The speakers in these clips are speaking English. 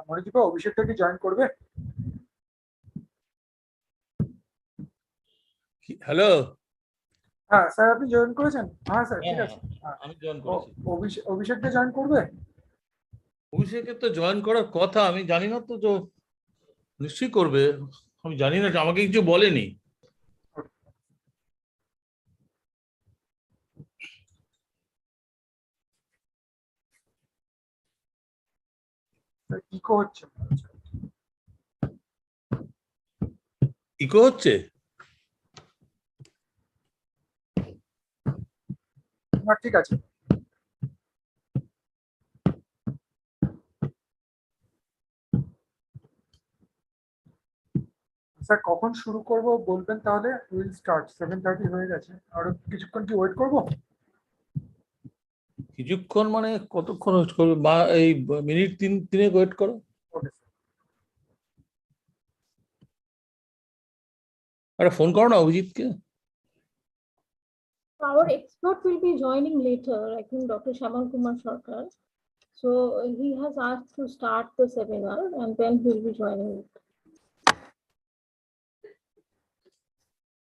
মনোদীপা অভিষেকটা কি জয়েন করবে? হ্যালো। হ্যাঁ স্যার, আপনি জয়েন করেছেন? হ্যাঁ স্যার, ঠিক আছে। আমি জয়েন করেছি। অভিষেকটা জয়েন করবে? অভিষেকের তো জয়েন করার কথা, আমি জানি না তো নিশ্চয়ই করবে। আমি জানি না, আমাকে কিছু বলেনি। ইকো হচ্ছে। ইকো হচ্ছে? না, ঠিক আছে। স্যার কখন শুরু করব বলবেন তাহলে? Will start. 7:30 হয়ে গেছে, আরো কিছুক্ষণ কি ওয়েট করব? কিছুক্ষণ মানে কতক্ষণ ওয়েট করবে? বা এই মিনিট তিনেক ওয়েট করো। Okay sir. আরে ফোন করো না অভিজিৎকে। Our expert will be joining later, I think Dr. Shamal Kumar Sarkar. So he has asked to start the seminar and then he will be joining it.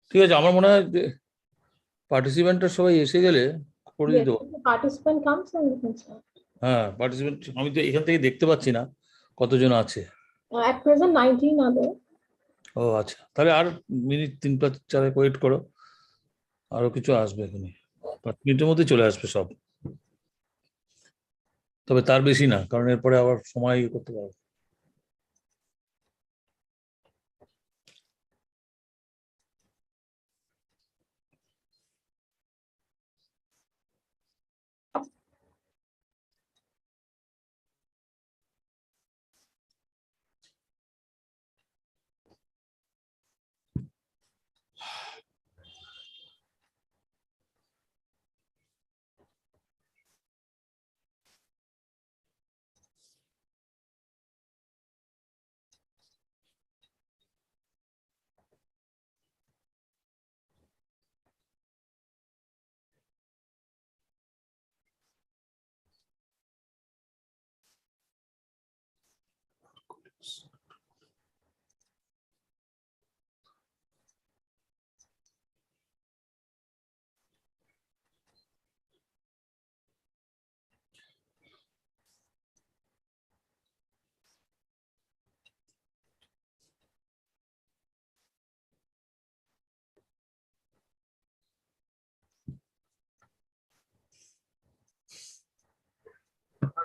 ঠিক আছে, আমার মনে হয় যে পার্টিসিপেন্টরা সবাই এসে গেলে করে Yes, দিতে if the participant comes and we can start. হ্যাঁ, পার্টিসিপেন্ট আমি তো এখান থেকে দেখতে পাচ্ছি না কতজন আছে। At present 19 are there. ও আচ্ছা, তাহলে আর মিনিট 3-4 ওয়েট করো, আরো কিছু আসবে এখানে। 5 মিনিটের মধ্যে চলে আসবে সব, তবে তার বেশি না, কারণ এরপরে আবার সময় করতে পারবো।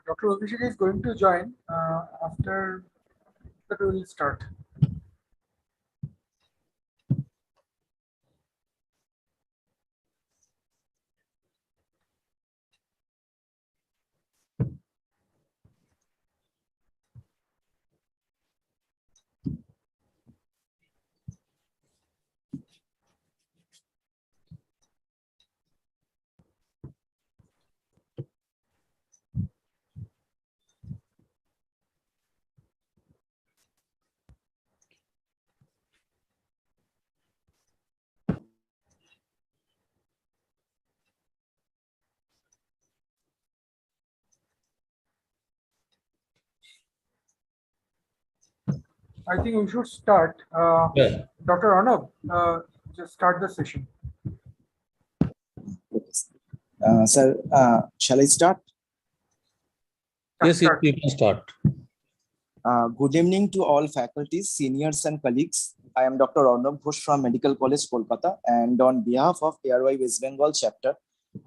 Dr. Abhishek is going to join after that we will start. I think we should start. Yeah. Dr. Arnab, just start the session. Sir, shall I start? Yes, you can start. Good evening to all faculties, seniors and colleagues. I am Dr. Arnab Ghosh from Medical College, Kolkata, and on behalf of AROI West Bengal chapter,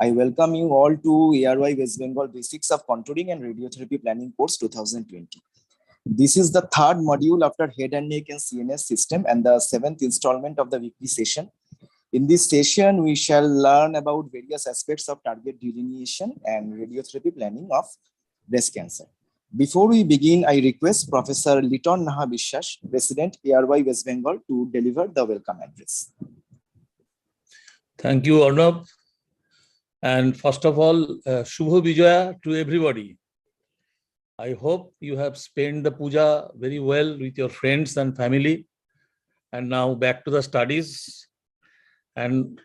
I welcome you all to AROI West Bengal Basics of Contouring and Radiotherapy Planning course 2020. This is the third module after head and neck and CNS system and the 7th installment of the weekly session. In this session, we shall learn about various aspects of target delineation and radiotherapy planning of breast cancer. Before we begin, I request Professor Liton Naha Bishwas, President, AROI West Bengal, to deliver the welcome address. Thank you, Arnab. And first of all, Shubho Vijaya to everybody. I hope you have spent the puja very well with your friends and family. And now back to the studies. And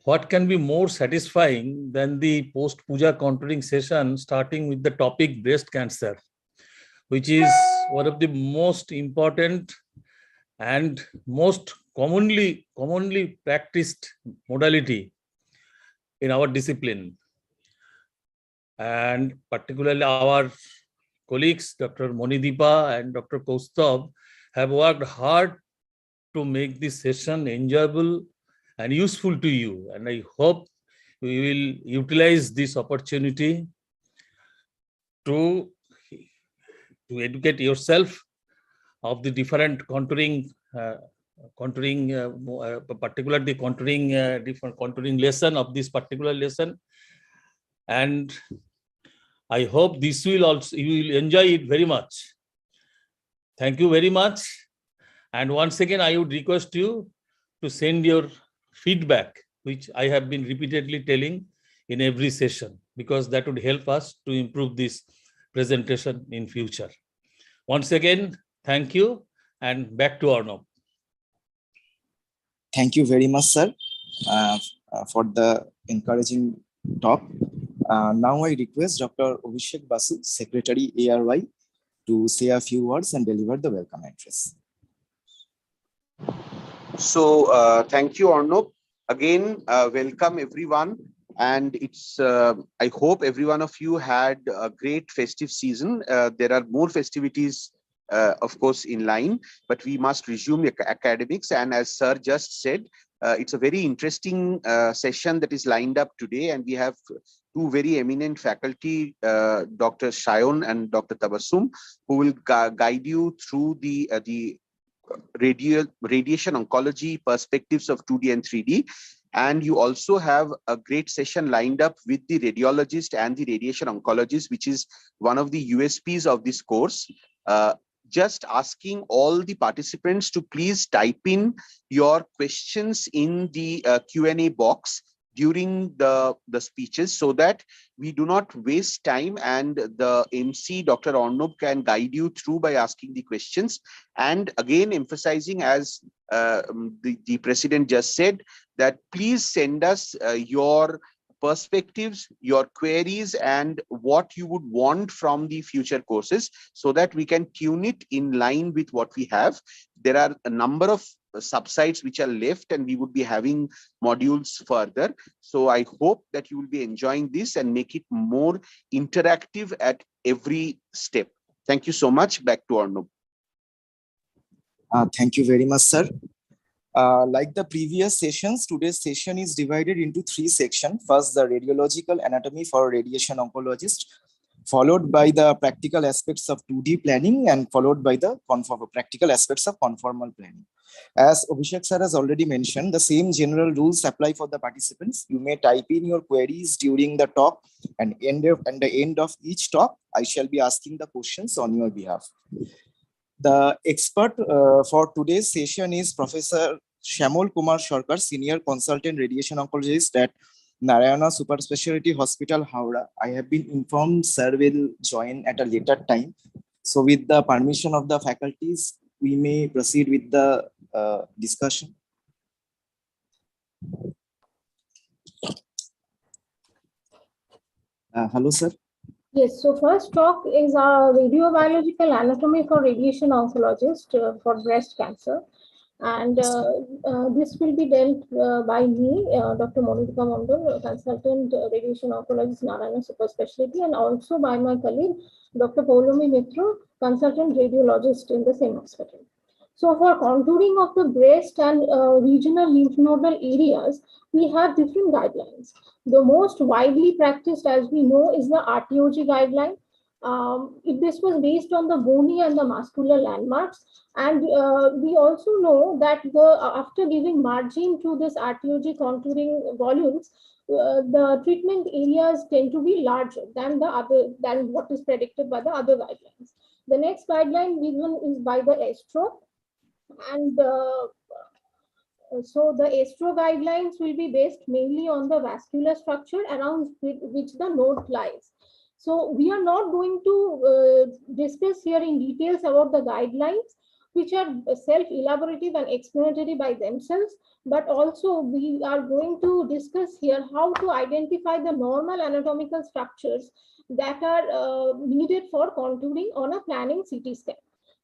what can be more satisfying than the post-puja contouring session starting with the topic breast cancer, which is one of the most important and most commonly practiced modality in our discipline. And particularly our colleagues, Dr. Monideepa and Dr. Kaustubh, have worked hard to make this session enjoyable and useful to you. And I hope we will utilize this opportunity to educate yourself of the different contouring, particularly contouring, different contouring lesson of this particular lesson. And I hope this will also, you will enjoy it very much. Thank you very much. And once again, I would request you to send your feedback, which I have been repeatedly telling in every session, because that would help us to improve this presentation in future. Once again, thank you, and back to Arnav. Thank you very much, sir, for the encouraging talk. Now I request Dr. Abhishek Basu, Secretary ARY, to say a few words and deliver the welcome address. So thank you, Arnav. Again, welcome everyone. And it's, I hope every one of you had a great festive season. There are more festivities, of course, in line, but we must resume academics. And as Sir just said, it's a very interesting session that is lined up today. And we have two very eminent faculty, Dr. Shayon and Dr. Tabassum, who will guide you through the radiation oncology perspectives of 2D and 3D. And you also have a great session lined up with the radiologist and the radiation oncologist, which is one of the USPs of this course. Just asking all the participants to please type in your questions in the Q&A box during the speeches, so that we do not waste time and the MC, Dr. Arnav, can guide you through by asking the questions. And again, emphasizing, as the president just said, that please send us your perspectives, your queries, and what you would want from the future courses, so that we can tune it in line with what we have. There are a number of subsites which are left, and we would be having modules further. So I hope that you will be enjoying this and make it more interactive at every step. Thank you so much. Back to Arnav. Thank you very much, sir. Like the previous sessions, today's session is divided into three sections. First, the radiological anatomy for radiation oncologists, followed by the practical aspects of 2D planning, and followed by the practical aspects of conformal planning. As Abhishek sir has already mentioned, the same general rules apply for the participants. You may type in your queries during the talk, and at the end of each talk, I shall be asking the questions on your behalf. The expert for today's session is Professor Shyamol Kumar Sarkar, Senior Consultant Radiation Oncologist at Narayana Super Specialty Hospital, Howrah. I have been informed sir will join at a later time. So with the permission of the faculties, we may proceed with the discussion. Hello, sir. Yes, so first talk is our radiobiological anatomy for radiation oncologist for breast cancer. And this will be dealt by me, Dr. Monideepa Mondal, consultant radiation oncologist, Narayana Super Specialty, and also by my colleague, Dr. Paulomi Mitra, consultant radiologist in the same hospital. So for contouring of the breast and regional lymph nodal areas, we have different guidelines. The most widely practiced, as we know, is the Rtog guideline. This was based on the bony and the muscular landmarks. And we also know that after giving margin to this Rtog contouring volumes, the treatment areas tend to be larger than what is predicted by the other guidelines. The next guideline given is by the Astro. And so the Astro guidelines will be based mainly on the vascular structure around which the node lies. So we are not going to discuss here in details about the guidelines, which are self-elaborative and explanatory by themselves, but also we are going to discuss here how to identify the normal anatomical structures that are needed for contouring on a planning CT scan.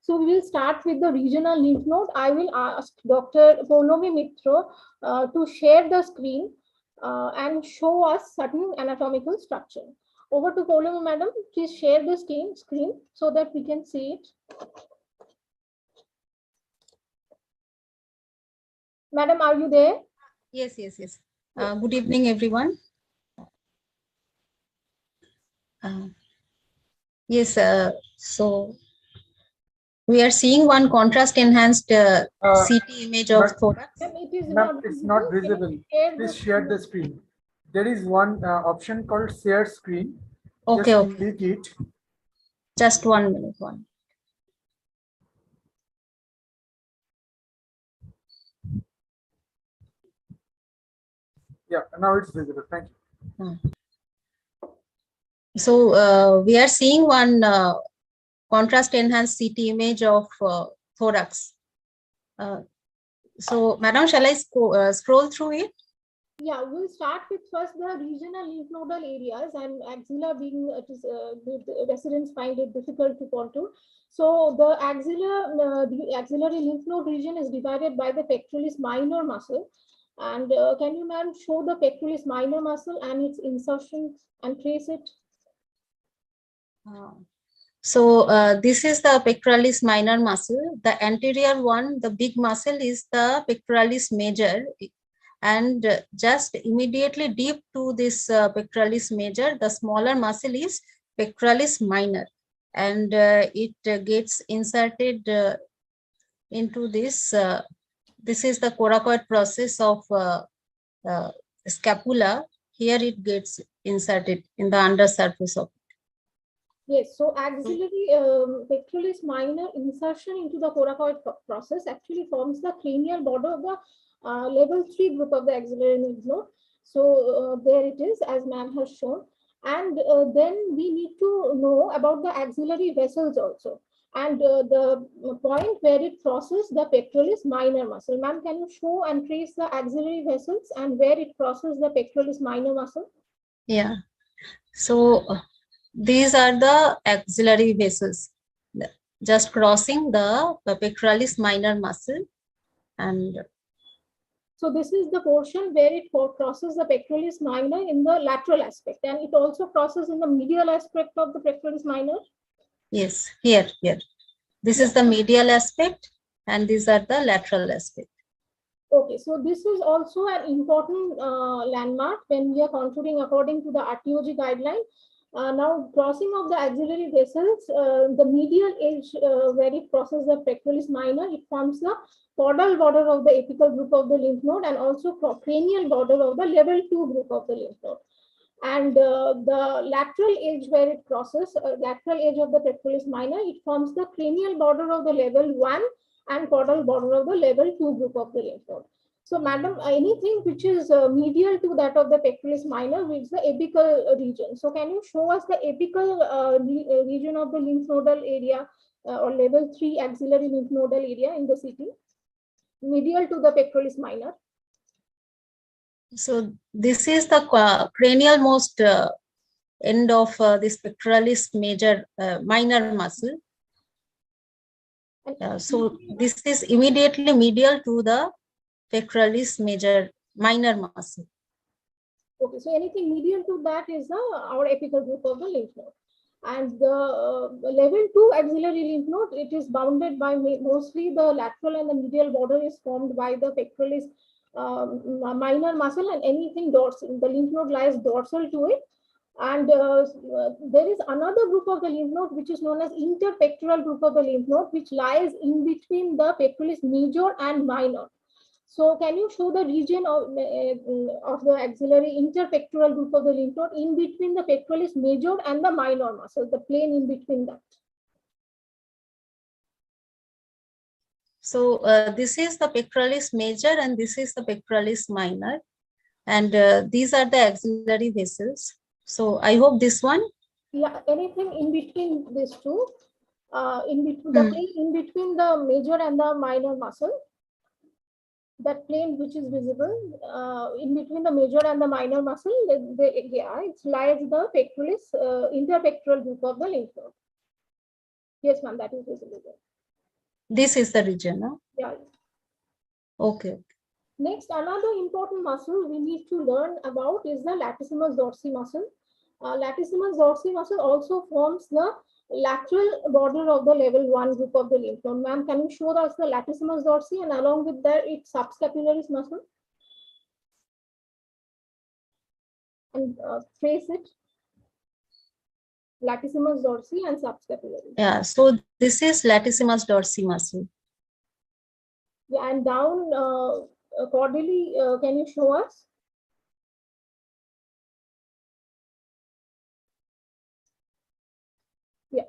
So we will start with the regional lymph node. I will ask Dr. Poulomi Mitro to share the screen and show us certain anatomical structure. Over to Poulomi, madam. Please share the screen so that we can see it. Madam, are you there? Yes. Good evening, everyone. Yes, so we are seeing one contrast enhanced CT image of thorax. It's not visible. Please share the screen. There is one option called share screen. Okay, Just okay. click it. Just 1 minute. Yeah, now it's visible. Thank you. So we are seeing one contrast enhanced CT image of thorax. So, madam, shall I scroll through it? Yeah, we'll start with first the regional lymph nodal areas, and axilla being the residents find it difficult to contour. So the axillary lymph node region is divided by the pectoralis minor muscle. And can you, ma'am, show the pectoralis minor muscle and its insertion and trace it? So this is the pectoralis minor muscle. The anterior one, the big muscle, is the pectoralis major. And just immediately deep to this pectoralis major, the smaller muscle is pectoralis minor. And it gets inserted into this. This is the coracoid process of scapula. Here it gets inserted in the undersurface of. Yes, so axillary pectoralis minor insertion into the coracoid process actually forms the cranial border of the level 3 group of the axillary lymph node. So there it is, as ma'am has shown. And then we need to know about the axillary vessels also. And the point where it crosses the pectoralis minor muscle. Ma'am, can you show and trace the axillary vessels and where it crosses the pectoralis minor muscle? Yeah. So these are the axillary vessels, just crossing the pectoralis minor muscle. And so this is the portion where it crosses the pectoralis minor in the lateral aspect, and it also crosses in the medial aspect of the pectoralis minor. Yes, here. This is the medial aspect, and these are the lateral aspect. Okay, so this is also an important landmark when we are contouring according to the Rtog guideline. Now, crossing of the axillary vessels, the medial edge where it crosses the pectoralis minor, it forms the caudal border of the apical group of the lymph node and also cranial border of the level 2 group of the lymph node. And the lateral edge where it crosses, lateral edge of the pectoralis minor, it forms the cranial border of the level 1 and caudal border of the level 2 group of the lymph node. So, madam, anything which is medial to that of the pectoralis minor is the apical region. So, can you show us the apical region of the lymph nodal area or level 3 axillary lymph nodal area in the CT, medial to the pectoralis minor? So, this is the cranial most end of this pectoralis major minor muscle. So, this is immediately medial to the pectoralis major minor muscle. Okay, so anything medial to that is our apical group of the lymph node. And the level 2 axillary lymph node, it is bounded by mostly the lateral and the medial border is formed by the pectoralis minor muscle, and anything dorsal. The lymph node lies dorsal to it. And there is another group of the lymph node which is known as interpectoral group of the lymph node, which lies in between the pectoralis major and minor. So can you show the region of the axillary interpectoral group of the lymph node in between the pectoralis major and the minor muscle, the plane in between that? So this is the pectoralis major and this is the pectoralis minor. And these are the axillary vessels. So I hope this one. Yeah, anything in between these two, in between the plane in between the major and the minor muscle. That plane which is visible in between the major and the minor muscle, it lies the pectoralis interpectoral group of the lymph node. Yes, ma'am, that is visible there. This is the region, huh? Yeah. Okay. Next, another important muscle we need to learn about is the latissimus dorsi muscle. Latissimus dorsi muscle also forms the lateral border of the level 1 group of the lymph node. Ma'am, can you show us the latissimus dorsi and along with that its subscapularis muscle? And trace it. Latissimus dorsi and subscapularis. Yeah, so this is latissimus dorsi muscle. Yeah, and down caudally, can you show us? Yeah.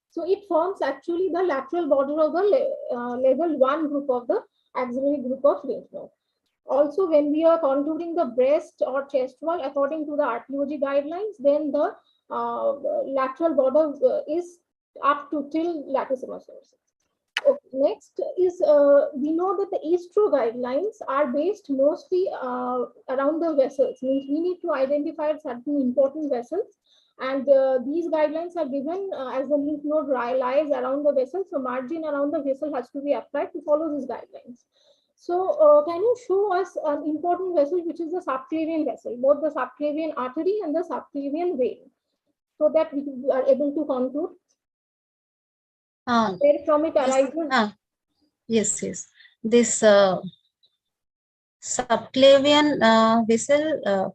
So it forms actually the lateral border of the level 1 group of the axillary group of lymph node. Also, when we are contouring the breast or chest wall according to the Rtog guidelines, then the lateral border is up to till latissimus dorsi. Okay, next is we know that the Astro guidelines are based mostly around the vessels. Means we need to identify certain important vessels, and these guidelines are given as the lymph node lies around the vessel. So margin around the vessel has to be applied to follow these guidelines. So can you show us an important vessel, which is the subclavian vessel, both the subclavian artery and the subclavian vein, so that we are able to contour where from it arises? Yes. This subclavian vessel,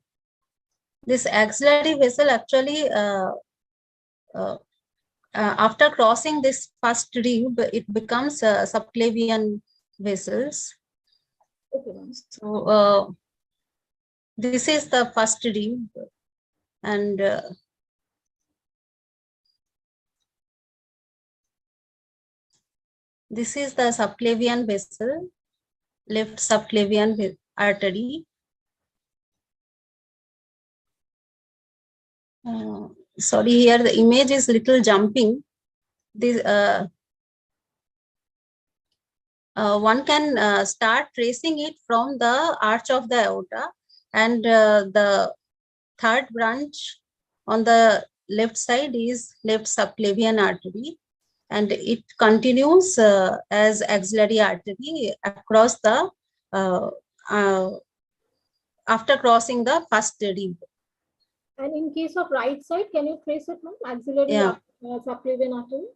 this axillary vessel actually, after crossing this first rib, it becomes subclavian vessels. Okay. So this is the first rib, and this is the subclavian vessel, left subclavian artery. Sorry, here the image is little jumping. This one can start tracing it from the arch of the aorta, and the third branch on the left side is left subclavian artery, and it continues as axillary artery across the after crossing the first rib. And in case of right side, can you trace it, ma'am? Axillary subclavian artery.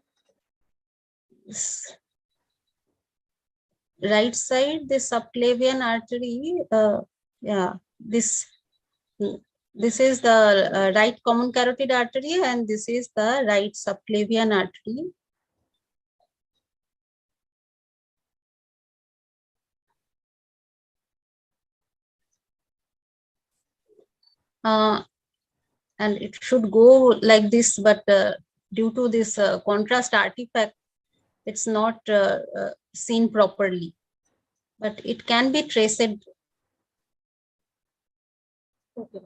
Right side, the subclavian artery. This is the right common carotid artery, and this is the right subclavian artery. And it should go like this, but due to this contrast artifact, it's not seen properly, but it can be traced. Okay.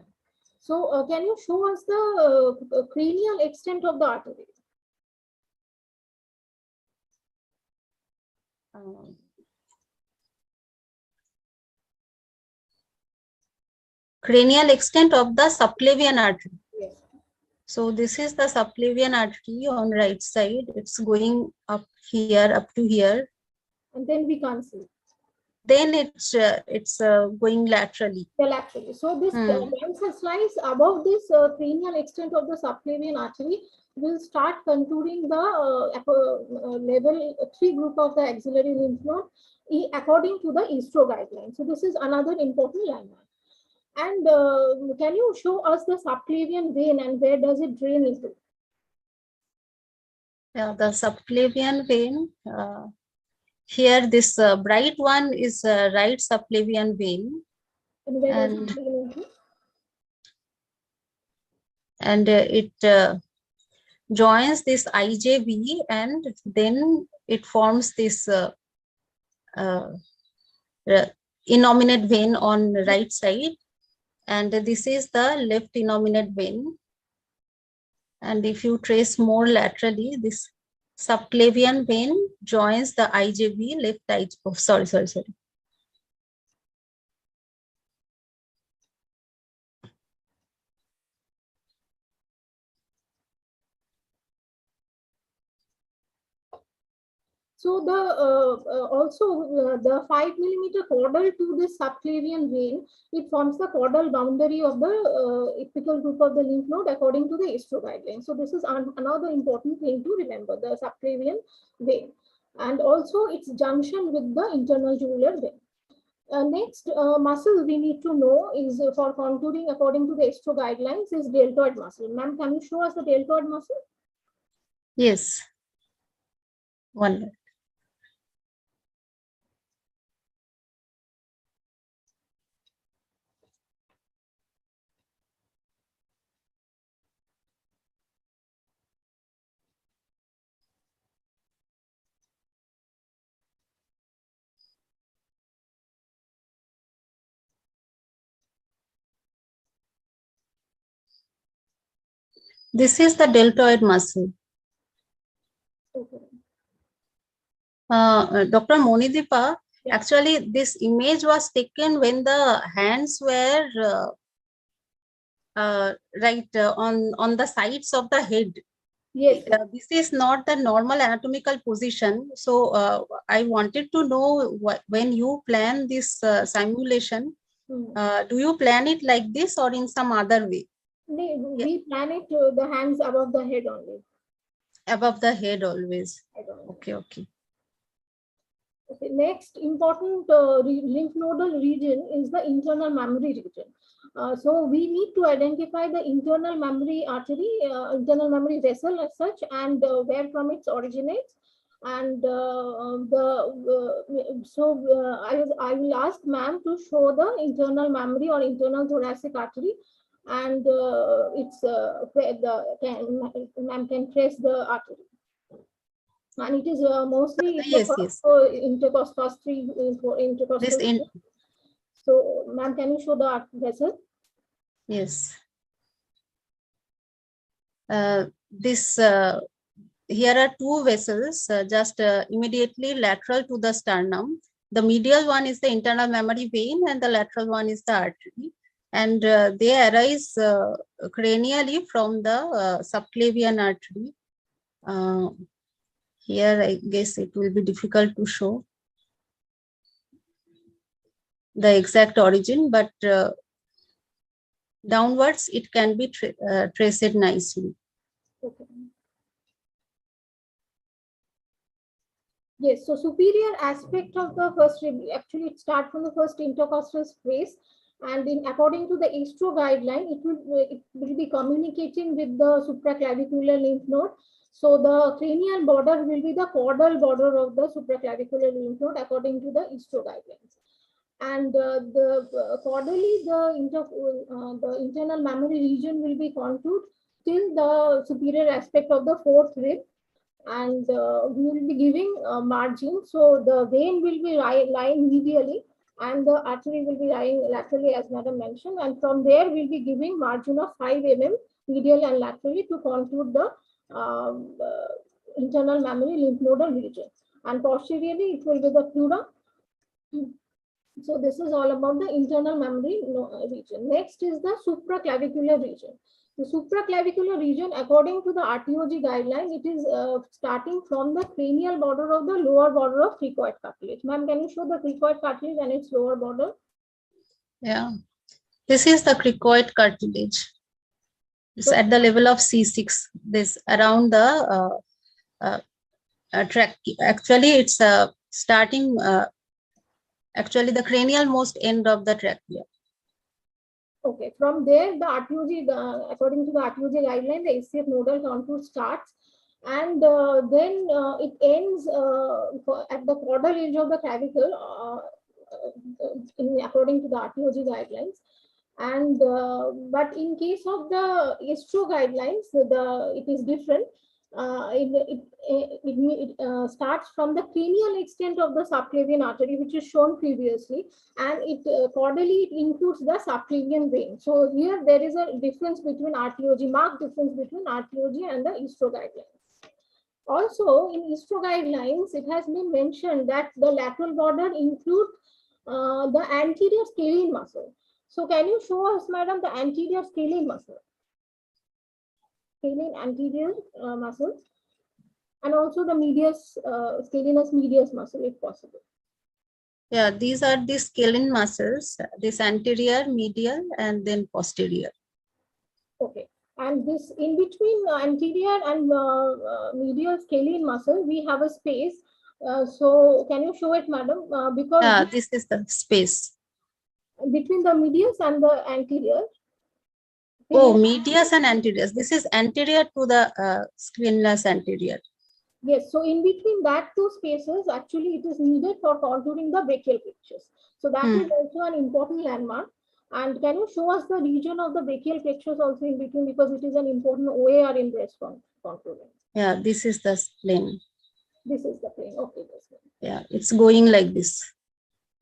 So can you show us the cranial extent of the artery? Cranial extent of the subclavian artery. Yes. So this is the subclavian artery on right side. It's going up here, up to here. And then we can't see. Then it's going laterally. Laterally. So this cancer slice above this cranial extent of the subclavian artery will start contouring the level 3 group of the axillary lymph node according to the Astro guideline. So this is another important landmark. And can you show us the subclavian vein and where does it drain into? Yeah, the subclavian vein. Here, this bright one is right subclavian vein. And where does it drain into? And it joins this IJV, and then it forms this innominate vein on the right side. And this is the left innominate vein. And if you trace more laterally, this subclavian vein joins the IJV left IJV. Oh, sorry. So the 5 millimeter caudal to this subclavian vein, it forms the caudal boundary of the apical group of the lymph node according to the Astro Guideline. So this is another important thing to remember, the subclavian vein, and also its junction with the internal jugular vein. Next muscle we need to know is for contouring according to the Astro Guidelines is deltoid muscle. Ma'am, can you show us the deltoid muscle? Yes. One minute. This is the deltoid muscle. Okay. Dr. Monideepa, actually this image was taken when the hands were on the sides of the head. Yes. This is not the normal anatomical position. So I wanted to know when you plan this simulation, do you plan it like this or in some other way? We plan it the hands above the head only. Above the head always. Okay, okay. Okay. Next important lymph nodal region is the internal mammary region. So we need to identify the internal mammary artery, internal mammary vessel as such, and where from it originates. And I will ask ma'am to show the internal mammary or internal thoracic artery, and ma'am can trace the artery. And it is mostly yes. intercostal 3 for intercostal. So, ma'am, can you show the vessel? Yes. Here are two vessels just immediately lateral to the sternum. The medial one is the internal mammary vein and the lateral one is the artery. And they arise cranially from the subclavian artery. Here, I guess it will be difficult to show the exact origin, but downwards it can be traced nicely. Okay. Yes, so superior aspect of the first, actually it starts from the first intercostal space, and according to the Astro Guideline, it will be communicating with the supraclavicular lymph node. So the cranial border will be the caudal border of the supraclavicular lymph node according to the Astro Guidelines. And caudally, the internal mammary region will be contoured till the superior aspect of the fourth rib, and we will be giving margin. So the vein will be lying medially and the artery will be lying laterally, as madam mentioned, and from there we'll be giving margin of 5 mm medial and laterally to contour the internal mammary lymph nodal region, and posteriorly it will be the pleura. So this is all about the internal mammary region. Next is the supraclavicular region. The supraclavicular region, according to the Rtog guideline, it is starting from the cranial border of the lower border of cricoid cartilage. Ma'am, can you show the cricoid cartilage and its lower border? Yeah, this is the cricoid cartilage. It's at the level of C6. This around the tract. Actually, it's starting. Actually, the cranial most end of the trachea. Okay, from there, the Rtog, according to the Rtog guideline, the ACF nodal contour starts, and then it ends at the caudal edge of the clavicle, according to the Rtog guidelines. And but in case of the Astro guidelines, it is different. It starts from the cranial extent of the subclavian artery, which is shown previously, and it caudally it includes the subclavian vein. So here there is a difference between Rtog, marked difference between Rtog and the Astro guidelines. Also, in Astro guidelines, it has been mentioned that the lateral border includes the anterior scalene muscle. So can you show us, madam, the anterior scalene muscle? Scalene anterior muscle. And also the medius, scalenus medius muscle if possible. Yeah, these are the scalene muscles, this anterior, medial, and then posterior. Okay. And this in between anterior and medial scalene muscle, we have a space. So can you show it, madam? Because This is the space. between the medius and the anterior. Oh, medius and anterior. This is anterior to the scalenus anterior. Yes, so in between that two spaces, actually it is needed for contouring the brachial flexures. So that is also an important landmark. And can you show us the region of the brachial flexures also in between, because it is an important OAR in breast contouring. Yeah, this is the plane. This is the plane. Okay, this one. Yeah, it's going like this.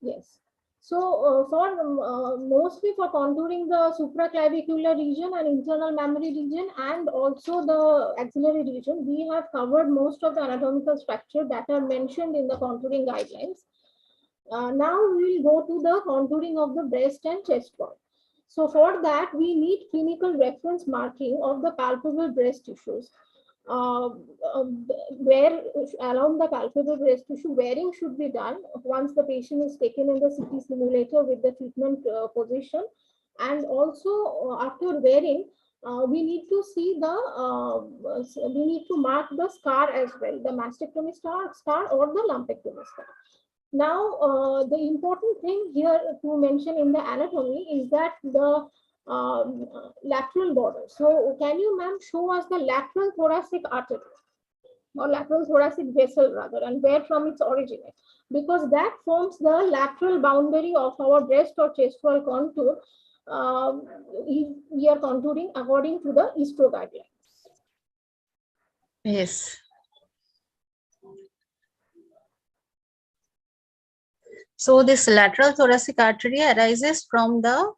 Yes. So for mostly for contouring the supraclavicular region and internal mammary region and also the axillary region, we have covered most of the anatomical structure that are mentioned in the contouring guidelines. Now we will go to the contouring of the breast and chest wall. So for that, we need clinical reference marking of the palpable breast tissues. Where along the palpable breast tissue, wearing should be done once the patient is taken in the CT simulator with the treatment position. And also after wearing, we need to see the, we need to mark the scar as well, the mastectomy scar or the lumpectomy scar. Now, the important thing here to mention in the anatomy is that the lateral border. So can you, ma'am, show us the lateral thoracic artery or lateral thoracic vessel rather, and where from its originates? Because that forms the lateral boundary of our breast or chest wall contour. We are contouring according to the Astro Guidelines. Yes. So this lateral thoracic artery arises from the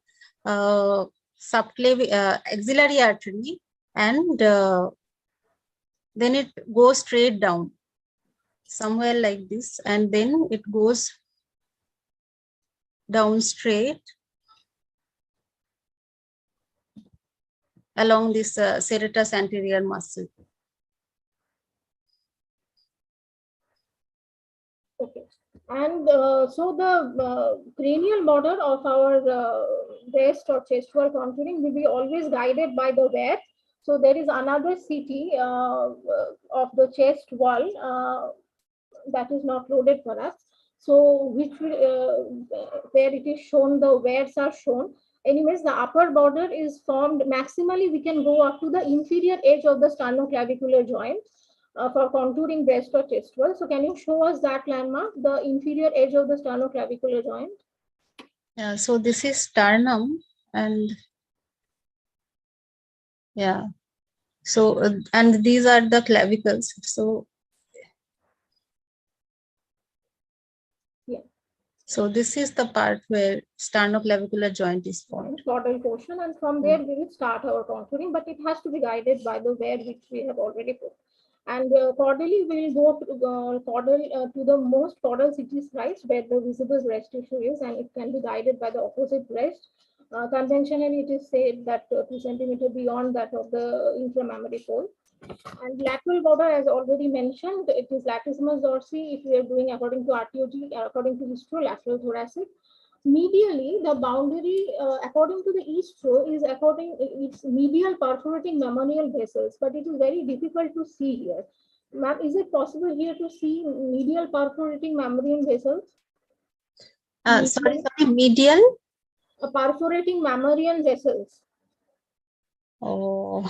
subclavian axillary artery, and then it goes straight down somewhere like this, and then it goes down straight along this serratus anterior muscle. Okay. And so the cranial border of our breast or chest wall contouring will be always guided by the wear. So there is another CT of the chest wall that is not loaded for us. So which will, where it is shown, the wears are shown. Anyways, the upper border is formed maximally. We can go up to the inferior edge of the sternoclavicular joint. For contouring breast or chest wall. So can you show us that landmark, the inferior edge of the sternoclavicular joint? Yeah, so this is sternum, and yeah, so and these are the clavicles. So yeah, so this is the part where sternoclavicular joint is formed. Caudal portion, and from there we will start our contouring, but it has to be guided by the wear which we have already put. And caudally, we will go to, caudal, to the most caudal CT slice where the visible breast tissue is, and it can be guided by the opposite breast. Conventionally, it is said that 2 centimeters beyond that of the intramammary pole. And lateral border, as already mentioned, it is Latissimus dorsi if we are doing according to Rtog, according to Astro, lateral thoracic. Medially, the boundary, according to the Astro, is its medial perforating mammalian vessels, but it is very difficult to see here. Ma'am, is it possible here to see medial perforating mammalian vessels? Sorry, medial? Perforating mammalian vessels. Oh.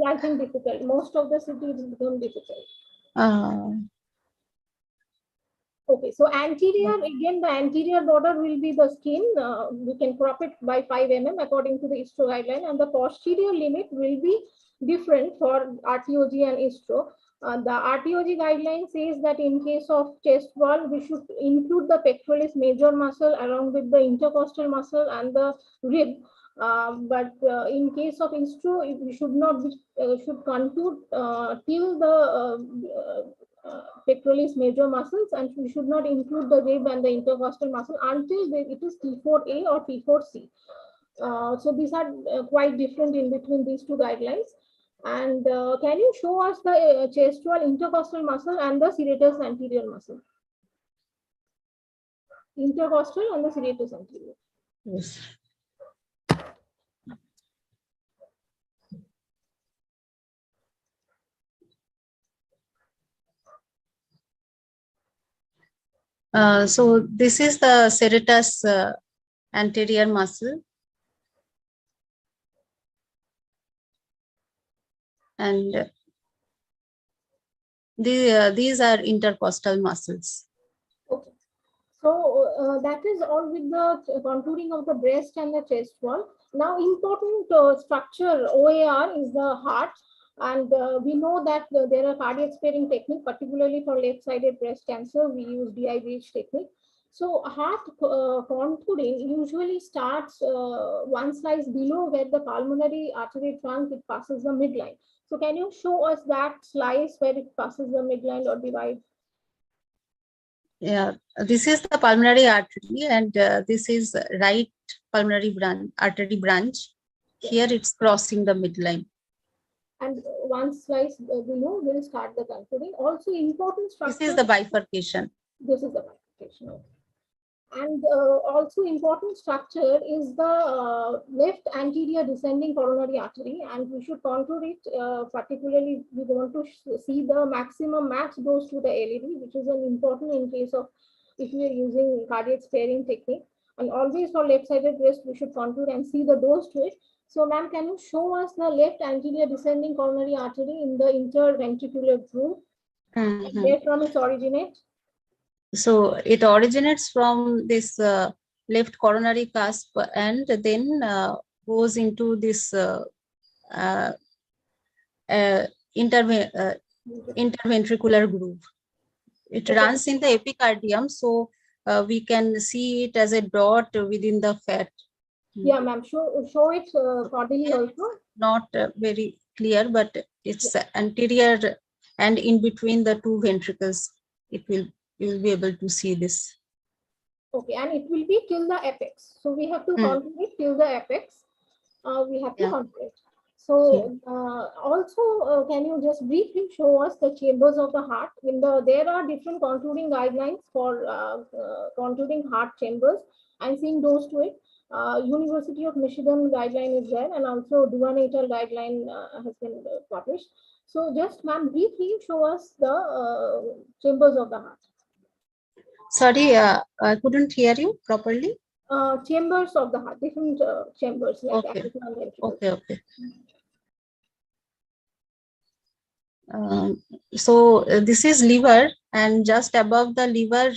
I think difficult. Most of the cities become difficult. Okay, so anterior, again, the anterior border will be the skin. We can crop it by 5 mm according to the Astro guideline, and the posterior limit will be different for Rtog and Astro. The Rtog guideline says that in case of chest wall, we should include the pectoralis major muscle along with the intercostal muscle and the rib. But in case of Astro, we should not be, should contour till the pectoralis major muscles, and we should not include the rib and the intercostal muscle until it is T4A or T4C. So these are quite different in between these two guidelines. And can you show us the chest wall intercostal muscle and the serratus anterior muscle? Intercostal and the serratus anterior. Yes. So this is the serratus anterior muscle. And these are intercostal muscles. Okay. So that is all with the contouring of the breast and the chest wall. Now, important structure OAR is the heart. And we know that there are cardiac sparing technique, particularly for left-sided breast cancer. We use DIVH technique. So heart contouring usually starts one slice below where the pulmonary artery trunk, it passes the midline. So can you show us that slice where it passes the midline or divide? Yeah, this is the pulmonary artery, and this is right pulmonary artery branch. Here it's crossing the midline. And one slice below will start the contouring. Also important structure. This is the bifurcation. This is the bifurcation. Okay. And also important structure is the left anterior descending coronary artery, and we should contour it. Particularly, we want to see the maximum max dose to the LED, which is an important in case of if we are using cardiac sparing technique. And always for left-sided breast, we should contour and see the dose to it. So, ma'am, can you show us the left anterior descending coronary artery in the interventricular groove? Where from it originates? So it originates from this left coronary cusp and then goes into this interventricular groove. It runs in the epicardium, so we can see it as a dot within the fat. Yeah, ma'am. Show it caudally also. Not very clear, but it's anterior and in between the two ventricles. You will be able to see this. Okay, and it will be till the apex. So we have to contour it till the apex. We have to contour it. So also, can you just briefly show us the chambers of the heart? There are different contouring guidelines for contouring heart chambers. I'm seeing those to it. University of Michigan guideline is there, and also Duane-et-al guideline has been published. So just, ma'am, briefly show us the chambers of the heart. Sorry, I couldn't hear you properly. Chambers of the heart, different chambers. Like Okay. So this is liver, and just above the liver,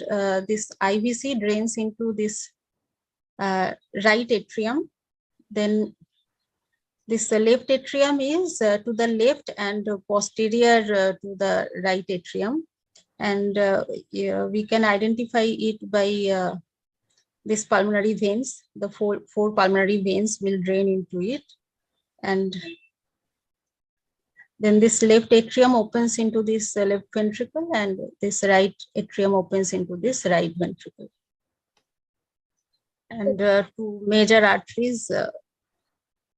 this IVC drains into this right atrium. Then this left atrium is to the left and posterior to the right atrium. And we can identify it by these pulmonary veins. The four pulmonary veins will drain into it. And then this left atrium opens into this left ventricle, and this right atrium opens into this right ventricle. And two major arteries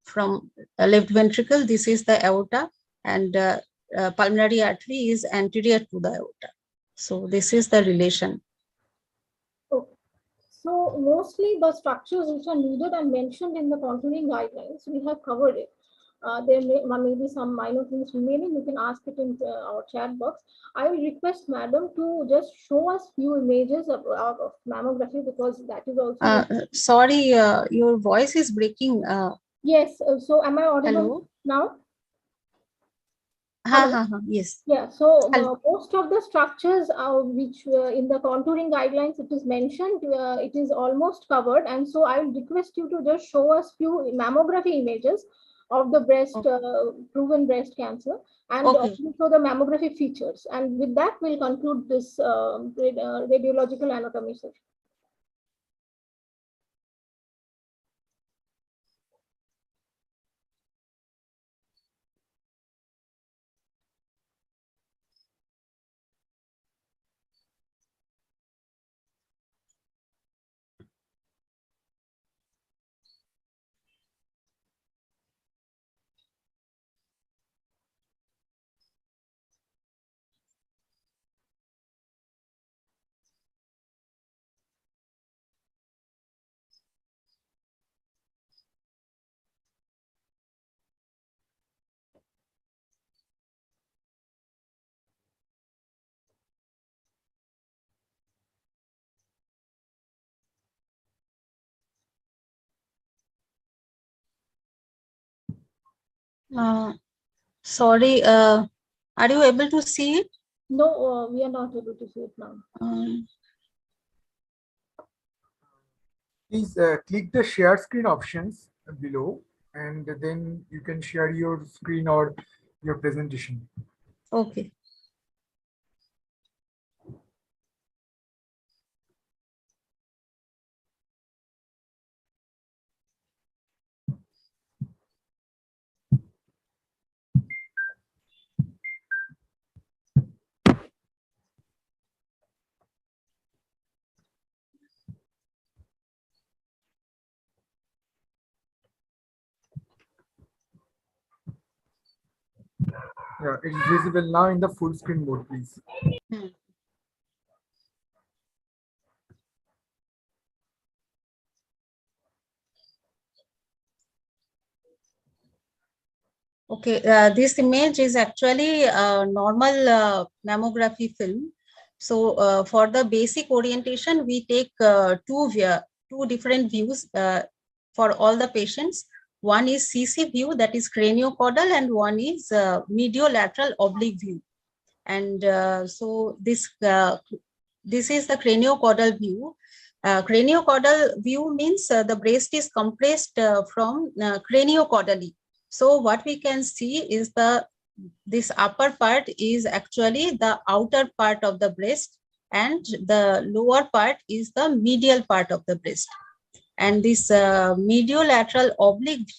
from left ventricle, this is the aorta, and pulmonary artery is anterior to the aorta. So this is the relation. Okay. So mostly the structures which are needed and mentioned in the contouring guidelines, we have covered it. There may be some minor things remaining. You can ask it in our chat box. I will request madam to just show us few images of mammography, because that is also. Sorry, your voice is breaking. Yes. So am I audible hello? now? Yes. Yeah, so most of the structures which in the contouring guidelines it is mentioned, it is almost covered, and so I will request you to just show us few mammography images of the breast, proven breast cancer, and also the mammography features. And with that, we'll conclude this radiological anatomy session. Sorry, are you able to see it? No, we are not able to see it now. Please click the share screen options below, and then you can share your screen or your presentation. Okay. Yeah, it's visible now in the full screen mode, please. Okay, this image is actually a normal mammography film. So for the basic orientation, we take two different views for all the patients. One is CC view, that is craniocaudal, and one is mediolateral oblique view. And so this is the craniocaudal view. Craniocaudal view means the breast is compressed from craniocaudally. So what we can see is this upper part is actually the outer part of the breast, and the lower part is the medial part of the breast. And this mediolateral oblique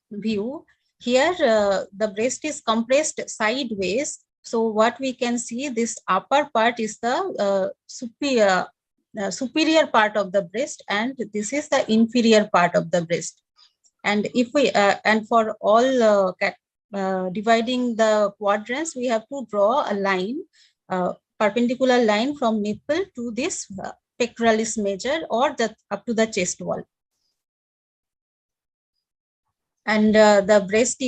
view, here the breast is compressed sideways. So what we can see, this upper part is the superior part of the breast, and this is the inferior part of the breast. And if we and for all dividing the quadrants, we have to draw a line, perpendicular line from nipple to this pectoralis major or up to the chest wall. And the breast,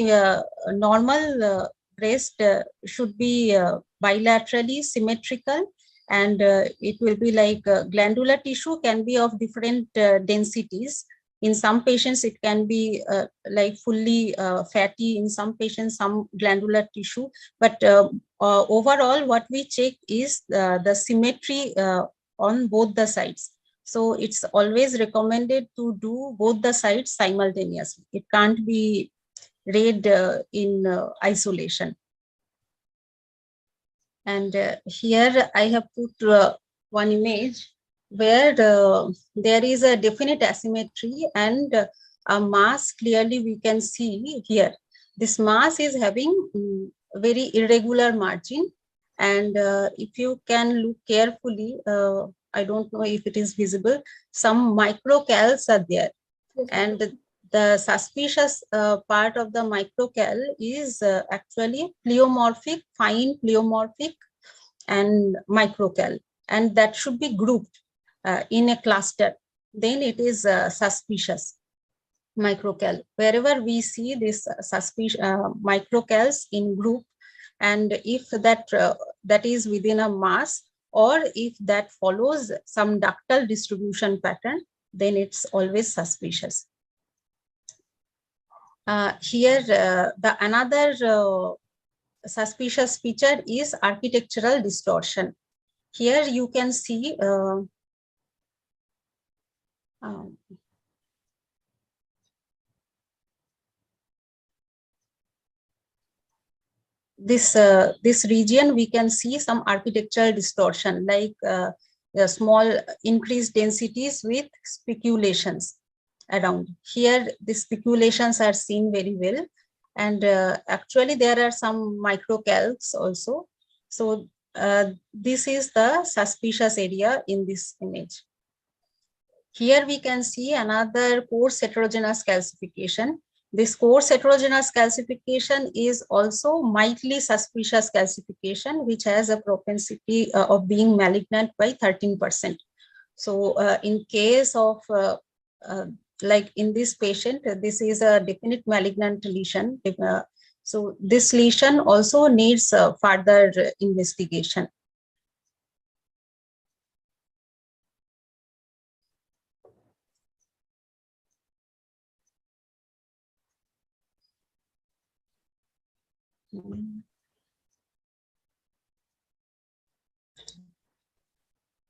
normal breast should be bilaterally symmetrical, and it will be like glandular tissue can be of different densities. In some patients, it can be like fully fatty. In some patients, some glandular tissue. But overall, what we check is the symmetry on both the sides. So it's always recommended to do both the sides simultaneously. It can't be read in isolation. And here I have put one image where there is a definite asymmetry, and a mass clearly we can see here. This mass is having very irregular margin, and if you can look carefully, I don't know if it is visible, some microcalcs are there. Yes. And the suspicious part of the microcal is actually pleomorphic, fine pleomorphic, and microcal, and that should be grouped in a cluster. Then it is suspicious microcal. Wherever we see this suspicious microcals in group, and if that is within a mass, or if that follows some ductal distribution pattern, then it's always suspicious. Here, the another suspicious feature is architectural distortion. Here you can see this region, we can see some architectural distortion, like the small increased densities with speculations around. Here, the speculations are seen very well, and actually there are some microcalcs also. So this is the suspicious area in this image. Here we can see another coarse heterogeneous calcification. This coarse heterogeneous calcification is also mildly suspicious calcification, which has a propensity of being malignant by 13%. So in case of like in this patient, this is a definite malignant lesion. So this lesion also needs further investigation.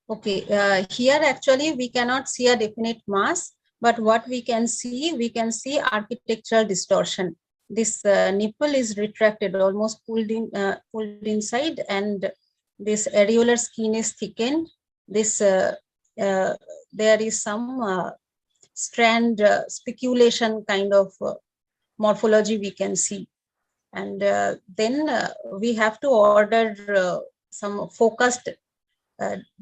Okay, here actually we cannot see a definite mass, but what we can see architectural distortion. This nipple is retracted, almost pulled inside, and this areolar skin is thickened. This there is some strand speculation kind of morphology we can see, and then we have to order some focused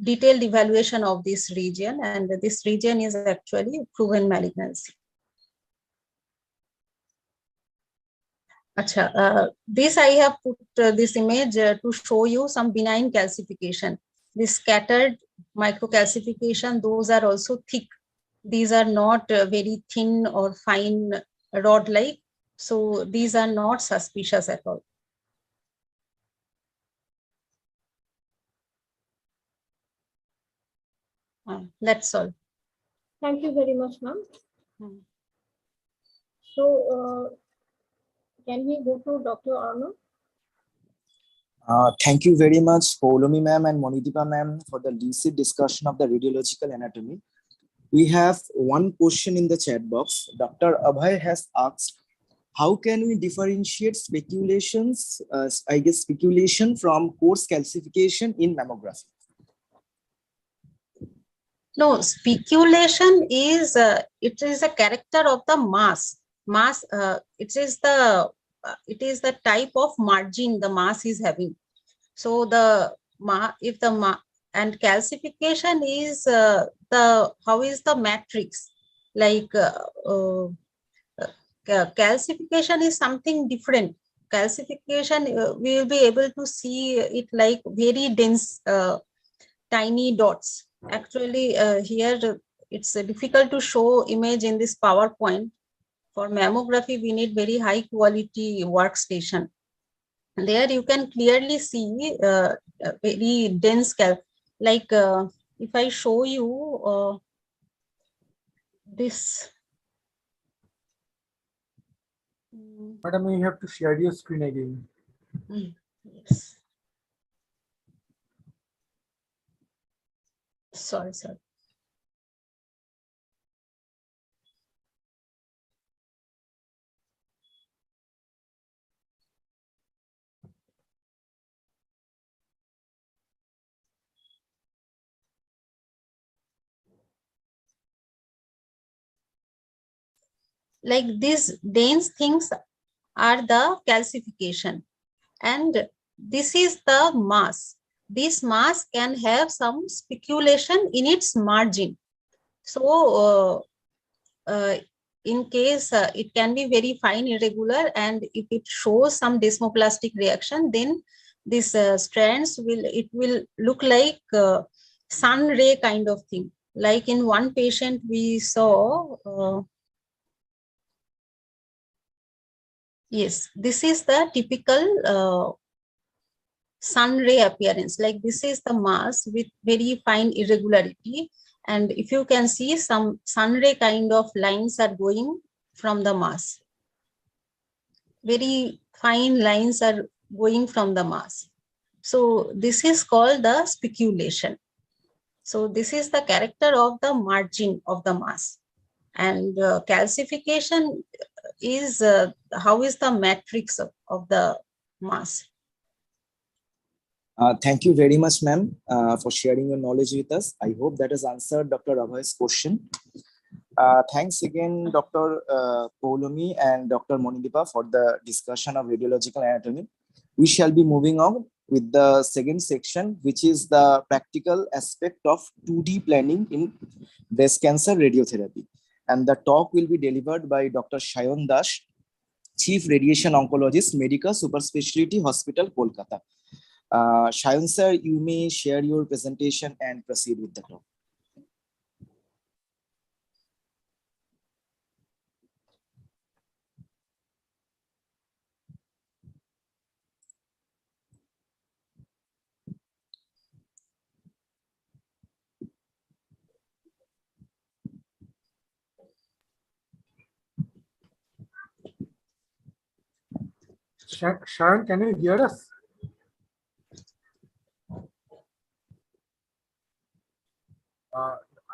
detailed evaluation of this region, and this region is actually proven malignancy. This I have put this image to show you some benign calcification. This scattered microcalcification, those are also thick. These are not very thin or fine rod-like. So these are not suspicious at all. That's all. Thank you very much, ma'am. So, can we go to Dr. Arnold? Thank you very much, Poulomi ma'am and Monideepa ma'am, for the lucid discussion of the radiological anatomy. We have one question in the chat box. Dr. Abhay has asked, how can we differentiate speculations, speculation from coarse calcification in mammography? No, speculation is it is a character of the mass. It is the type of margin the mass is having. So and calcification is how is the matrix, like calcification is something different. Calcification we will be able to see it like very dense tiny dots. Actually, here it's difficult to show image in this PowerPoint. For mammography, we need very high quality workstation. And there you can clearly see very dense like if I show you this. Madam, you have to share your screen again. Yes. Sorry. Like these dense things are the calcification, and this is the mass. This mass can have some speculation in its margin. So in case it can be very fine irregular, and if it shows some desmoplastic reaction, then this strands will look like sun ray kind of thing. Like in one patient we saw yes, this is the typical sun ray appearance. Like this is the mass with very fine irregularity, and if you can see, some sun ray kind of lines are going from the mass. Very fine lines are going from the mass. So this is called the speculation. So this is the character of the margin of the mass. And calcification is how is the matrix of the mass. Thank you very much, ma'am, for sharing your knowledge with us. I hope that has answered Dr. Abhay's question. Thanks again, Dr. Poulomi and Dr. Monideepa for the discussion of radiological anatomy. We shall be moving on with the second section, which is the practical aspect of 2D planning in breast cancer radiotherapy. And the talk will be delivered by Dr. Shayan Das, Chief Radiation Oncologist, Medical Super Specialty Hospital, Kolkata. Shayan sir, you may share your presentation and proceed with the talk. Sharon, can you hear us?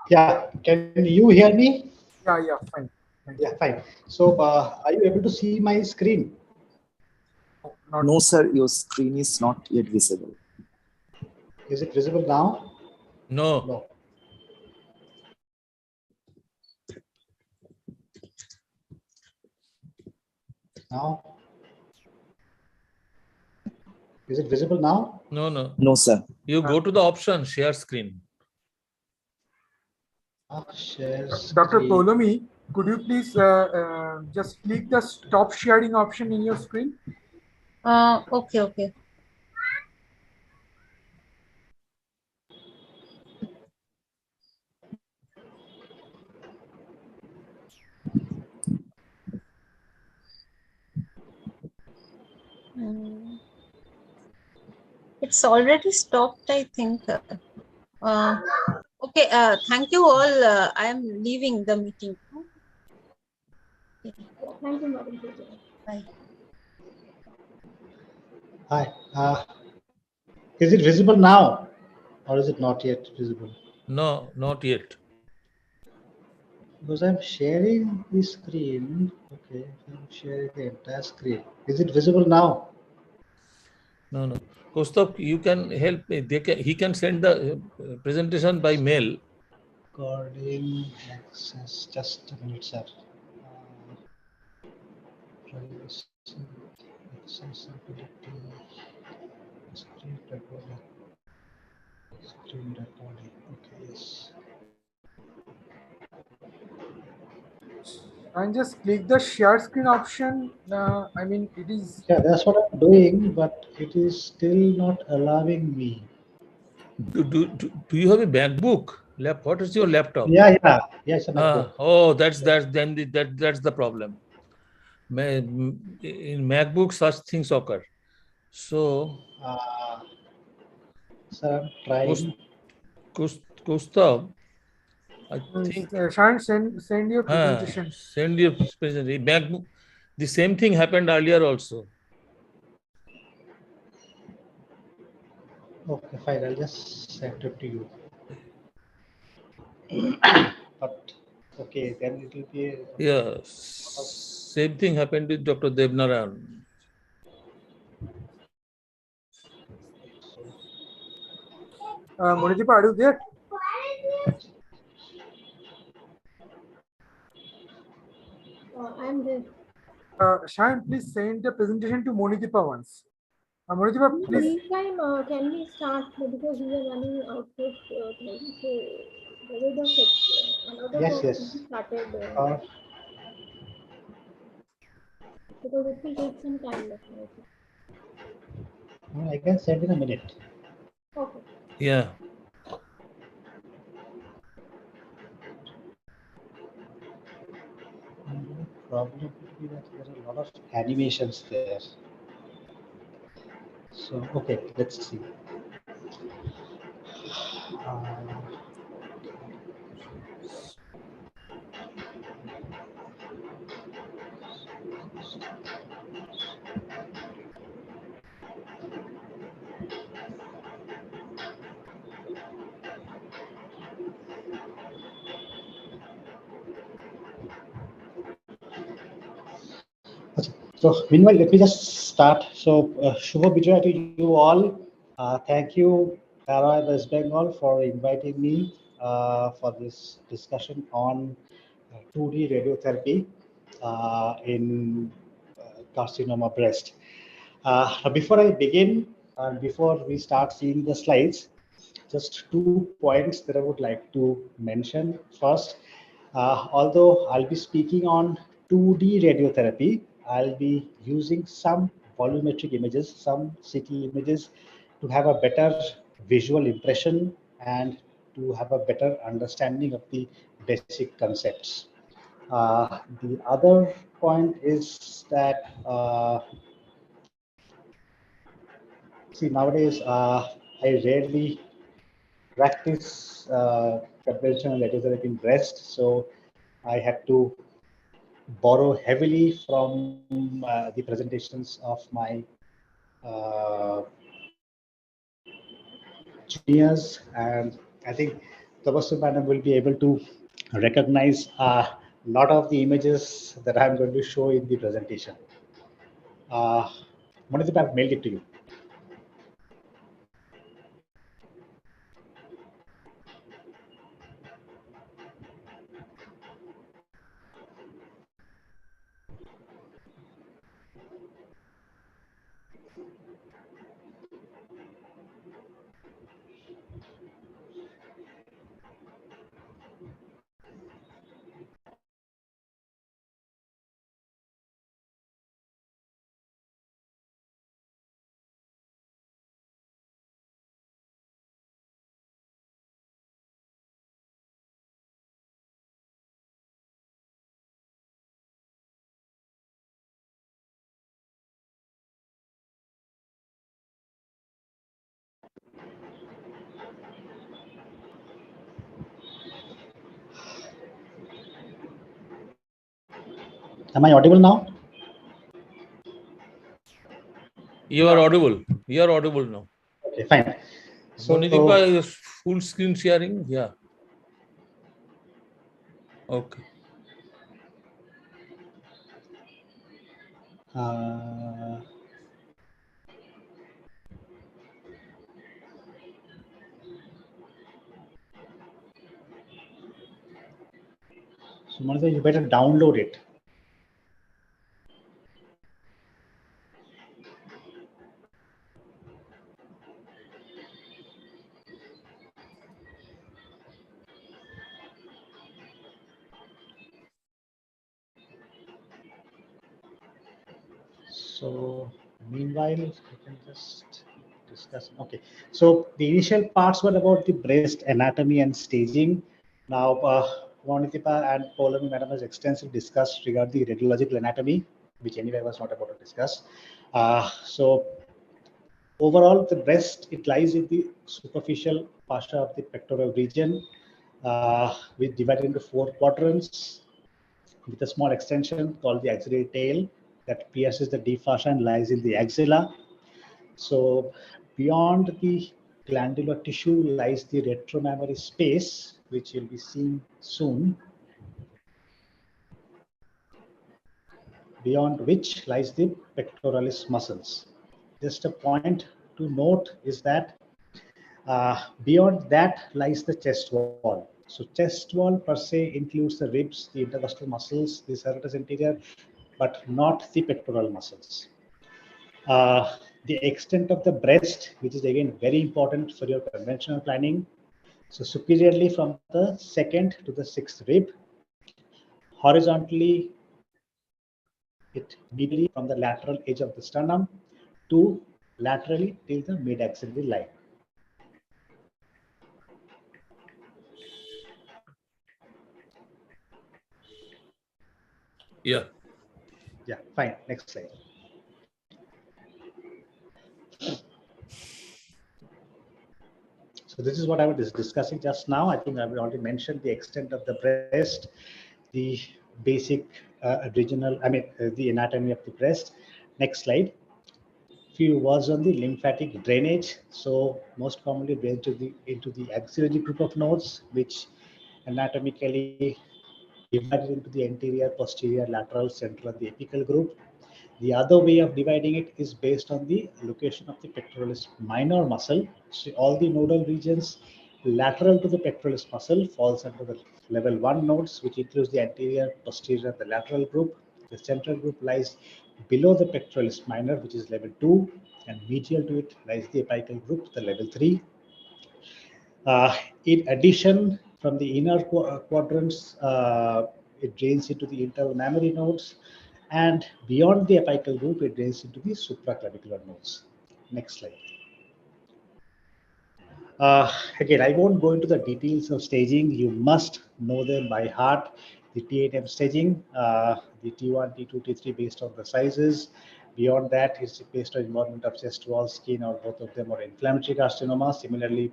Yeah, can you hear me? Yeah, fine. Yeah, fine. So, are you able to see my screen? No, sir, your screen is not yet visible. Is it visible now? No. No. Now? Is it visible now? No, no. No, sir. You go to the option, share screen. Share Dr. screen. Polomi, could you please just click the stop sharing option in your screen? Okay. It's already stopped, I think. Okay, thank you all. I am leaving the meeting. Thank you, Madam. Bye. Hi. Is it visible now, or is it not yet visible? No, not yet. Because I'm sharing the screen. Okay, I'm sharing the entire screen. Is it visible now? No. Kostov, you can help me. He can send the presentation by mail. Recording access. Just a minute, sir. Accessibility. Screen recording. Screen recording. Okay, yes. And just click the share screen option. I mean, it is. Yeah, that's what I'm doing, but it is still not allowing me. Do you have a MacBook? What is your laptop? Yeah, it's a MacBook. Oh, that's the problem. In MacBook, such things occur. So, Sir, I'm trying. Gustav, I think. Sharon, send your presentation. Send your presentation. MacBook. The same thing happened earlier also. Okay, fine. I'll just send it to you. But okay, then it will be. Yeah, same thing happened with Dr. Devnarayan. Monidipa, are you there? I'm there. Sharon, please send the presentation to Monidipa once. Monidipa, please. Meantime, can we start because we are running out of time? So whether the another Yes, talk yes. will be started because it will take some time. Definitely. I can send in a minute. Okay. Yeah. Problem would be that there are a lot of animations there. So okay, let's see. So meanwhile, let me just start. So Shubha Vijaya to you all. Thank you, AROI West Bengal, for inviting me for this discussion on 2D radiotherapy in carcinoma breast. Before I begin, and before we start seeing the slides, just 2 points that I would like to mention. First, although I'll be speaking on 2D radiotherapy, I'll be using some volumetric images, some CT images to have a better visual impression and to have a better understanding of the basic concepts. The other point is that see, nowadays I rarely practice conventional radiotherapy in breast, so I had to borrow heavily from the presentations of my juniors, and I think Tabassum Madam will be able to recognize a lot of the images that I'm going to show in the presentation. Monidip, I've mailed it to you. Am I audible now? You are audible. You are audible now. Okay, fine. So, Monidipa is full screen sharing. Yeah. Okay. So, Monica, you better download it. So, meanwhile, we can just discuss. Okay. So, the initial parts were about the breast anatomy and staging. Now, Monitipa and Polami Madam has extensively discussed regarding the radiological anatomy, which anyway I was not about to discuss. So, overall, the breast, it lies in the superficial fascia of the pectoral region, with divided into 4 quadrants, with a small extension called the axillary tail that pierces the deep fascia and lies in the axilla. So beyond the glandular tissue lies the retromammary space, which you'll be seeing soon, beyond which lies the pectoralis muscles. Just a point to note is that beyond that lies the chest wall. So chest wall per se includes the ribs, the intercostal muscles, the serratus anterior, but not the pectoral muscles. The extent of the breast, which is again very important for your conventional planning. So superiorly from the 2nd to the 6th rib, horizontally it medially from the lateral edge of the sternum to laterally till the mid-axillary line. Yeah. Yeah, fine. Next slide. So this is what I was discussing just now. I think I've already mentioned the extent of the breast, the basic the anatomy of the breast. Next slide. Few words on the lymphatic drainage. So most commonly drained into the axillary group of nodes, which anatomically divided into the anterior, posterior, lateral, central, and the apical group. The other way of dividing it is based on the location of the pectoralis minor muscle. So all the nodal regions lateral to the pectoralis muscle falls under the level 1 nodes, which includes the anterior, posterior, and the lateral group. The central group lies below the pectoralis minor, which is level 2, and medial to it lies the apical group, the level 3. In addition, from the inner quadrants, it drains into the internal mammary nodes, and beyond the apical group, it drains into the supraclavicular nodes. Next slide. Again, I won't go into the details of staging. You must know them by heart. The T8M staging, the T1, T2, T3 based on the sizes. Beyond that, it's based on involvement of chest wall, skin, or both of them, or inflammatory carcinoma. Similarly,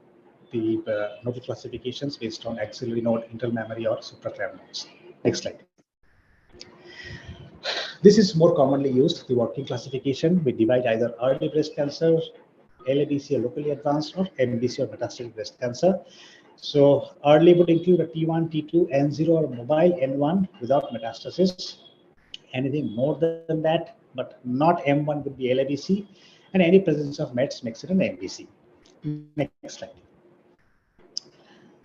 the nodal classifications based on axillary node, internal mammary, or supraclavian nodes. Next slide. this is more commonly used. The working classification, we divide either early breast cancer, LABC or locally advanced, or MBC or metastatic breast cancer. So early would include a T1, T2, N0 or mobile N1 without metastasis. Anything more than that, but not M1 would be LABC, and any presence of mets makes it an MBC. Next slide.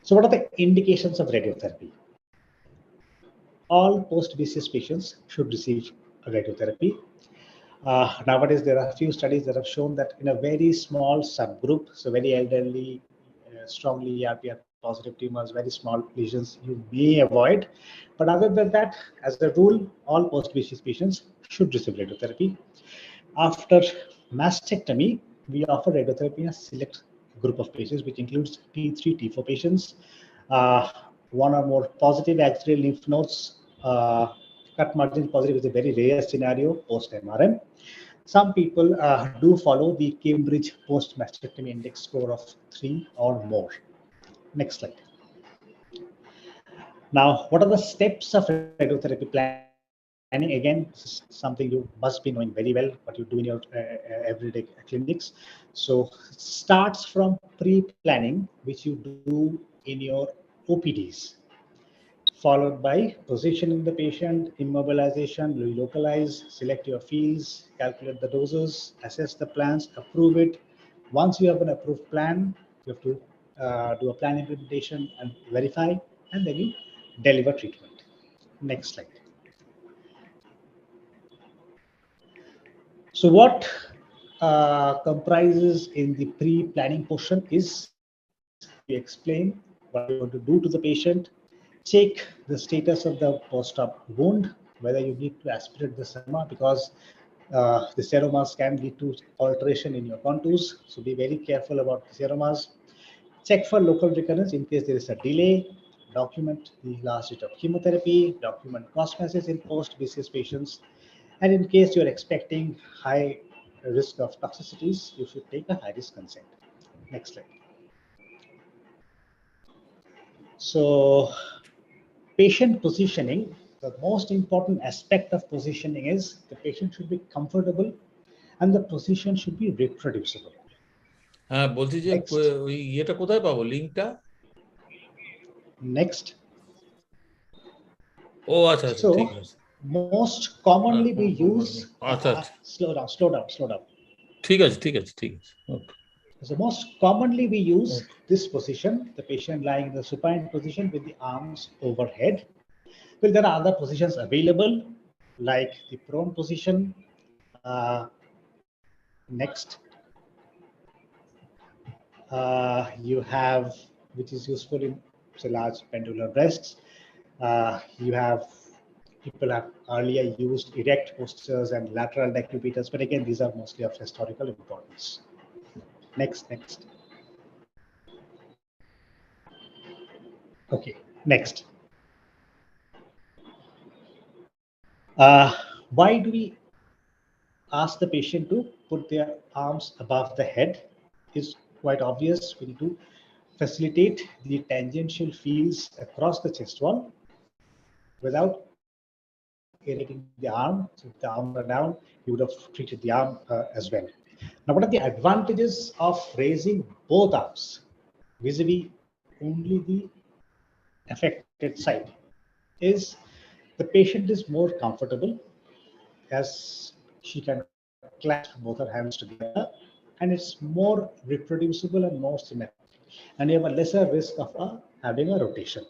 So what are the indications of radiotherapy? All post-BCS patients should receive radiotherapy. Nowadays, there are a few studies that have shown that in a very small subgroup, so very elderly, strongly ERPR positive tumors, very small lesions, you may avoid. But other than that, as a rule, all post-BCS patients should receive radiotherapy. After mastectomy, we offer radiotherapy in a select group of patients, which includes T3, T4 patients, one or more positive axillary lymph nodes. Cut margin positive is a very rare scenario post-MRM. Some people do follow the Cambridge post-mastectomy index score of 3 or more. Next slide. Now, what are the steps of radiotherapy planning? Again, this is something you must be knowing very well, what you do in your everyday clinics. So it starts from pre-planning, which you do in your OPDs, followed by positioning the patient, immobilization, relocalize, select your fields, calculate the doses, assess the plans, approve it. Once you have an approved plan, you have to do a plan implementation and verify, and then you deliver treatment. Next slide. So what comprises in the pre-planning portion is we explain what you want to do to the patient, check the status of the post-op wound, whether you need to aspirate the seroma, because the seromas can lead to alteration in your contours. So be very careful about the seromas. Check for local recurrence in case there is a delay. Document the last date of chemotherapy. Document cost message in post-BCS patients. And in case you're expecting high risk of toxicities, you should take a high-risk consent. Next slide. So patient positioning, the most important aspect of positioning is the patient should be comfortable and the position should be reproducible. হ্যাঁ বলছি যে ওই ইয়েটা কোথায় পাবো লিংকটা? Next. ও আচ্ছা আচ্ছা ঠিক আছে। Most commonly we use slow down. ঠিক আছে ঠিক আছে ঠিক আছে। Okay. So most commonly we use this position, the patient lying in the supine position with the arms overhead. Well, there are other positions available like the prone position. Next. You have, which is useful in say, large pendular breasts. You have, people have earlier used erect postures and lateral decupitors, but again, these are mostly of historical importance. Next. Okay, next. Why do we ask the patient to put their arms above the head? Is quite obvious. We need to facilitate the tangential fields across the chest wall without irritating the arm. So if the arms are down, you would have treated the arm as well. Now, what are the advantages of raising both arms vis-a-vis only the affected side? Is the patient is more comfortable as she can clasp both her hands together, and it's more reproducible and more symmetric, and you have a lesser risk of having a rotation.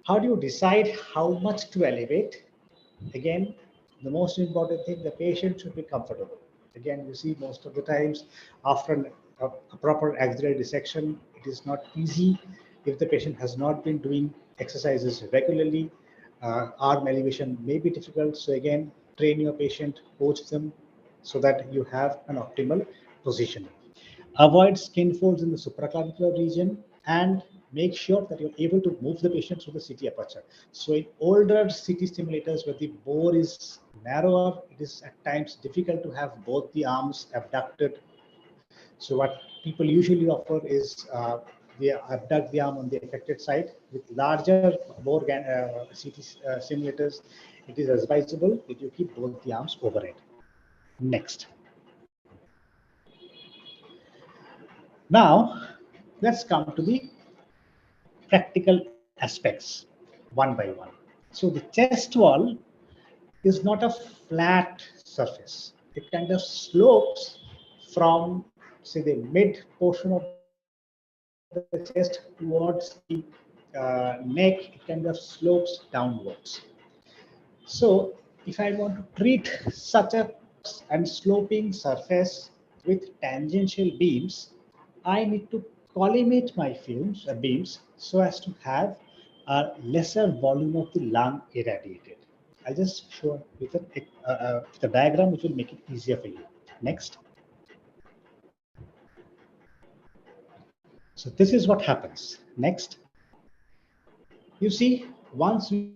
How do you decide how much to elevate? Again, the most important thing, the patient should be comfortable. Again, you see most of the times after a proper axillary dissection, it is not easy if the patient has not been doing exercises regularly. Arm elevation may be difficult. So again, train your patient, coach them so that you have an optimal positioning. Avoid skin folds in the supraclavicular region and make sure that you're able to move the patient through the CT aperture. So in older CT stimulators where the bore is narrower, it is at times difficult to have both the arms abducted. So what people usually offer is they abduct the arm on the affected side. With larger bore CT simulators, it is advisable that you keep both the arms overhead. Next. Now, let's come to the practical aspects one by one. So the chest wall is not a flat surface. It kind of slopes from, say, the mid portion of the chest towards the neck. It kind of slopes downwards. So if I want to treat such a and sloping surface with tangential beams, I need to collimate my beams so as to have a lesser volume of the lung irradiated. I'll just show with a diagram which will make it easier for you. Next. So this is what happens. Next. You see, once we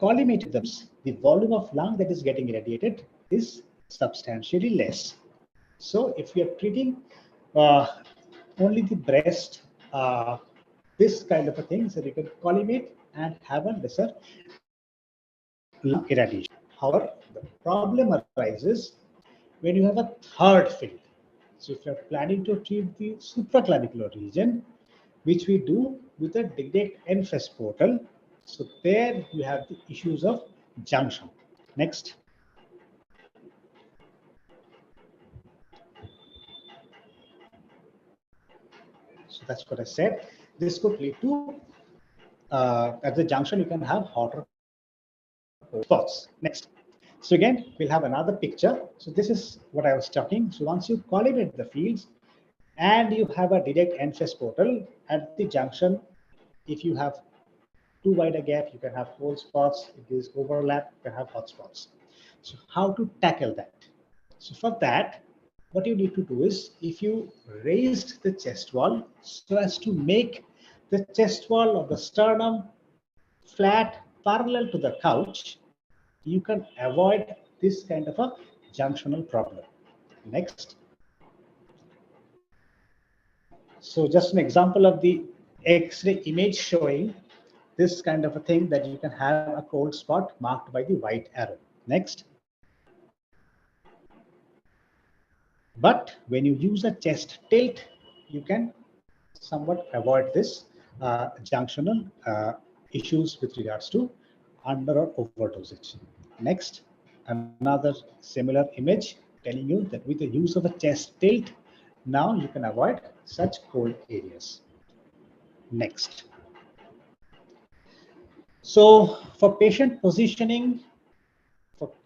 collimate them, the volume of lung that is getting irradiated is substantially less. So if we are treating only the breast, this kind of a thing, so you can collimate and have a lesser lung irradiation. However, the problem arises when you have a third field. So if you're planning to treat the supraclavicular region, which we do with a direct NFES portal, so there you have the issues of junction. Next. So that's what I said. This could lead to, at the junction, you can have hotter spots. Next. So again, we'll have another picture. So this is what I was talking. So once you collimate the fields and you have a direct NFES portal at the junction, if you have too wide a gap, you can have cold spots. If there is overlap, you can have hot spots. So how to tackle that? So for that, what you need to do is, if you raised the chest wall so as to make the chest wall of the sternum flat parallel to the couch, you can avoid this kind of a junctional problem. Next. So just an example of the X-ray image showing this kind of a thing, that you can have a cold spot marked by the white arrow. Next. But when you use a chest tilt, you can somewhat avoid this junctional issues with regards to under or overdosage. Next, another similar image telling you that with the use of a chest tilt, now you can avoid such cold areas. Next. So for patient positioning,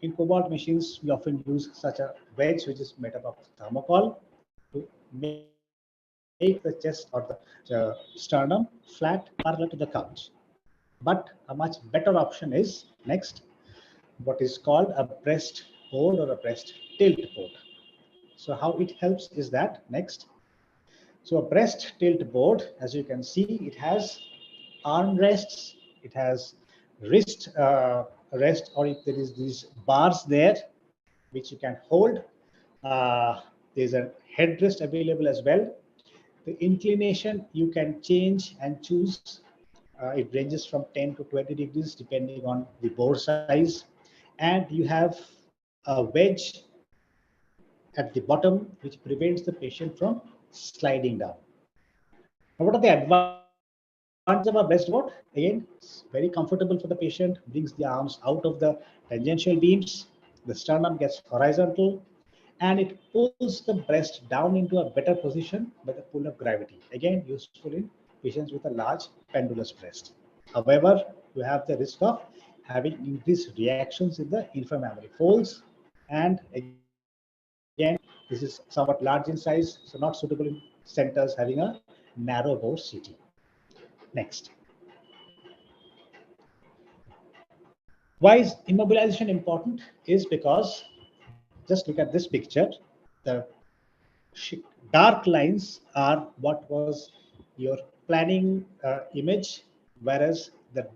in cobalt machines, we often use such a wedge which is made up of thermocol to make the chest or the sternum flat parallel to the couch. But a much better option is, next, what is called a breast board or a breast tilt board. So how it helps is that, next. So a breast tilt board, as you can see, it has armrests, it has wrist rest, or if there is these bars there which you can hold. There's a headrest available as well. The inclination you can change and choose. It ranges from 10 to 20 degrees depending on the bore size. And you have a wedge at the bottom which prevents the patient from sliding down. Now, what are the advantages of a breast board? Again, it's very comfortable for the patient, brings the arms out of the tangential beams, the sternum gets horizontal, and it pulls the breast down into a better position by the pull of gravity. Again, useful in patients with a large pendulous breast. However, you have the risk of having increased reactions in the inframammary folds, and again, this is somewhat large in size, so not suitable in centers having a narrow bore CT. Next. Why is immobilization important? Is because, just look at this picture, the dark lines are what was your planning image, whereas the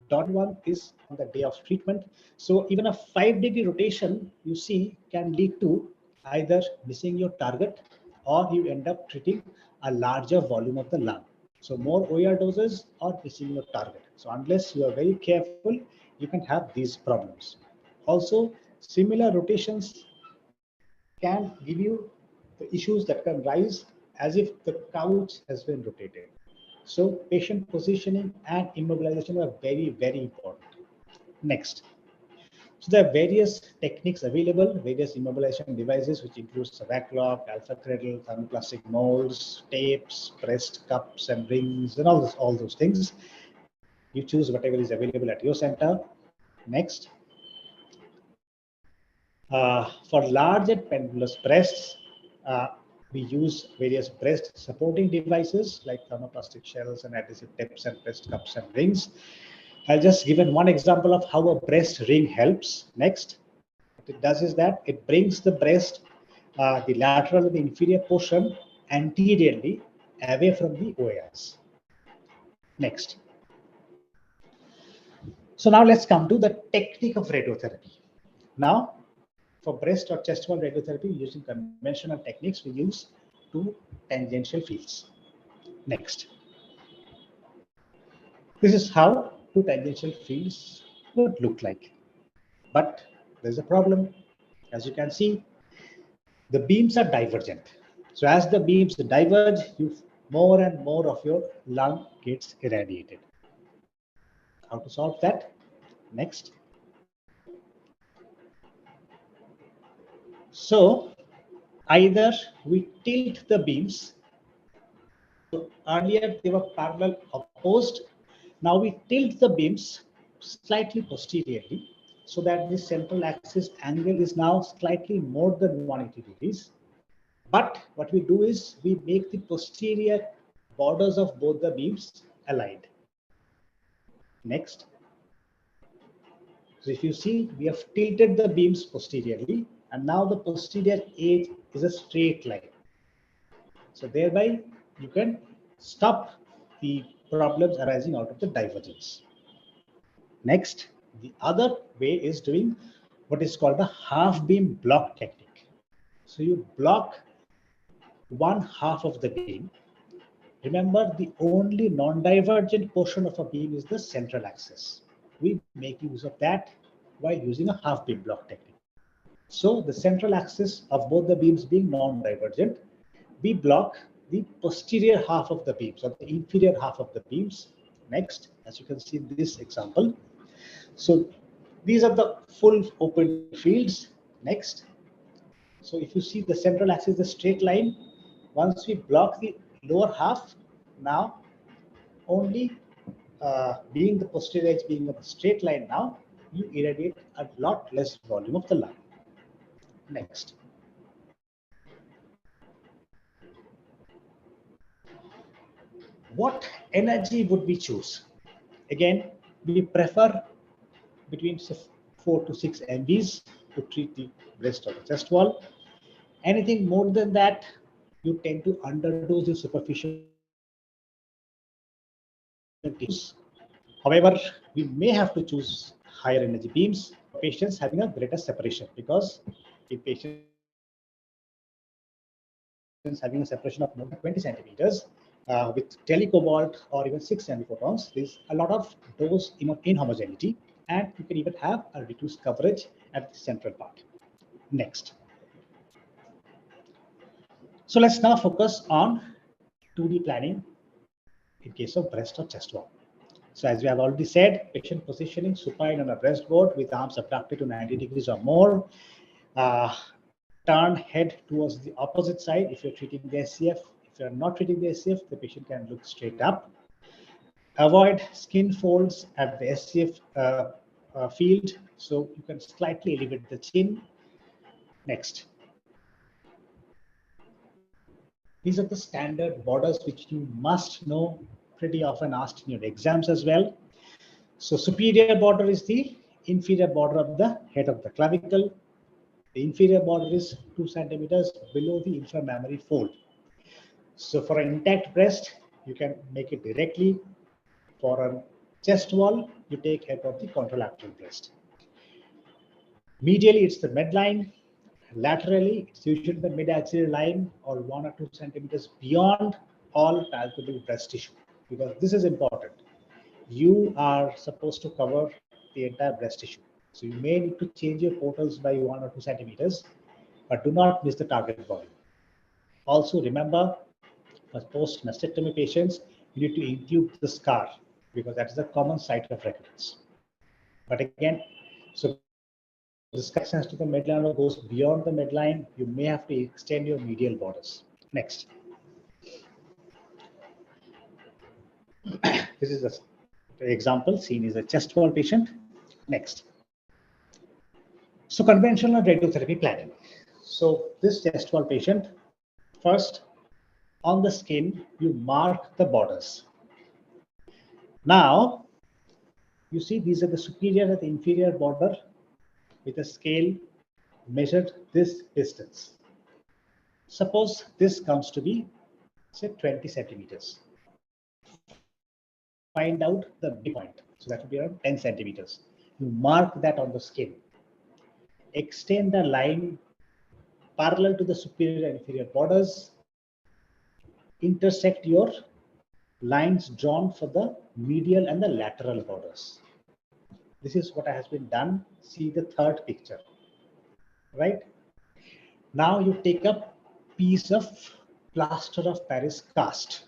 dotted one is on the day of treatment. So even a 5-degree rotation you see can lead to either missing your target or you end up treating a larger volume of the lung. So more OER doses or missing your target. So unless you are very careful, you can have these problems. Also, similar rotations can give you the issues that can rise as if the couch has been rotated. So patient positioning and immobilization are very, very important. Next. So there are various techniques available, various immobilization devices, which includes the back lock, alpha cradle, thermoplastic molds, tapes, pressed cups and rings, and all those things. You choose whatever is available at your center. Next. For large and pendulous breasts, we use various breast supporting devices like thermoplastic shells and adhesive tips and pressed cups and rings. I'll just give one example of how a breast ring helps. Next, what it does is that it brings the breast, the lateral and the inferior portion anteriorly away from the OAS. Next. So now let's come to the technique of radiotherapy. Now, for breast or chest wall radiotherapy, using conventional techniques, we use 2 tangential fields. Next. This is how 2 tangential fields would look like. But there's a problem. As you can see, the beams are divergent. So as the beams diverge, more and more of your lung gets irradiated. How to solve that? Next. So either we tilt the beams. So earlier they were parallel opposed. Now we tilt the beams slightly posteriorly so that the central axis angle is now slightly more than 180 degrees. But what we do is we make the posterior borders of both the beams aligned. Next. So if you see, we have tilted the beams posteriorly, and now the posterior edge is a straight line. So thereby you can stop the problems arising out of the divergence. Next, the other way is doing what is called the half beam block technique. So you block one half of the beam. Remember, the only non-divergent portion of a beam is the central axis. We make use of that while using a half beam block technique. So the central axis of both the beams being non-divergent, we block the posterior half of the beams or the inferior half of the beams. Next, as you can see in this example. So these are the full open fields. Next. So if you see the central axis is a straight line, once we block the lower half, now only being the posterior edge being a straight line, now you irradiate a lot less volume of the lung. Next. What energy would we choose? Again, we prefer between 4 to 6 MVs to treat the breast or the chest wall. Anything more than that, you tend to underdose the superficial tissues. However, we may have to choose higher energy beams for patients having a greater separation, because in patients having a separation of more than 20 centimeters with telecobalt or even 6 nanophotons, there's a lot of dose inhomogeneity, and you can even have a reduced coverage at the central part. Next. So let's now focus on 2D planning in case of breast or chest wall. So as we have already said, patient positioning supine on a breastboard with arms abducted to 90 degrees or more. Turn head towards the opposite side if you're treating the SCF. If you're not treating the SCF, the patient can look straight up. Avoid skin folds at the SCF field, so you can slightly elevate the chin. Next. These are the standard borders which you must know, pretty often asked in your exams as well. So superior border is the inferior border of the head of the clavicle. The inferior border is 2 centimeters below the inframammary fold. So for an intact breast, you can make it directly. For a chest wall, you take help of the contralateral breast. Medially, it's the midline. Laterally, it's usually the mid-axillary line or 1 or 2 centimeters beyond all palpable breast tissue, because this is important. you are supposed to cover the entire breast tissue. So you may need to change your portals by 1 or 2 centimeters, but do not miss the target volume. Also remember, for post-mastectomy patients, you need to include the scar because that is a common site of recurrence. But again, so the scar extends to the midline or goes beyond the midline, you may have to extend your medial borders. Next. This is the example seen is a chest wall patient. Next. So conventional radiotherapy planning. So this chest wall patient, first on the skin, you mark the borders. Now, you see these are the superior and the inferior border with a scale measured this distance. Suppose this comes to be, say, 20 centimeters. Find out the midpoint. So that will be around 10 centimeters. You mark that on the skin. Extend the line parallel to the superior and inferior borders. Intersect your lines drawn for the medial and the lateral borders. This is what has been done. See the third picture, right? Now you take a piece of plaster of Paris cast,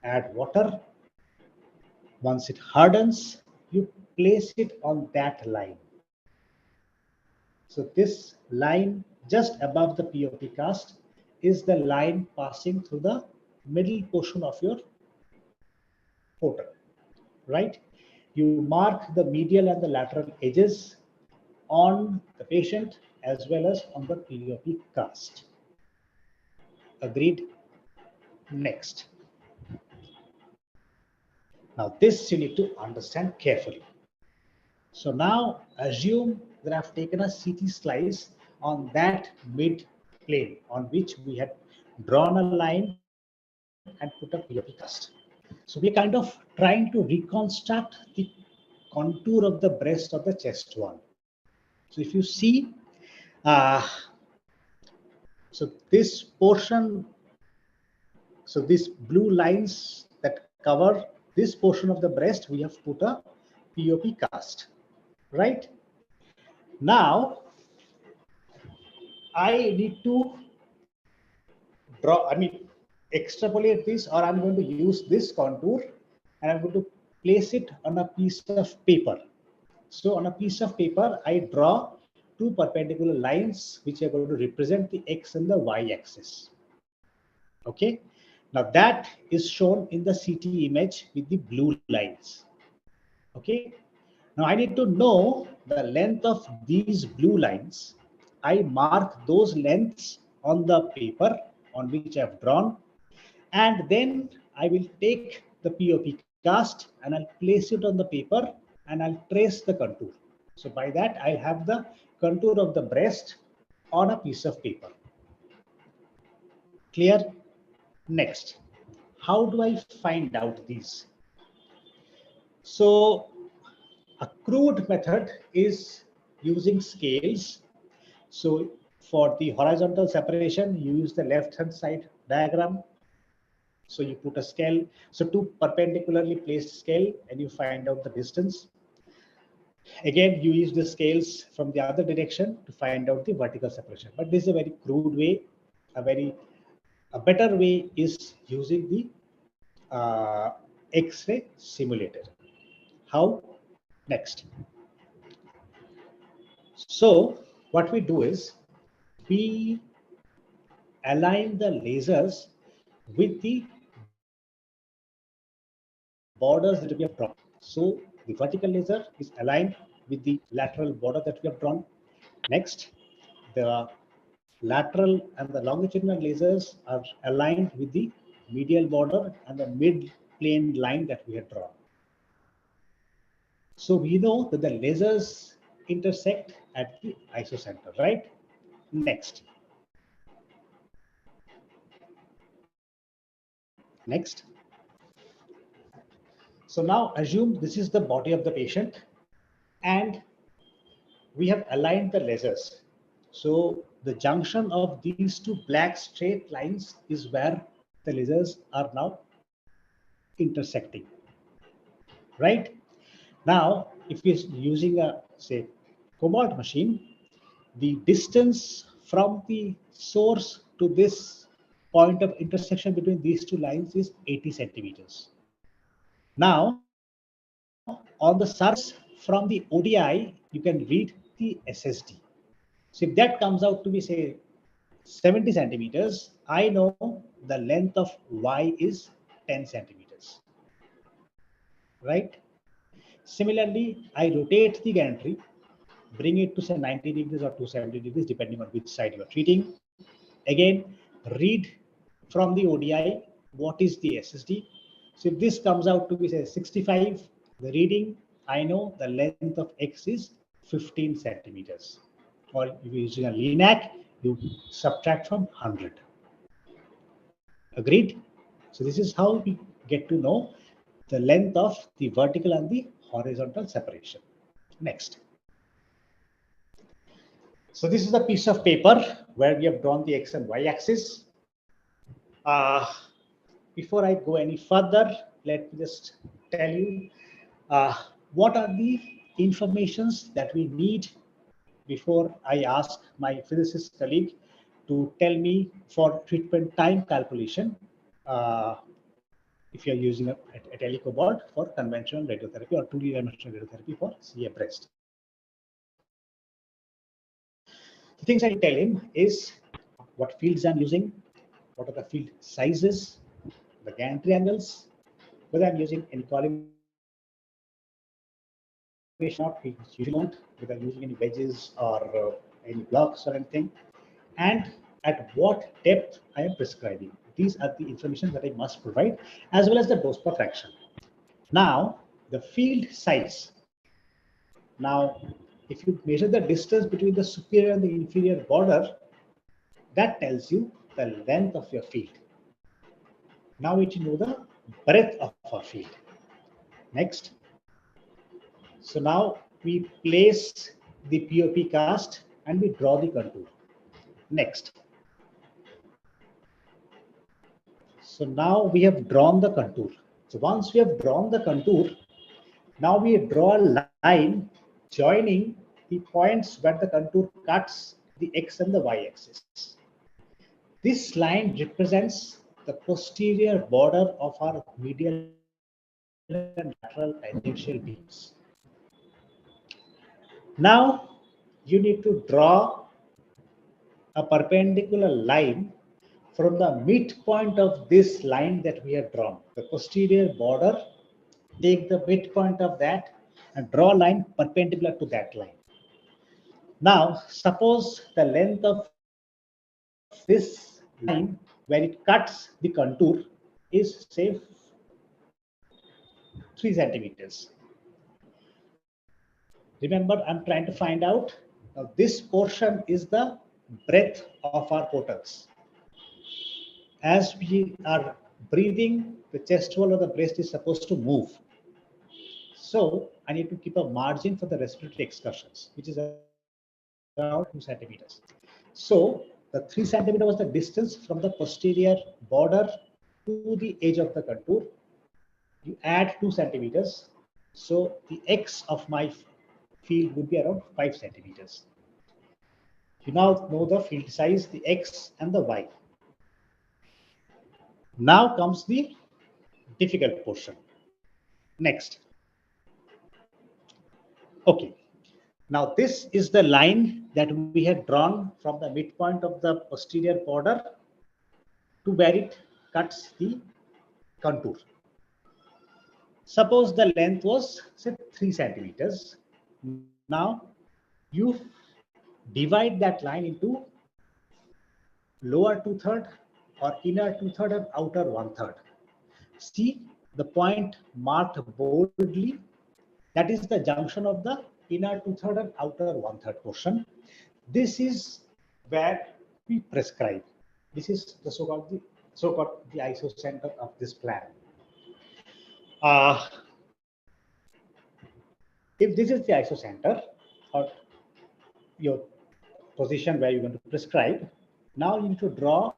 add water. Once it hardens, you place it on that line. So this line just above the POP cast is the line passing through the middle portion of your portal, right? You mark the medial and the lateral edges on the patient as well as on the POP cast. Agreed? Next. Now this you need to understand carefully. So now assume that I've taken a CT slice on that mid plane on which we had drawn a line and put a POP cast. So we're kind of trying to reconstruct the contour of the breast of the chest wall. So if you see, so this portion, so these blue lines that cover this portion of the breast, we have put a POP cast, right? Now, I need to draw, extrapolate this, or I'm going to use this contour and I'm going to place it on a piece of paper. So on a piece of paper, I draw two perpendicular lines which are going to represent the X and the Y axis. Okay. Now that is shown in the CT image with the blue lines. Okay. Now I need to know the length of these blue lines. I mark those lengths on the paper on which I have drawn, and then I will take the POP cast and I'll place it on the paper and I'll trace the contour. So by that I have the contour of the breast on a piece of paper. Clear? Next, how do I find out these? So a crude method is using scales. So for the horizontal separation, you use the left-hand side diagram. So you put a scale, so two perpendicularly placed scale, and you find out the distance. Again, you use the scales from the other direction to find out the vertical separation. But this is a very crude way. A better way is using the X-ray simulator. How? Next. So what we do is we align the lasers with the borders that we have drawn. So the vertical laser is aligned with the lateral border that we have drawn. Next, the lateral and the longitudinal lasers are aligned with the medial border and the mid-plane line that we have drawn. So we know that the lasers intersect at the isocenter, right? Next. Next. So now assume this is the body of the patient and we have aligned the lasers. So the junction of these two black straight lines is where the lasers are now intersecting. right? Now, if you're using a, say, cobalt machine, the distance from the source to this point of intersection between these two lines is 80 centimeters. Now, on the surface from the ODI, you can read the SSD. So if that comes out to be, say, 70 centimeters, I know the length of Y is 10 centimeters, right? Similarly, I rotate the gantry, bring it to say 90 degrees or 270 degrees, depending on which side you are treating. Again, read from the ODI what is the SSD. So if this comes out to be say 65, the reading, I know the length of X is 15 centimeters. Or if you're using a LINAC, you subtract from 100. Agreed? So this is how we get to know the length of the vertical and the horizontal separation. Next. So this is the piece of paper where we have drawn the X and Y axis. Before I go any further, let me just tell you what are the informations that we need before I ask my physicist colleague to tell me for treatment time calculation if you're using a telecobalt for conventional radiotherapy or 2D dimensional radiotherapy for CA breast. The things I tell him is what fields I'm using, what are the field sizes, the gantry angles, whether I'm using any collimation, not we usually don't, whether I'm using any wedges or any blocks or anything, and at what depth I am prescribing. These are the information that I must provide, as well as the dose per fraction. Now, the field size. Now, if you measure the distance between the superior and the inferior border, that tells you the length of your field. Now we need to know the breadth of our field. Next. So now we place the POP cast and we draw the contour. Next. So now we have drawn the contour. So once we have drawn the contour, now we draw a line joining the points where the contour cuts the X and the Y axis. This line represents the posterior border of our medial and lateral tangential beams. Now you need to draw a perpendicular line from the midpoint of this line that we have drawn, the posterior border. Take the midpoint of that and draw a line perpendicular to that line. Now, suppose the length of this line where it cuts the contour is say 3 centimeters. Remember, I'm trying to find out this portion is the breadth of our portals. As we are breathing, the chest wall of the breast is supposed to move. So I need to keep a margin for the respiratory excursions, which is around 2 centimeters. So the 3 centimeter was the distance from the posterior border to the edge of the contour. You add 2 centimeters. So the X of my field would be around 5 centimeters. You now know the field size, the X and the Y. Now comes the difficult portion. Next. Okay. Now this is the line that we had drawn from the midpoint of the posterior border to where it cuts the contour. Suppose the length was say 3 centimeters. Now you divide that line into lower 2/3 or inner 2/3 and outer 1/3. See the point marked boldly. That is the junction of the inner 2/3 and outer 1/3 portion. This is where we prescribe. This is the so-called the isocenter of this plan. If this is the isocenter or your position where you're going to prescribe, now you need to draw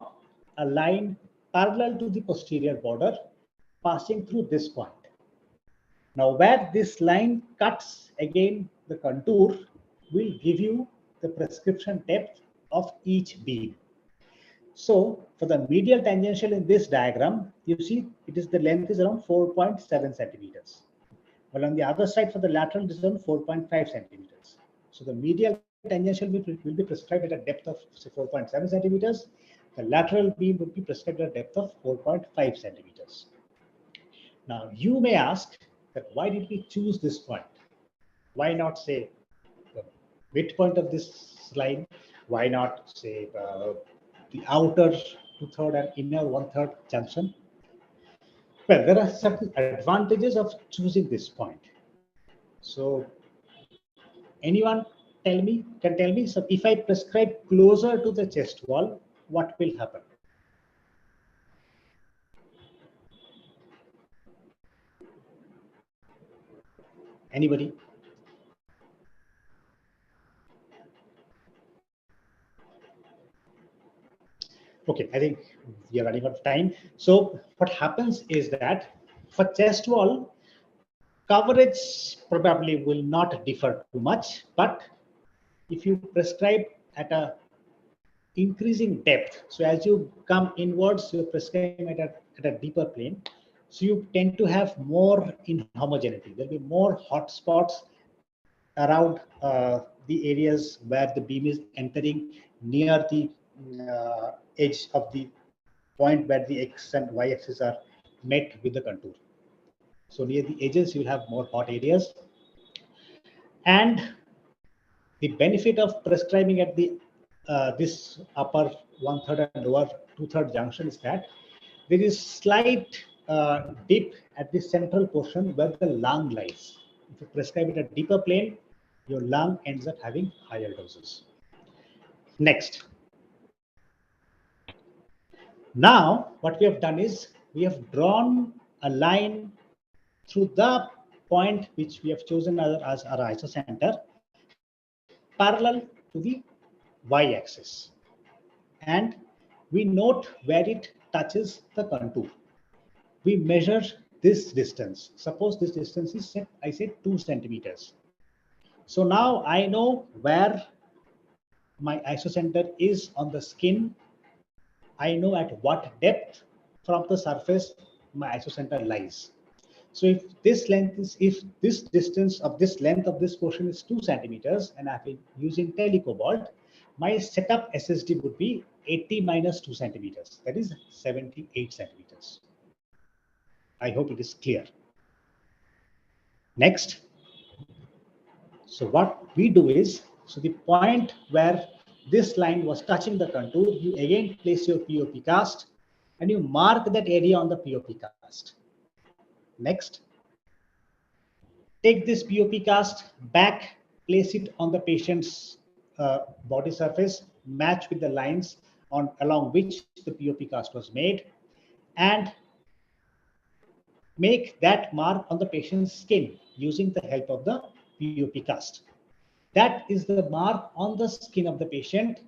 a line parallel to the posterior border passing through this point. Now, where this line cuts again the contour will give you the prescription depth of each beam. So for the medial tangential in this diagram, you see it is the length is around 4.7 centimeters. Well, on the other side for the lateral, it is around 4.5 centimeters. So the medial tangential will be prescribed at a depth of say 4.7 centimeters. The lateral beam would be prescribed at a depth of 4.5 centimeters. Now you may ask that why did we choose this point? Why not say the midpoint of this line? Why not say the outer 2/3 and inner 1/3 junction? Well, there are certain advantages of choosing this point. So anyone can tell me, so if I prescribe closer to the chest wall, what will happen? Anybody? Okay, I think we are running out of time. So what happens is that for chest wall, coverage probably will not differ too much, but if you prescribe at a increasing depth, so as you come inwards, you're prescribing at a deeper plane, so you tend to have more inhomogeneity. There'll be more hot spots around the areas where the beam is entering near the edge of the point where the X and Y axis are met with the contour. So near the edges, you'll have more hot areas. And the benefit of prescribing at the this upper 1/3 and lower 2/3 junction is that there is slight dip at the central portion where the lung lies. If you prescribe it at a deeper plane, your lung ends up having higher doses. Next. Now, what we have done is we have drawn a line through the point which we have chosen as our isocenter, parallel to the y-axis. And we note where it touches the contour. We measure this distance. Suppose this distance is, I said, 2 centimeters. So now I know where my isocenter is on the skin. I know at what depth from the surface my isocenter lies. So if this distance of this length of this portion is 2 centimeters and I've been using telecobalt, my setup SSD would be 80 minus 2 centimeters. That is 78 centimeters. I hope it is clear. Next. So what we do is, so the point where this line was touching the contour, you again place your POP cast and you mark that area on the POP cast. Next, take this POP cast back, place it on the patient's body surface, match with the lines along which the POP cast was made, and make that mark on the patient's skin using the help of the POP cast. That is the mark on the skin of the patient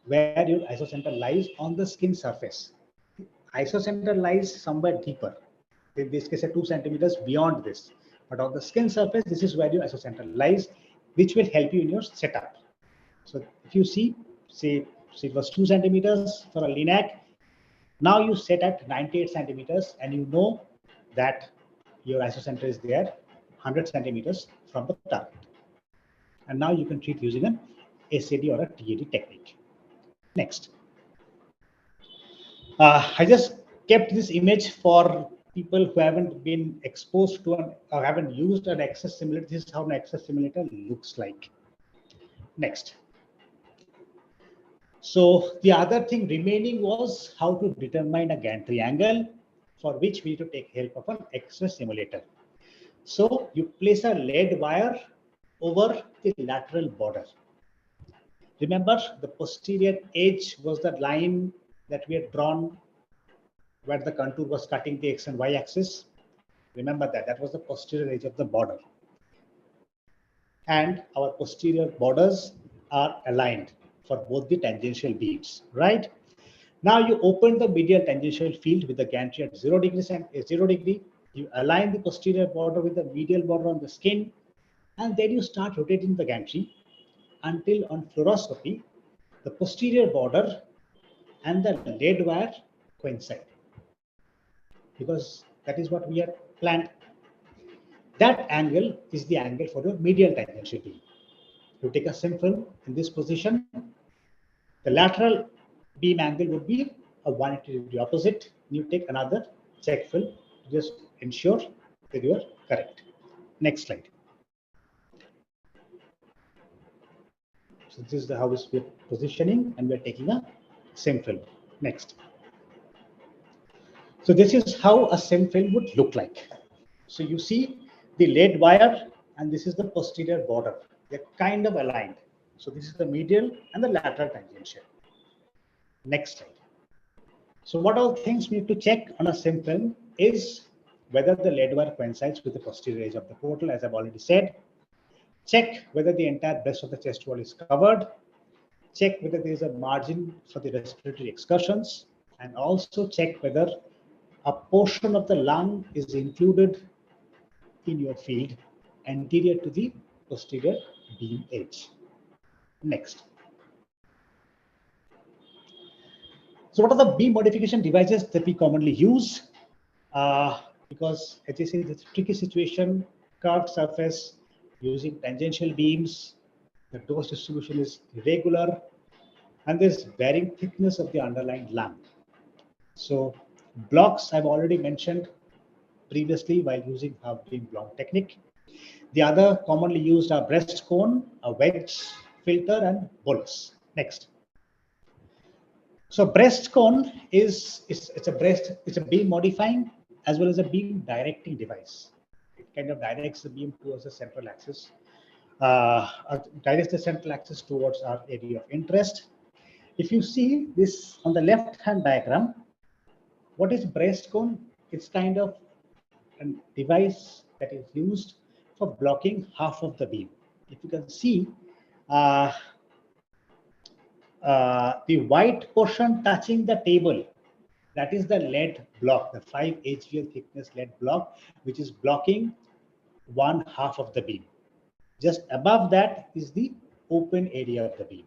where your isocenter lies on the skin surface. Isocenter lies somewhere deeper. In this case, 2 centimeters beyond this. But on the skin surface, this is where your isocenter lies, which will help you in your setup. So if you see, say it was 2 centimeters for a LINAC, now you set at 98 centimeters and you know that your isocenter is there 100 centimeters from the target. And now you can treat using an SAD or a TAD technique. Next. I just kept this image for people who haven't been exposed to or haven't used an access simulator. This is how an access simulator looks like. Next. So the other thing remaining was how to determine a gantry angle, for which we need to take help of an access simulator. So you place a lead wire over the lateral border. Remember, the posterior edge was the line that we had drawn where the contour was cutting the X and Y axis. Remember that was the posterior edge of the border. And our posterior borders are aligned for both the tangential beams, right? Now you open the medial tangential field with the gantry at 0 degree. You align the posterior border with the medial border on the skin, and then you start rotating the gantry until on fluoroscopy, the posterior border and the lead wire coincide, because that is what we had planned. That angle is the angle for your medial tangential beam. You take a SIM film in this position, the lateral beam angle would be a 180 degree opposite. You take another check film to just ensure that you are correct. Next slide. So this is how we're positioning, and we're taking a SIM film. Next. So this is how a SIM film would look like. So you see the lead wire, and this is the posterior border. They're kind of aligned. So this is the medial and the lateral tangential. Next slide. So what all things we need to check on a SIM film is whether the lead wire coincides with the posterior edge of the portal, as I've already said. Check whether the entire breast of the chest wall is covered. Check whether there is a margin for the respiratory excursions, and also check whether a portion of the lung is included in your field anterior to the posterior beam edge. Next. So what are the beam modification devices that we commonly use? Because as I say, it's a tricky situation, curved surface, using tangential beams, the dose distribution is irregular, and there's varying thickness of the underlying lung. So blocks I've already mentioned previously while using half beam block technique. The other commonly used are breast cone, a wedge filter, and bolus. Next. So breast cone it's a beam modifying as well as a beam directing device. It kind of directs the beam towards the central axis, directs the central axis towards our area of interest. If you see this on the left-hand diagram, what is breast cone? It's kind of a device that is used for blocking half of the beam. If you can see, the white portion touching the table, that is the lead block, the 5 HVL thickness lead block, which is blocking 1/2 of the beam. Just above that is the open area of the beam.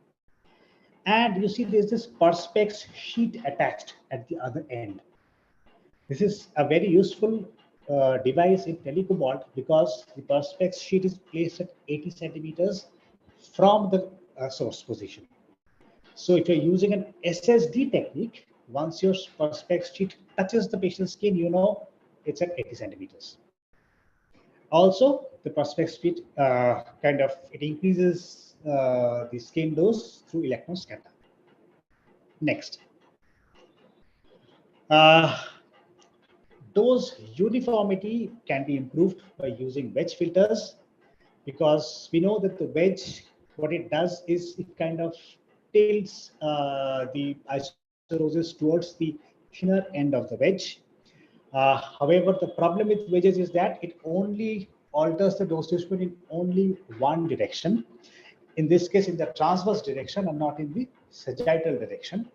And you see there's this perspex sheet attached at the other end. This is a very useful device in telecobalt because the perspex sheet is placed at 80 centimeters from the source position. So if you're using an SSD technique, once your perspex sheet touches the patient's skin, you know it's at 80 centimeters. Also, the perspex sheet it increases the skin dose through electron scatter. Next. Dose uniformity can be improved by using wedge filters, because we know that the wedge, what it does is it kind of tilts the isostosis towards the thinner end of the wedge. However, the problem with wedges is that it only alters the dose distribution in only one direction. In this case, in the transverse direction and not in the sagittal direction.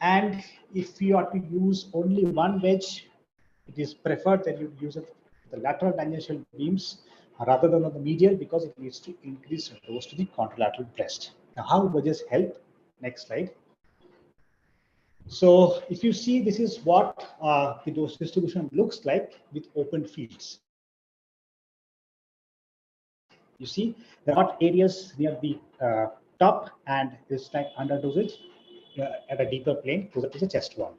And if you are to use only one wedge, it is preferred that you use it the lateral tangential beams rather than on the medial, because it needs to increase the dose to the contralateral breast. Now, how wedges help? Next slide. So if you see, this is what the dose distribution looks like with open fields. You see, there are areas near the top, and this like under dosage at a deeper plane closer to the chest wall.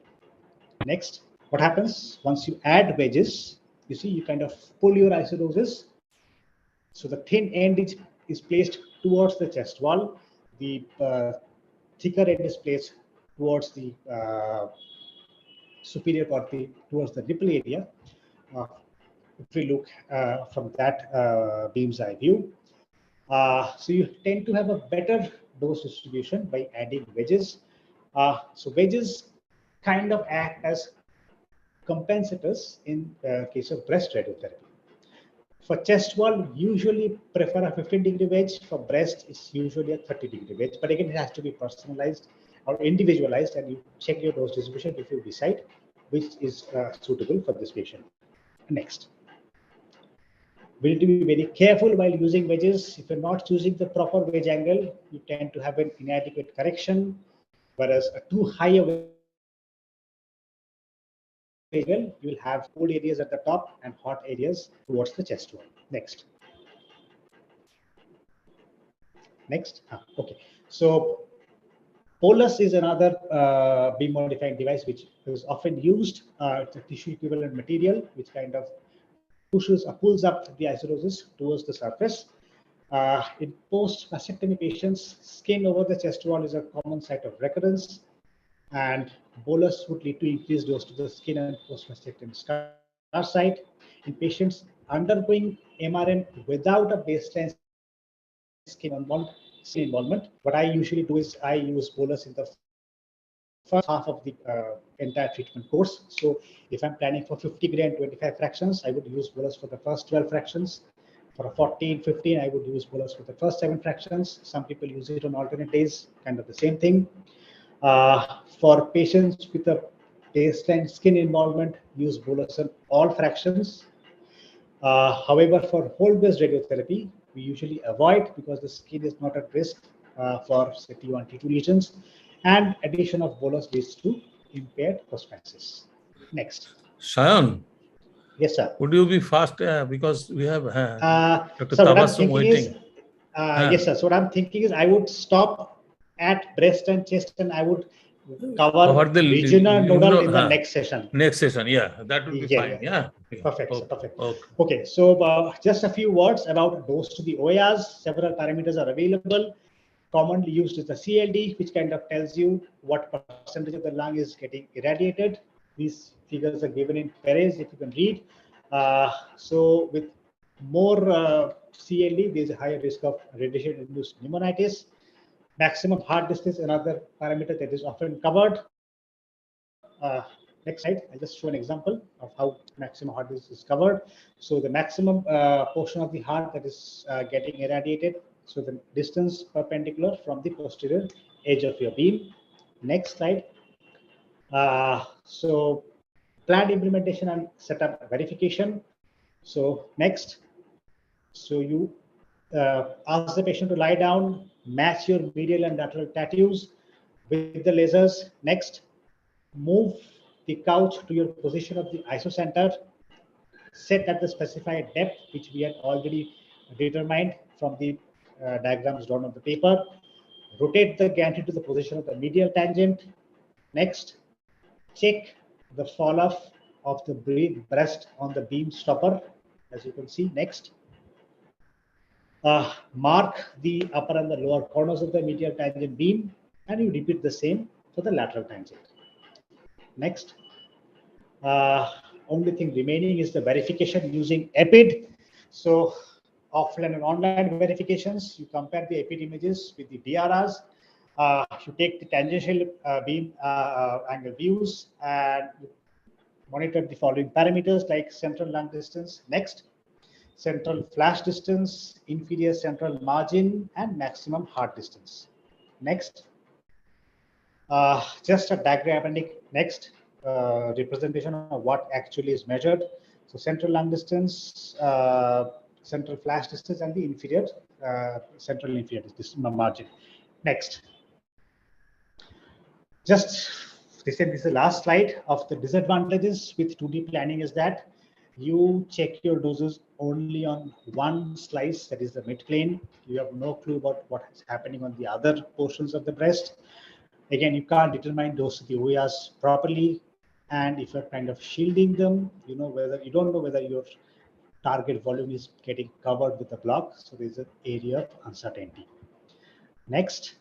Next, what happens once you add wedges? You see, you kind of pull your isostosis. So the thin end is placed towards the chest wall. The thicker end is placed towards the superior corti, towards the nipple area. If we look from that beam's eye view, so you tend to have a better dose distribution by adding wedges. So wedges kind of act as compensators in case of breast radiotherapy. For chest wall, usually prefer a 15-degree wedge. For breast, it's usually a 30-degree wedge. But again, it has to be personalized or individualized, and you check your dose distribution if you decide which is suitable for this patient. Next. We need to be very careful while using wedges. If you're not choosing the proper wedge angle, you tend to have an inadequate correction, whereas a too high a wedge angle, you will have cold areas at the top and hot areas towards the chest wall. Next. Next. Okay. So bolus is another beam modifying device which is often used. It's a tissue equivalent material which kind of pulls up the isolosis towards the surface. In post-mastectomy patients, skin over the chest wall is a common site of recurrence, and bolus would lead to increased dose to the skin and post-mastectomy scar site. In patients undergoing MRM without a baseline skin involvement, what I usually do is I use bolus in the first half of the entire treatment course. So if I'm planning for 50 gray and 25 fractions, I would use bolus for the first 12 fractions. For a 14, 15, I would use bolus for the first 7 fractions. Some people use it on alternate days, kind of the same thing. For patients with a baseline skin involvement, use bolus on all fractions. However, for hold-based radiotherapy, we usually avoid because the skin is not at risk for say, T1, T2 lesions, and addition of bolus leads to impaired postmasis. Next. Shayan. Yes, sir. Would you be fast because we have Dr. So Tabassum waiting? Yes, sir. So what I'm thinking is I would stop at breast and chest, and I would cover the regional nodal in the next session. Next session, yeah, that would be fine. Yeah. Perfect. Okay. Perfect. Okay. Okay. So just a few words about dose to the OARs. Several parameters are available. Commonly used is the CLD, which kind of tells you what percentage of the lung is getting irradiated. These figures are given in Perez, if you can read. So with more CLD, there's a higher risk of radiation-induced pneumonitis. Maximum heart distance, another parameter that is often covered. Next slide, I'll just show an example of how maximum heart distance is covered. So the maximum portion of the heart that is getting irradiated, so the distance perpendicular from the posterior edge of your beam. Next slide. So planned implementation and setup verification. So next. So you ask the patient to lie down, match your medial and lateral tattoos with the lasers. Next, move the couch to your position of the isocenter, set at the specified depth, which we had already determined from the diagrams drawn on the paper. Rotate the gantry to the position of the medial tangent. Next, check the fall off of the breast on the beam stopper, as you can see. Next. Mark the upper and the lower corners of the medial tangent beam, and you repeat the same for the lateral tangent. Next. Only thing remaining is the verification using EPID. So offline and online verifications, you compare the EPID images with the DRRs. You take the tangential beam angle views and monitor the following parameters like central lung distance. Next. Central flash distance, inferior central margin, and maximum heart distance. Next, just a diagrammatic next representation of what actually is measured. So central lung distance, central flash distance, and the inferior central inferior distance margin. Next, just this is the last slide of the disadvantages with 2D planning is that you check your doses only on one slice, that is the midplane. You have no clue about what is happening on the other portions of the breast. Again, you can't determine dose of the OARs properly. And if you're kind of shielding them, you don't know whether your target volume is getting covered with the block. So there's an area of uncertainty. Next,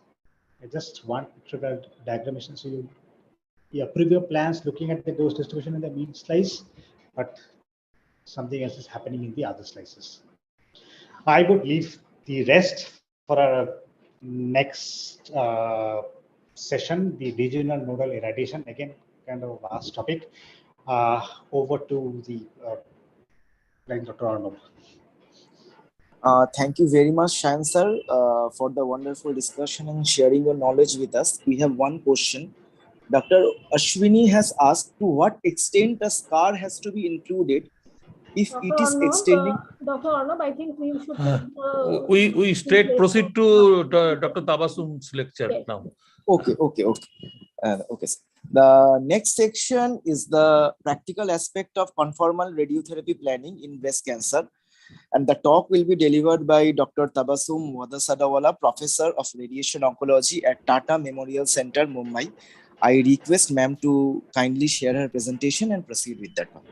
I just want pictorial diagrammation. So you approve your plans looking at the dose distribution in the mean slice, but something else is happening in the other slices. I would leave the rest for our next session, the regional nodal irradiation. Again, kind of a vast topic. Over to the Dr. Arnob. Thank you very much, Shayan sir, for the wonderful discussion and sharing your knowledge with us. We have one question. Dr. Ashwini has asked, to what extent a scar has to be included If Dr. it is Arnab, extending, Dr. Arnab, I think we should. We straight proceed to Dr. Tabasum's lecture Yes. now. okay. Okay, sir. The next section is the practical aspect of conformal radiotherapy planning in breast cancer. And the talk will be delivered by Dr. Tabasum Wadasadawala, Professor of Radiation Oncology at Tata Memorial Center, Mumbai. I request ma'am to kindly share her presentation and proceed with that one.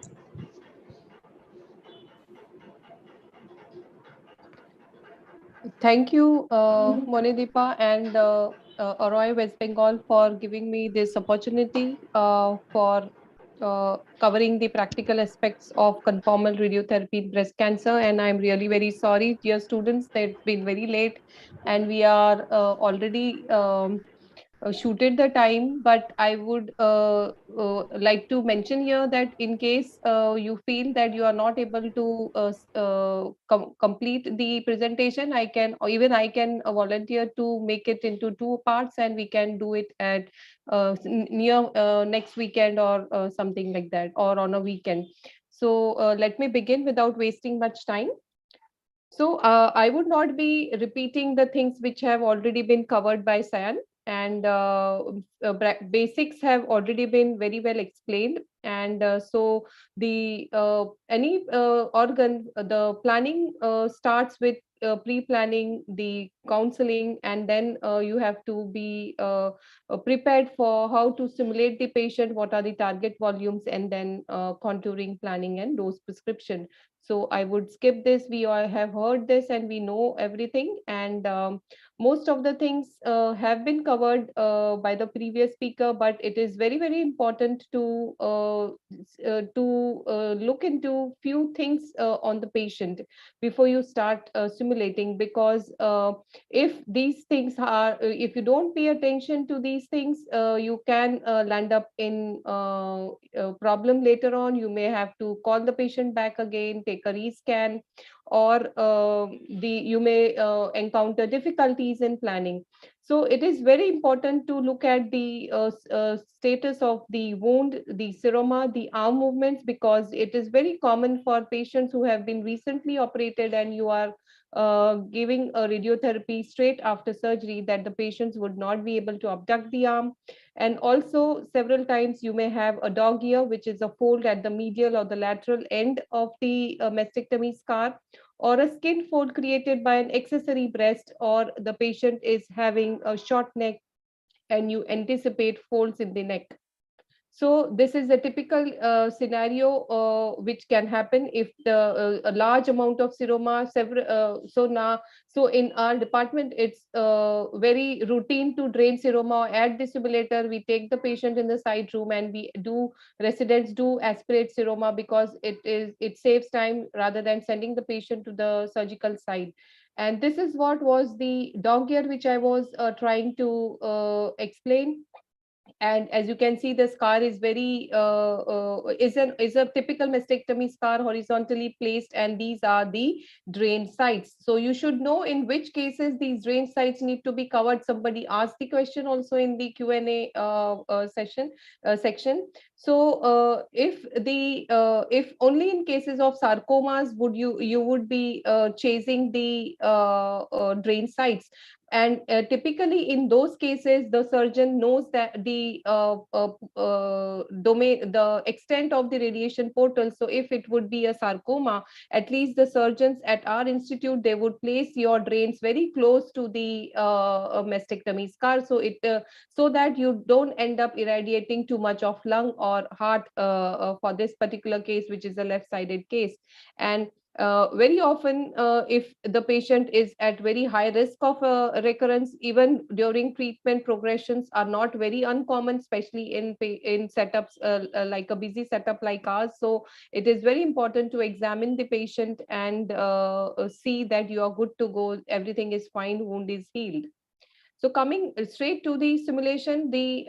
Thank you, Monideepa and AROI West Bengal for giving me this opportunity for covering the practical aspects of conformal radiotherapy in breast cancer. And I'm really very sorry, dear students, that it's been very late and we are already shooted the time, but I would like to mention here that in case you feel that you are not able to complete the presentation, I can volunteer to make it into 2 parts, and we can do it at near next weekend or something like that, or on a weekend. So let me begin without wasting much time. So I would not be repeating the things which have already been covered by Sayan, and basics have already been very well explained. And so the any organ, the planning starts with pre-planning, the counseling, and then you have to be prepared for how to stimulate the patient, what are the target volumes, and then contouring, planning, and dose prescription. So I would skip this. We all have heard this and we know everything. And most of the things have been covered by the previous speaker, but it is very, very important to look into few things on the patient before you start simulating, because if these things are, if you don't pay attention to these things, you can land up in a problem later on. You may have to call the patient back again, take a rescan, or you may encounter difficulties in planning. So it is very important to look at the status of the wound, the seroma, the arm movements, because it is very common for patients who have been recently operated and you are giving a radiotherapy straight after surgery, that the patients would not be able to abduct the arm. And also several times you may have a dog ear, which is a fold at the medial or the lateral end of the mastectomy scar, or a skin fold created by an accessory breast, or the patient is having a short neck and you anticipate folds in the neck. So this is a typical scenario which can happen if the a large amount of seroma, so in our department, it's very routine to drain seroma at the simulator. We take the patient in the side room and residents do aspirate seroma, because it saves time rather than sending the patient to the surgical side. And this is what was the dog ear which I was trying to explain. And as you can see, the scar is very is a typical mastectomy scar, horizontally placed, and these are the drain sites. So you should know in which cases these drain sites need to be covered. Somebody asked the question also in the Q&A section. So if only in cases of sarcomas would you would be chasing the drain sites. And typically in those cases, the surgeon knows that the domain, the extent of the radiation portal. So if it would be a sarcoma, at least the surgeons at our institute, they would place your drains very close to the mastectomy scar, so so that you don't end up irradiating too much of lung or heart for this particular case, which is a left-sided case. And very often, if the patient is at very high risk of recurrence, even during treatment, progressions are not very uncommon, especially in setups like a busy setup like ours. So it is very important to examine the patient and see that you are good to go, everything is fine, wound is healed. So coming straight to the simulation, the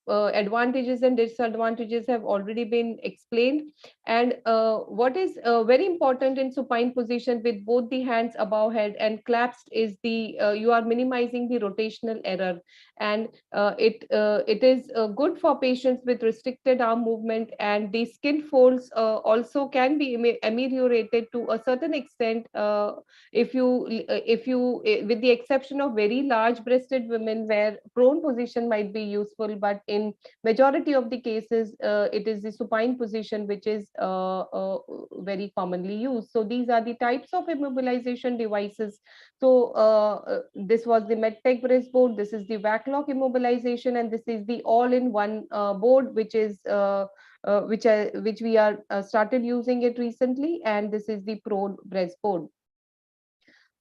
advantages and disadvantages have already been explained. And what is very important in supine position with both the hands above head and clasped is the you are minimizing the rotational error, and it is good for patients with restricted arm movement, and the skin folds also can be ameliorated to a certain extent if you with the exception of very large breasted women where prone position might be useful, but in majority of the cases it is the supine position which is very commonly used. So these are the types of immobilization devices. So this was the MedTech breast board, this is the Vaclock immobilization, and this is the all-in-one board which is which we are started using it recently, and this is the Pro breast board.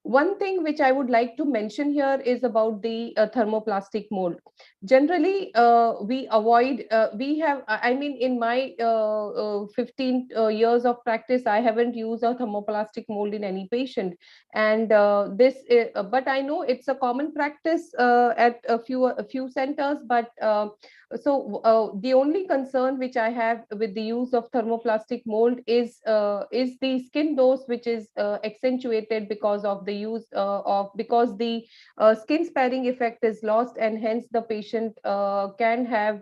One thing which I would like to mention here is about the thermoplastic mold. Generally, we avoid, I mean, in my 15 years of practice, I haven't used a thermoplastic mold in any patient. And but I know it's a common practice at a few centers, but the only concern which I have with the use of thermoplastic mold is the skin dose, which is accentuated because of the use because the skin sparing effect is lost, and hence the patient can have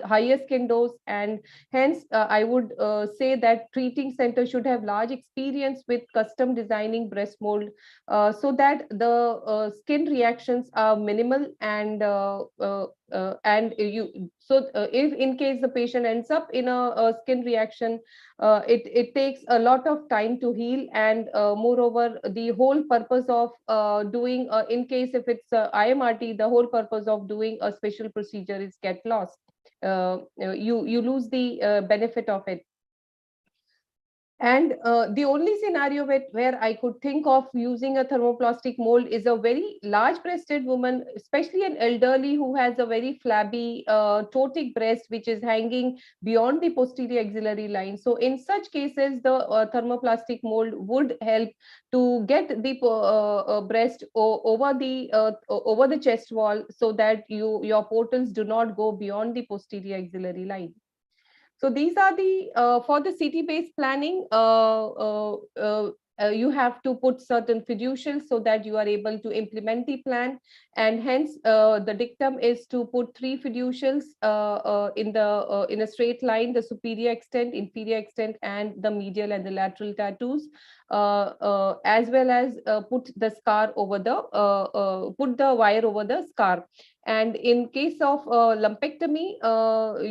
higher skin dose, and hence I would say that treating center should have large experience with custom designing breast mold so that the skin reactions are minimal, and if in case the patient ends up in a skin reaction, it takes a lot of time to heal, and moreover the whole purpose of doing in case if it's IMRT, the whole purpose of doing a special procedure is get lost. You lose the benefit of it. And the only scenario where I could think of using a thermoplastic mold is a very large breasted woman, especially an elderly who has a very flabby ptotic breast which is hanging beyond the posterior axillary line. So in such cases, the thermoplastic mold would help to get the breast over the chest wall, so that your portals do not go beyond the posterior axillary line. So these are the for the CT-based planning. You have to put certain fiducials so that you are able to implement the plan, and hence the dictum is to put 3 fiducials in a straight line: the superior extent, inferior extent, and the medial and the lateral tattoos, as well as put the scar over the put the wire over the scar. And in case of lumpectomy,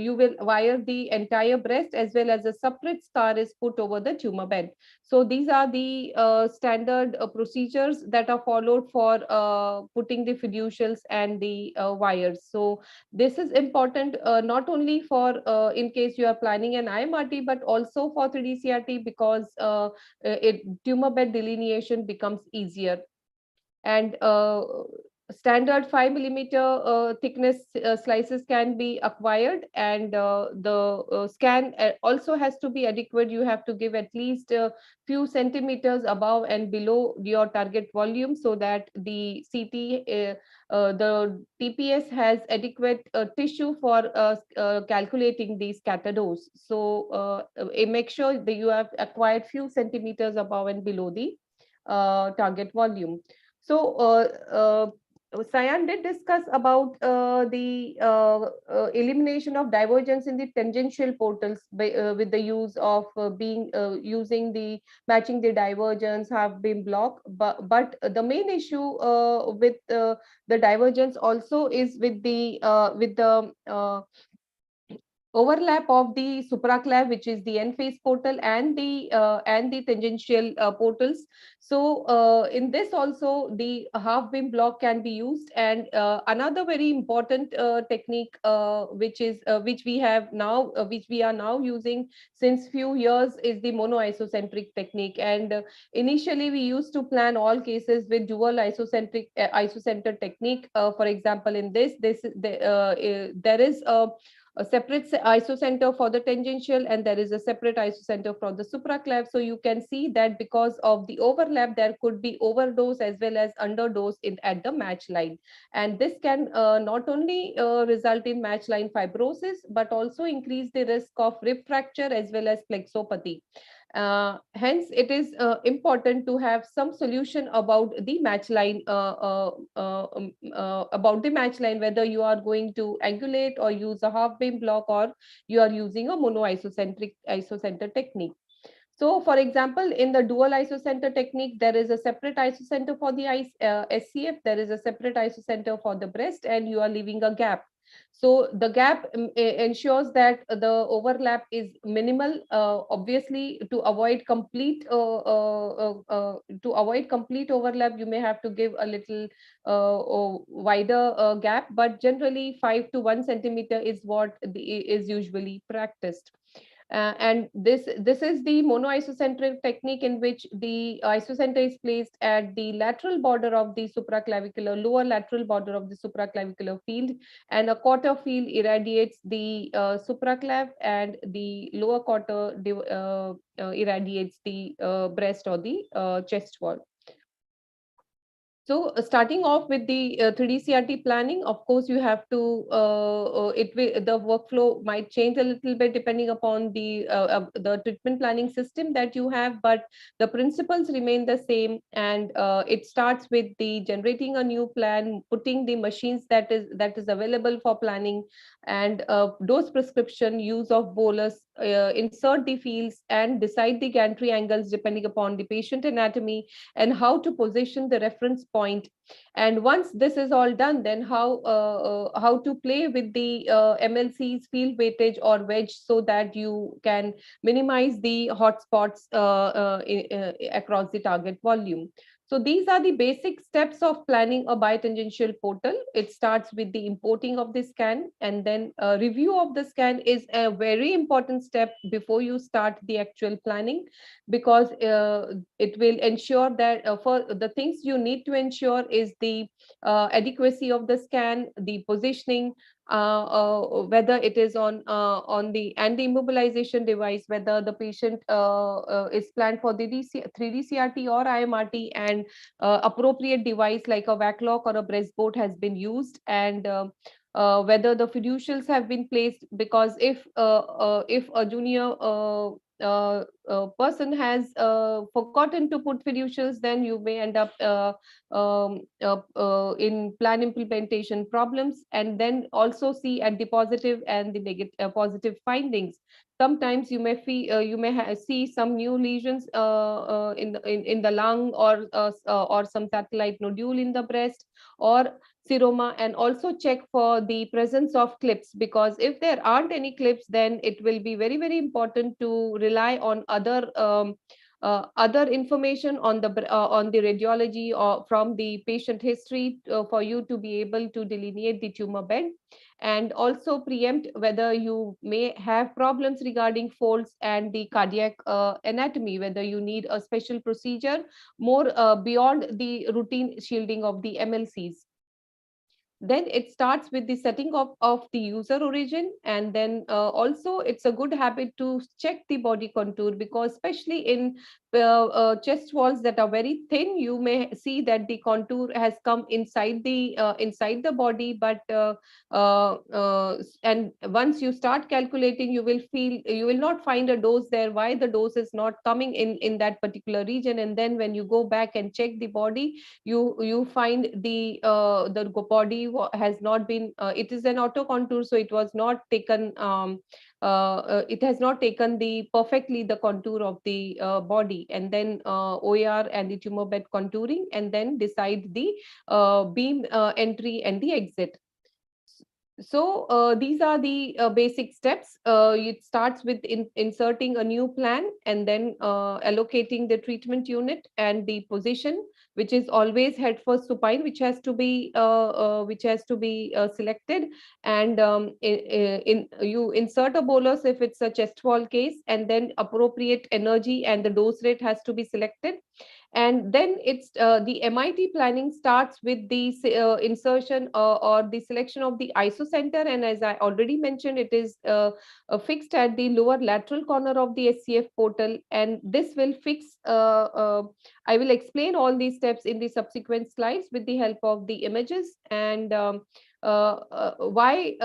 you will wire the entire breast, as well as a separate scar is put over the tumor bed. So these are the standard procedures that are followed for putting the fiducials and the wires. So this is important not only for in case you are planning an IMRT, but also for 3D CRT, because tumor bed delineation becomes easier. And standard 5 millimeter thickness slices can be acquired, and the scan also has to be adequate. You have to give at least a few centimeters above and below your target volume, so that the CT the TPS has adequate tissue for calculating the scatter dose. So make sure that you have acquired few centimeters above and below the target volume. So Sayan did discuss about the elimination of divergence in the tangential portals with the use of using the matching the divergence have been blocked, but the main issue with the divergence also is with the overlap of the supraclav, which is the end face portal, and the tangential portals. So in this also the half beam block can be used. And another very important technique which we are now using since few years is the mono-isocentric technique. And initially we used to plan all cases with dual isocenter technique. For example, in there is a a separate isocenter for the tangential, and there is a separate isocenter for the supraclav. So you can see that because of the overlap, there could be overdose as well as underdose at the match line. And this can not only result in match line fibrosis, but also increase the risk of rib fracture as well as plexopathy. Hence, it is important to have some solution about the match line, whether you are going to angulate or use a half beam block, or you are using a mono-isocentric technique. So, for example, in the dual isocenter technique, there is a separate isocenter for the SCF, there is a separate isocenter for the breast, and you are leaving a gap. So the gap ensures that the overlap is minimal. Obviously, to avoid complete overlap, you may have to give a little wider gap, but generally 5 to 1 centimeter is what is usually practiced. And this is the mono-isocentric technique, in which the isocenter is placed at the lateral border of the supraclavicular, lower lateral border of the supraclavicular field, and a quarter field irradiates the supraclav, and the lower quarter irradiates the breast or the chest wall. So starting off with the 3D CRT planning, of course, you have to, the workflow might change a little bit depending upon the treatment planning system that you have, but the principles remain the same. And it starts with the generating a new plan, putting the machines that is available for planning, and dose prescription, use of bolus, insert the fields, and decide the gantry angles depending upon the patient anatomy, and how to position the reference point. And once this is all done, then how to play with the MLC's field weightage or wedge, so that you can minimize the hotspots across the target volume. So these are the basic steps of planning a biotangential portal. It starts with the importing of the scan, and then a review of the scan is a very important step before you start the actual planning, because it will ensure that for the things you need to ensure is the adequacy of the scan, the positioning, whether it is on the immobilization device, whether the patient is planned for the 3D CRT or IMRT, and appropriate device like a vac lock or a breast boat has been used, and whether the fiducials have been placed, because if a junior person has forgotten to put fiducials, then you may end up in plan implementation problems, and then also see at the positive and the negative positive findings. Sometimes you may see some new lesions in the lung, or some satellite nodule in the breast or seroma, and also check for the presence of clips, because if there aren't any clips, then it will be very, very important to rely on other information on the radiology or from the patient history for you to be able to delineate the tumor bed, and also preempt whether you may have problems regarding folds and the cardiac anatomy, whether you need a special procedure more beyond the routine shielding of the MLCs. Then it starts with the setting of the user origin, and then also it's a good habit to check the body contour, because especially in chest walls that are very thin, you may see that the contour has come inside the body, but and once you start calculating, you will not find a dose there, why the dose is not coming in that particular region. And then when you go back and check the body, you find the body has not been, it is an auto contour, so it was not taken, it has not taken perfectly the contour of the body, and then OAR and the tumor bed contouring, and then decide the beam entry and the exit. So these are the basic steps. It starts with inserting a new plan, and then allocating the treatment unit and the position, which is always head first supine, which has to be selected. And you insert a bolus if it's a chest wall case, and then appropriate energy and the dose rate has to be selected. And then it's the MIT planning starts with the insertion or the selection of the isocenter. And as I already mentioned, it is fixed at the lower lateral corner of the SCF portal. And this will fix, I will explain all these steps in the subsequent slides with the help of the images. And why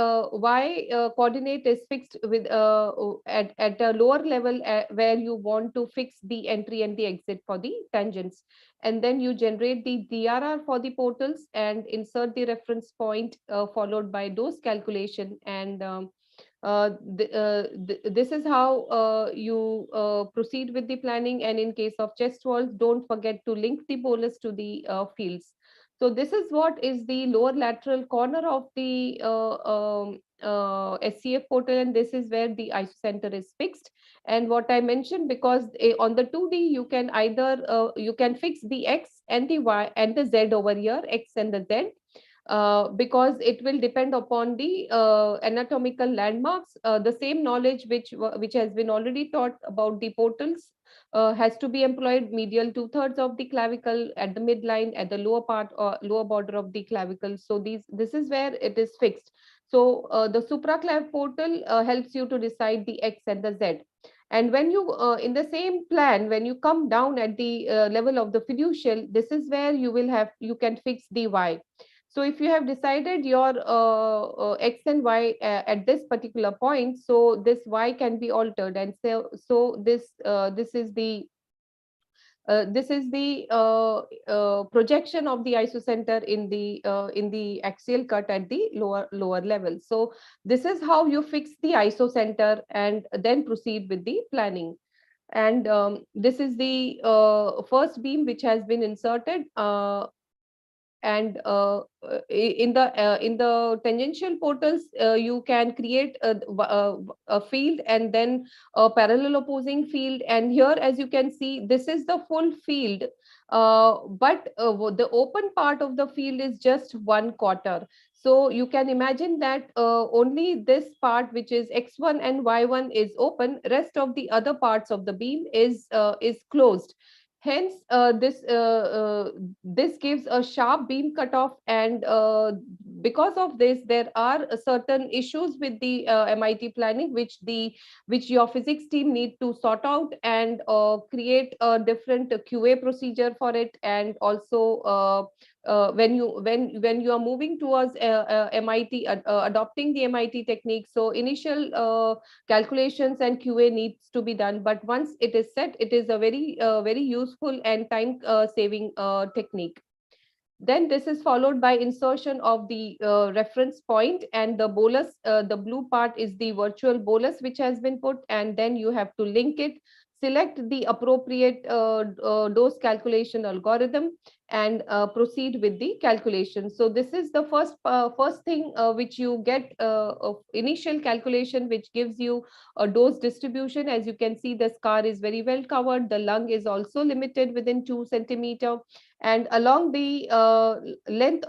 coordinate is fixed with at a lower level where you want to fix the entry and the exit for the tangents. And then you generate the DRR for the portals and insert the reference point followed by dose calculation. And this is how you proceed with the planning. And in case of chest walls, don't forget to link the bolus to the fields. So this is what is the lower lateral corner of the SCF portal, and this is where the isocenter is fixed. And what I mentioned, because on the 2D you can either you can fix the X and the Y and the Z over here, X and the Z. Because it will depend upon the anatomical landmarks. The same knowledge which has been already taught about the portals has to be employed medial 2/3 of the clavicle, at the midline, at the lower part or lower border of the clavicle. So this is where it is fixed. So the supraclav portal helps you to decide the X and the Z. And when you, in the same plan, when you come down at the level of the fiducial, this is where you can fix the Y. So if you have decided your X and Y at this particular point, so this Y can be altered. And so this is the projection of the isocenter in the axial cut at the lower level. So this is how you fix the isocenter and then proceed with the planning. And this is the first beam which has been inserted. And in the tangential portals, you can create a field and then a parallel opposing field. And here, as you can see, this is the full field, but the open part of the field is just 1/4. So you can imagine that only this part, which is X1 and Y1, is open. Rest of the other parts of the beam is closed. Hence, this gives a sharp beam cutoff, and because of this, there are certain issues with the MIT planning, which your physics team need to sort out and create a different QA procedure for it. And also, when you are moving towards MIT adopting the MIT technique, so initial calculations and QA needs to be done. But once it is set, it is a very useful and time saving technique. Then this is followed by insertion of the reference point, and the bolus, the blue part is the virtual bolus which has been put, and then you have to link it, select the appropriate dose calculation algorithm, and proceed with the calculation. So this is the first thing which you get of initial calculation, which gives you a dose distribution. As you can see, the scar is very well covered. The lung is also limited within 2 centimeters. And along the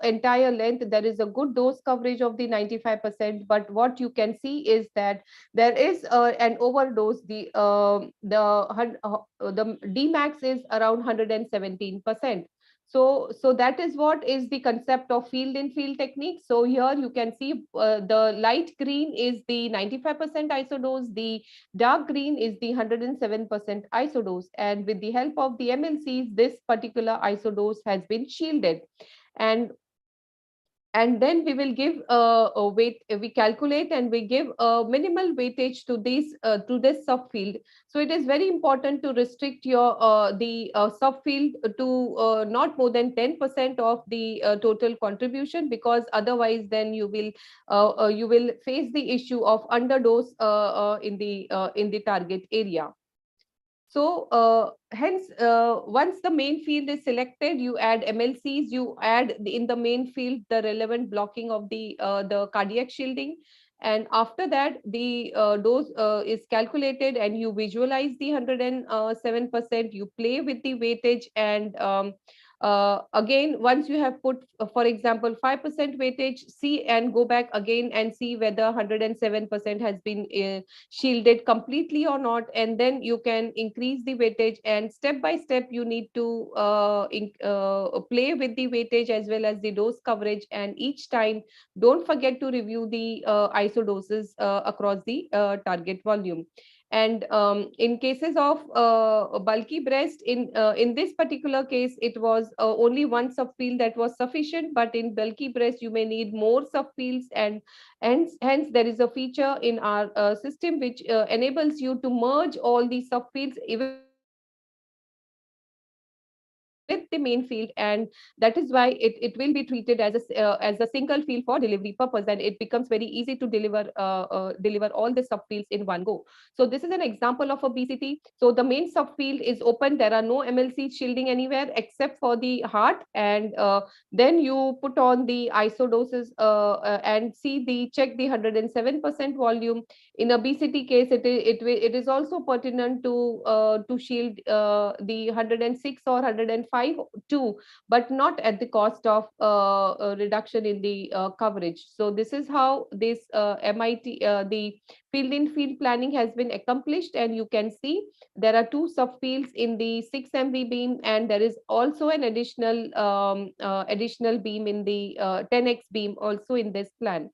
entire length, there is a good dose coverage of the 95%. But what you can see is that there is an overdose. The Dmax is around 117%. So that is what is the concept of field in field technique. So here you can see the light green is the 95% isodose, the dark green is the 107% isodose, and with the help of the MLCs, this particular isodose has been shielded. And then we will give a weight, we calculate and we give a minimal weightage to this subfield. So it is very important to restrict your subfield to not more than 10% of the total contribution, because otherwise then you will face the issue of underdose in the target area. So hence, once the main field is selected, you add MLCs, you add in the main field the relevant blocking of the cardiac shielding. And after that, the dose is calculated and you visualize the 107%, you play with the weightage, and Again, once you have put, for example, 5% weightage, see and go back again and see whether 107% has been shielded completely or not, and then you can increase the weightage, and step by step you need to play with the weightage as well as the dose coverage, and each time don't forget to review the isodoses across the target volume. And in cases of bulky breast, in this particular case, it was only one subfield that was sufficient. But in bulky breast, you may need more subfields, and hence there is a feature in our system which enables you to merge all these subfields even with the main field, and that is why it will be treated as a single field for delivery purpose, and it becomes very easy to deliver all the subfields in one go. So this is an example of a BCT. So the main subfield is open. There are no MLC shielding anywhere except for the heart, and then you put on the isodoses and check the 107% volume. In a BCT case, it is also pertinent to shield the 106 or 105 too, but not at the cost of reduction in the coverage. So this is how this the field-in-field planning has been accomplished, and you can see there are two subfields in the 6 MV beam, and there is also an additional beam in the 10x beam also in this plan.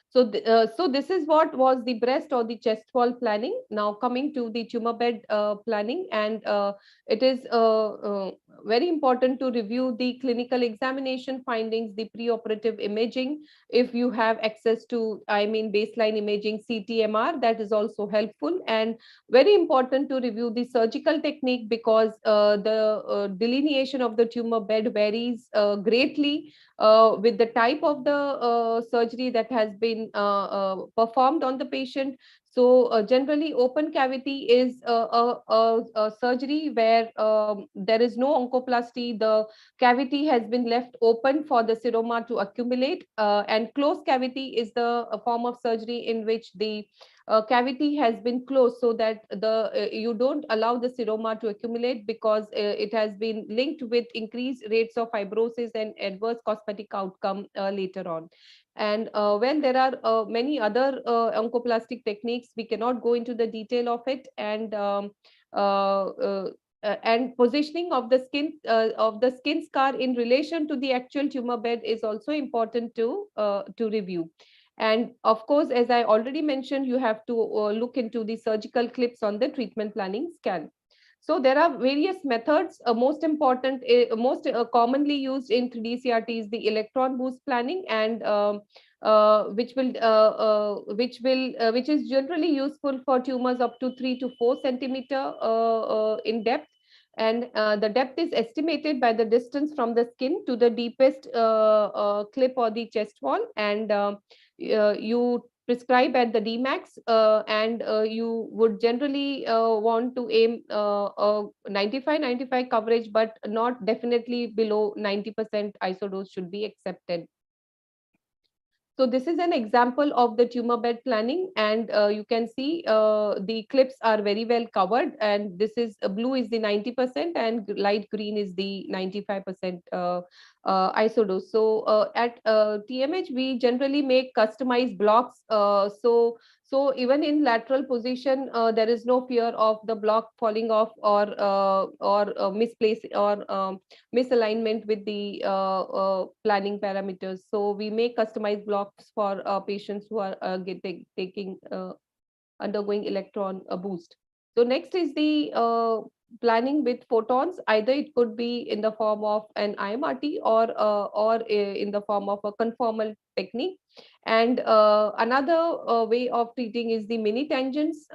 So, so this is what was the breast or the chest wall planning. Now coming to the tumor bed planning, and it is very important to review the clinical examination findings, the preoperative imaging. If you have access to, I mean, baseline imaging, CT/MR, that is also helpful, and very important to review the surgical technique, because the delineation of the tumor bed varies greatly with the type of the surgery that has been performed on the patient. So generally open cavity is a surgery where there is no oncoplasty. The cavity has been left open for the seroma to accumulate, and closed cavity is the form of surgery in which the cavity has been closed, so that the you don't allow the seroma to accumulate, because it has been linked with increased rates of fibrosis and adverse cosmetic outcome later on. And well, there are many other oncoplastic techniques. We cannot go into the detail of it, and positioning of the skin scar in relation to the actual tumor bed is also important to review. And of course, as I already mentioned, you have to look into the surgical clips on the treatment planning scan. So there are various methods. Most important, most commonly used in 3D CRT is the electron boost planning, and which is generally useful for tumors up to 3 to 4 centimeter in depth. And the depth is estimated by the distance from the skin to the deepest clip or the chest wall, and you prescribe at the Dmax, and you would generally want to aim 95 coverage, but not definitely below 90% isodose should be accepted. So this is an example of the tumor bed planning, and you can see the clips are very well covered, and this is blue is the 90% and light green is the 95% isodose. So at TMH, we generally make customized blocks. So even in lateral position, there is no fear of the block falling off or misplaced or misalignment with the planning parameters. So we make customized blocks for patients who are undergoing electron boost. So next is the planning with photons. Either it could be in the form of an IMRT or in the form of a conformal technique. And another way of treating is the mini tangents,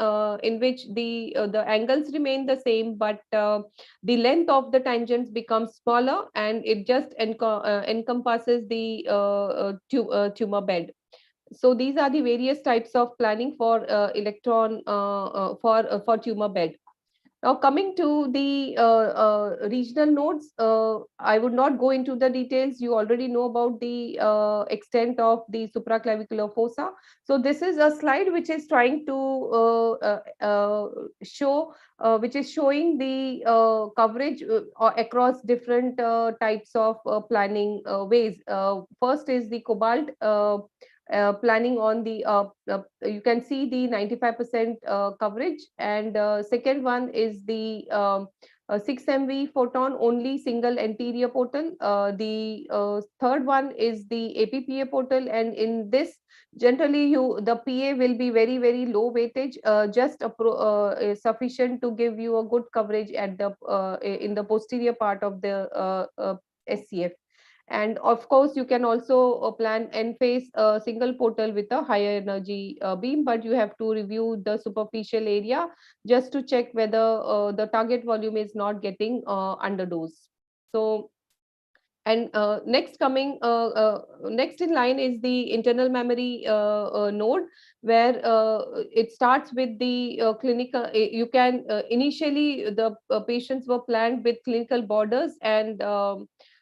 in which the angles remain the same, but the length of the tangents becomes smaller, and it just encompasses the tumor bed. So these are the various types of planning for electron for tumor bed. Now, coming to the regional nodes, I would not go into the details. You already know about the extent of the supraclavicular fossa. So this is a slide which is trying to show, which is showing the coverage across different types of planning ways. First is the cobalt planning on the you can see the 95% coverage, and second one is the 6 MV photon only single anterior portal. The third one is the APPA portal, and in this generally the PA will be very low weightage, just sufficient to give you a good coverage at the in the posterior part of the SCF. And of course, you can also plan N-phase single portal with a higher energy beam, but you have to review the superficial area just to check whether the target volume is not getting underdosed. So, and next in line is the internal memory node, where it starts with the clinical. You can initially the patients were planned with clinical borders, and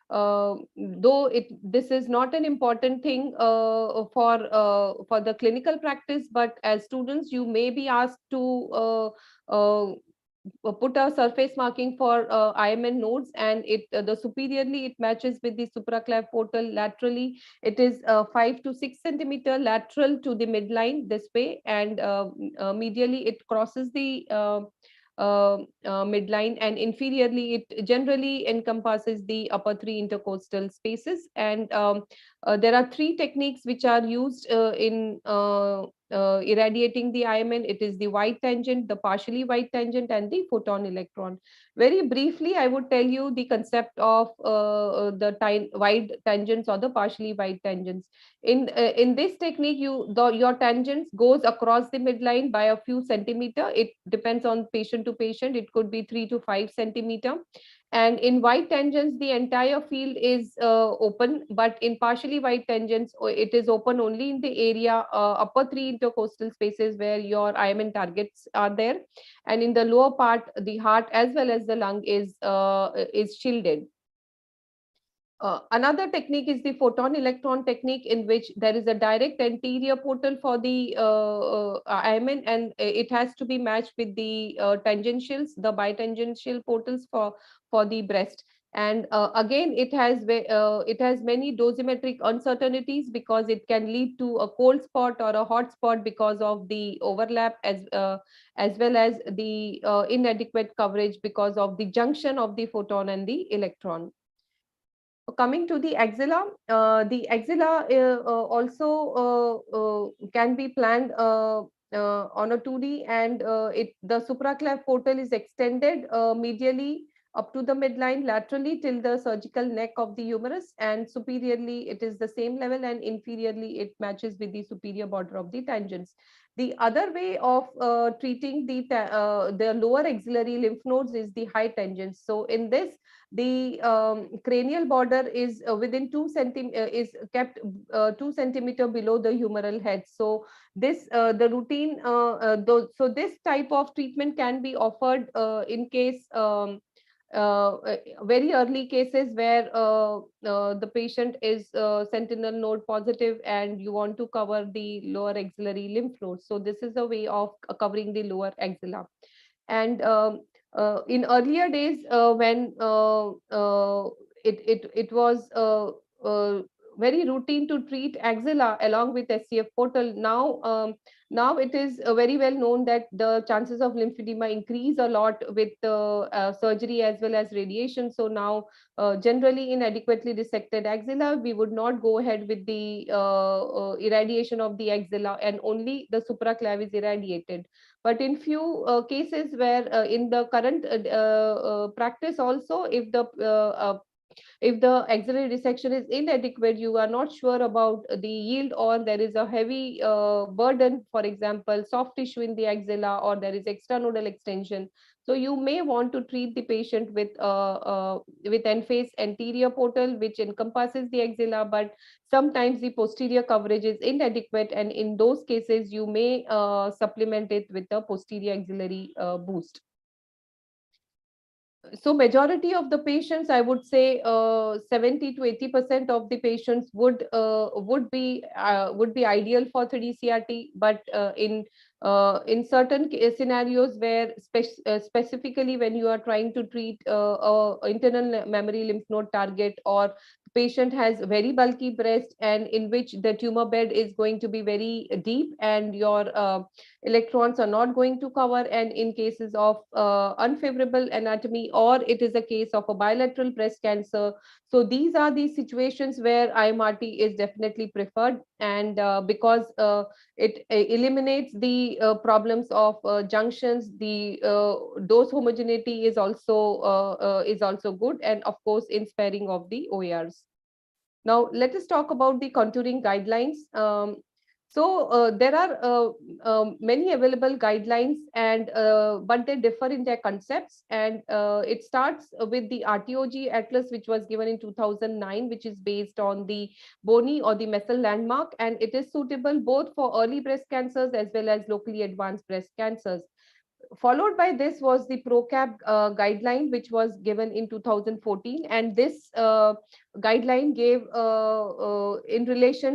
though this is not an important thing for the clinical practice, but as students you may be asked to put a surface marking for IMN nodes, and the superiorly it matches with the supraclav portal. Laterally it is 5 to 6 centimeter lateral to the midline this way, and medially it crosses the midline, and inferiorly it generally encompasses the upper 3 intercostal spaces. And there are 3 techniques which are used in irradiating the IMN. It is the wide tangent, the partially wide tangent, and the photon electron. Very briefly, I would tell you the concept of the wide tangents or the partially wide tangents. In this technique, your tangents goes across the midline by a few centimeter. It depends on patient to patient. It could be 3 to 5 centimeter. And in wide tangents, the entire field is open, but in partially wide tangents, it is open only in the area upper 3 intercostal spaces where your IMN targets are there, and in the lower part, the heart as well as the lung is shielded. Another technique is the photon electron technique, in which there is a direct anterior portal for the IMN, and it has to be matched with the tangentials, the bitangential portals for the breast. And again, it has many dosimetric uncertainties, because it can lead to a cold spot or a hot spot because of the overlap, as well as the inadequate coverage because of the junction of the photon and the electron. Coming to the axilla also can be planned on a 2D, and the supraclav portal is extended medially up to the midline, laterally till the surgical neck of the humerus, and superiorly it is the same level, and inferiorly it matches with the superior border of the tangents. The other way of treating the lower axillary lymph nodes is the high tangents. So in this, the cranial border is within 2 centimeter is kept 2 centimeter below the humeral head. So this the routine so this type of treatment can be offered in case very early cases where the patient is sentinel node positive, and you want to cover the lower axillary lymph nodes. So this is a way of covering the lower axilla. And in earlier days, when it was very routine to treat axilla along with SCF portal, now it is very well known that the chances of lymphedema increase a lot with surgery as well as radiation. So now generally in adequately dissected axilla, we would not go ahead with the irradiation of the axilla, and only the supraclav is irradiated. But in few cases where in the current practice also, if the axillary dissection is inadequate, you are not sure about the yield, or there is a heavy burden, for example, soft tissue in the axilla, or there is extranodal extension. So you may want to treat the patient with N-phase anterior portal, which encompasses the axilla, but sometimes the posterior coverage is inadequate, and in those cases, you may supplement it with a posterior axillary boost. So majority of the patients, I would say 70 to 80% of the patients would be ideal for 3D CRT, but in certain scenarios where specifically when you are trying to treat internal memory lymph node target, or patient has very bulky breast and in which the tumor bed is going to be very deep and your electrons are not going to cover, and in cases of unfavorable anatomy, or it is a case of a bilateral breast cancer. So these are the situations where IMRT is definitely preferred, and because it eliminates the problems of junctions, the dose homogeneity is also good, and of course in sparing of the OARs. Now let us talk about the contouring guidelines. There are many available guidelines, and but they differ in their concepts. And it starts with the RTOG Atlas, which was given in 2009, which is based on the bony or the Messel landmark, and it is suitable both for early breast cancers as well as locally advanced breast cancers. Followed by this was the PROCAP guideline, which was given in 2014, and this guideline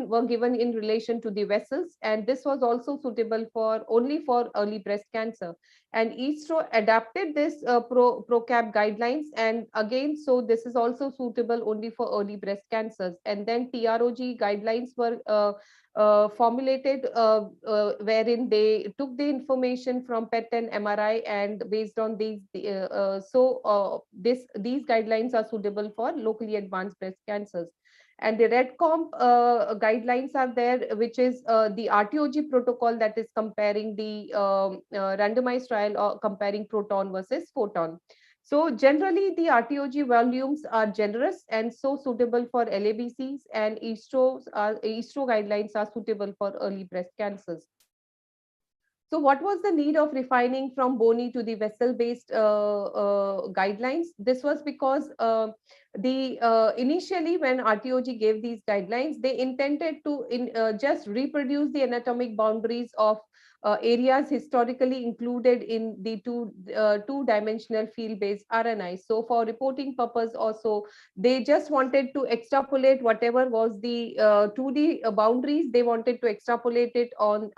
were given in relation to the vessels, and this was also suitable for only for early breast cancer. And ISRO adapted this PROCAP guidelines, and again, so this is also suitable only for early breast cancers. And then TROG guidelines were formulated, wherein they took the information from PET and MRI, and based on these, these guidelines are suitable for locally advanced breast cancers. And the REDCOMP guidelines are there, which is the RTOG protocol, that is comparing the randomized trial or comparing proton versus photon. So generally, the RTOG volumes are generous and so suitable for LABCs, and ISRO guidelines are suitable for early breast cancers. So what was the need of refining from bony to the vessel-based guidelines? This was because initially when RTOG gave these guidelines, they intended to just reproduce the anatomic boundaries of areas historically included in the two-dimensional field-based RNI. So for reporting purpose also, they just wanted to extrapolate whatever was the 2D boundaries. They wanted to extrapolate it on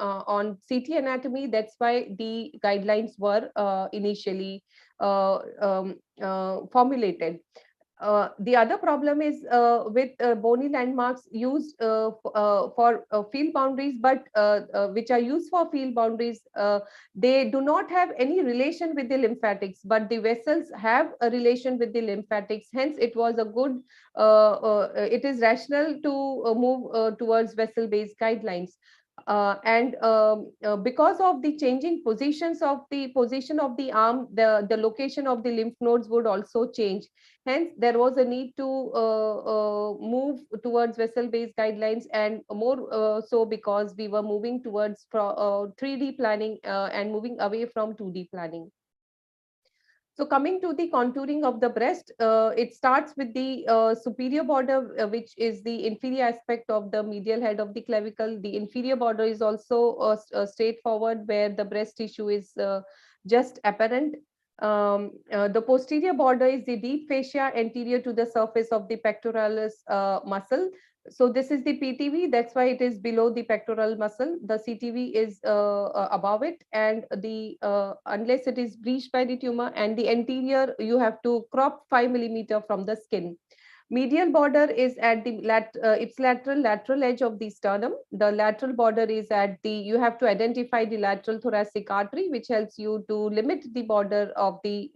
CT anatomy. That's why the guidelines were initially formulated. The other problem is with bony landmarks used for field boundaries, but which are used for field boundaries, they do not have any relation with the lymphatics, but the vessels have a relation with the lymphatics. Hence, it was a good, it is rational to move towards vessel-based guidelines. Because of the changing position of the arm, the location of the lymph nodes would also change. Hence, there was a need to move towards vessel-based guidelines, and more so because we were moving towards 3D planning and moving away from 2D planning. So coming to the contouring of the breast, it starts with the superior border, which is the inferior aspect of the medial head of the clavicle. The inferior border is also straightforward, where the breast tissue is just apparent. The posterior border is the deep fascia anterior to the surface of the pectoralis muscle. So this is the PTV, that's why it is below the pectoral muscle. The CTV is above it, and the unless it is breached by the tumor, and the anterior you have to crop 5 mm from the skin. Medial border is at the lateral edge of the sternum. The lateral border is at the, you have to identify the lateral thoracic artery, which helps you to limit the border of the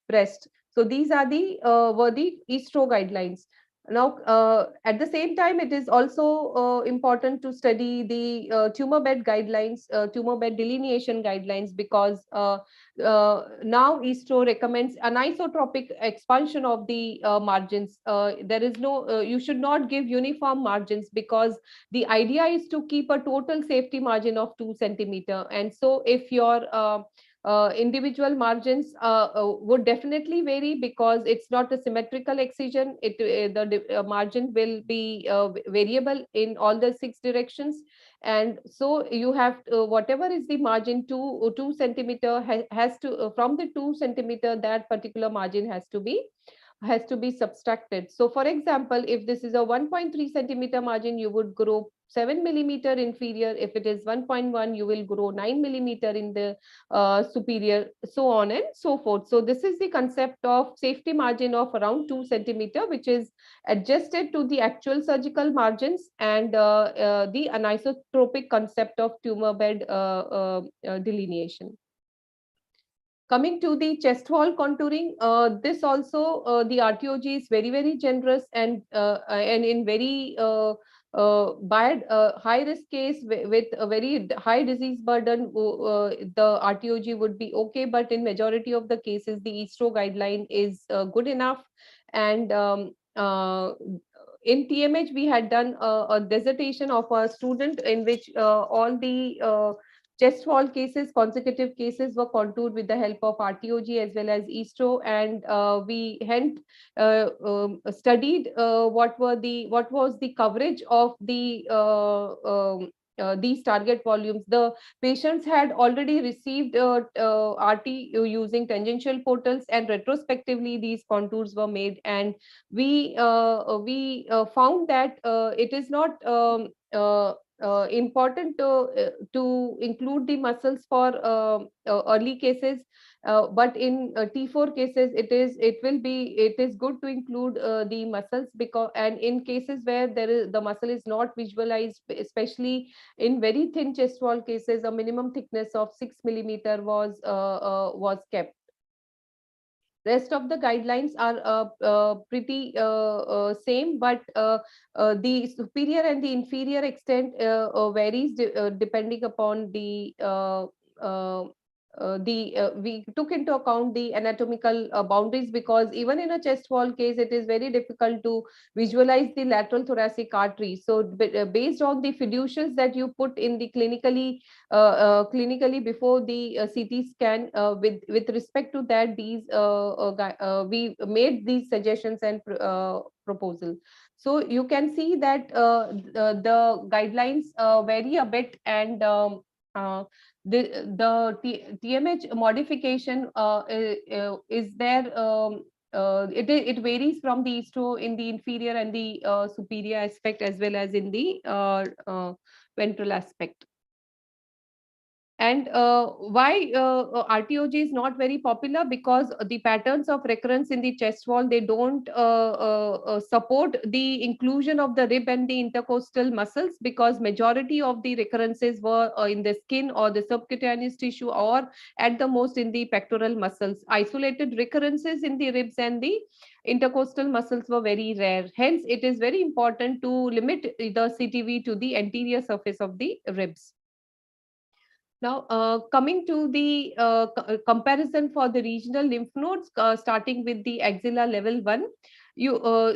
breast. So these are the were the ISRO guidelines. Now, at the same time, it is also important to study the tumor bed guidelines, tumor bed delineation guidelines, because now ISRO recommends anisotropic expansion of the margins. There is no, you should not give uniform margins, because the idea is to keep a total safety margin of 2 centimeter. And so if your Individual margins would definitely vary because it's not a symmetrical excision. The margin will be variable in all the 6 directions, and so you have whatever is the margin 2 centimeter has to from the 2 centimeter, that particular margin has to be subtracted. So for example, if this is a 1.3 centimeter margin, you would grow 7 millimeter inferior. If it is 1.1, you will grow 9 millimeter in the superior, so on and so forth. So this is the concept of safety margin of around 2 centimeter, which is adjusted to the actual surgical margins and the anisotropic concept of tumor bed delineation. Coming to the chest wall contouring, this also the Rtog is very, very generous, and in very bad high risk case with a very high disease burden, the Rtog would be okay. But in majority of the cases, the Astro guideline is good enough. And in TMH, we had done a dissertation of a student in which all the chest wall cases, consecutive cases, were contoured with the help of Rtog as well as Astro, and we hence studied what was the coverage of these target volumes. The patients had already received RT using tangential portals, and retrospectively these contours were made, and we found that it is not important to include the muscles for early cases, but in T4 cases it is good to include the muscles, because and in cases where the muscle is not visualized, especially in very thin chest wall cases, a minimum thickness of 6 millimeter was kept. Rest of the guidelines are pretty same, but the superior and the inferior extent varies depending upon we took into account the anatomical boundaries, because even in a chest wall case, it is very difficult to visualize the lateral thoracic artery. So based on the fiducials that you put in the clinically before the CT scan, with respect to that, we made these suggestions and proposal. So you can see that the guidelines vary a bit, and the TMH modification is there. It varies from the Astro in the inferior and the superior aspect, as well as in the ventral aspect. And why Rtog is not very popular? Because the patterns of recurrence in the chest wall, they don't support the inclusion of the rib and the intercostal muscles, because majority of the recurrences were in the skin or the subcutaneous tissue, or at the most in the pectoral muscles. Isolated recurrences in the ribs and the intercostal muscles were very rare. Hence, it is very important to limit the CTV to the anterior surface of the ribs. Now, coming to the comparison for the regional lymph nodes, starting with the axilla level 1.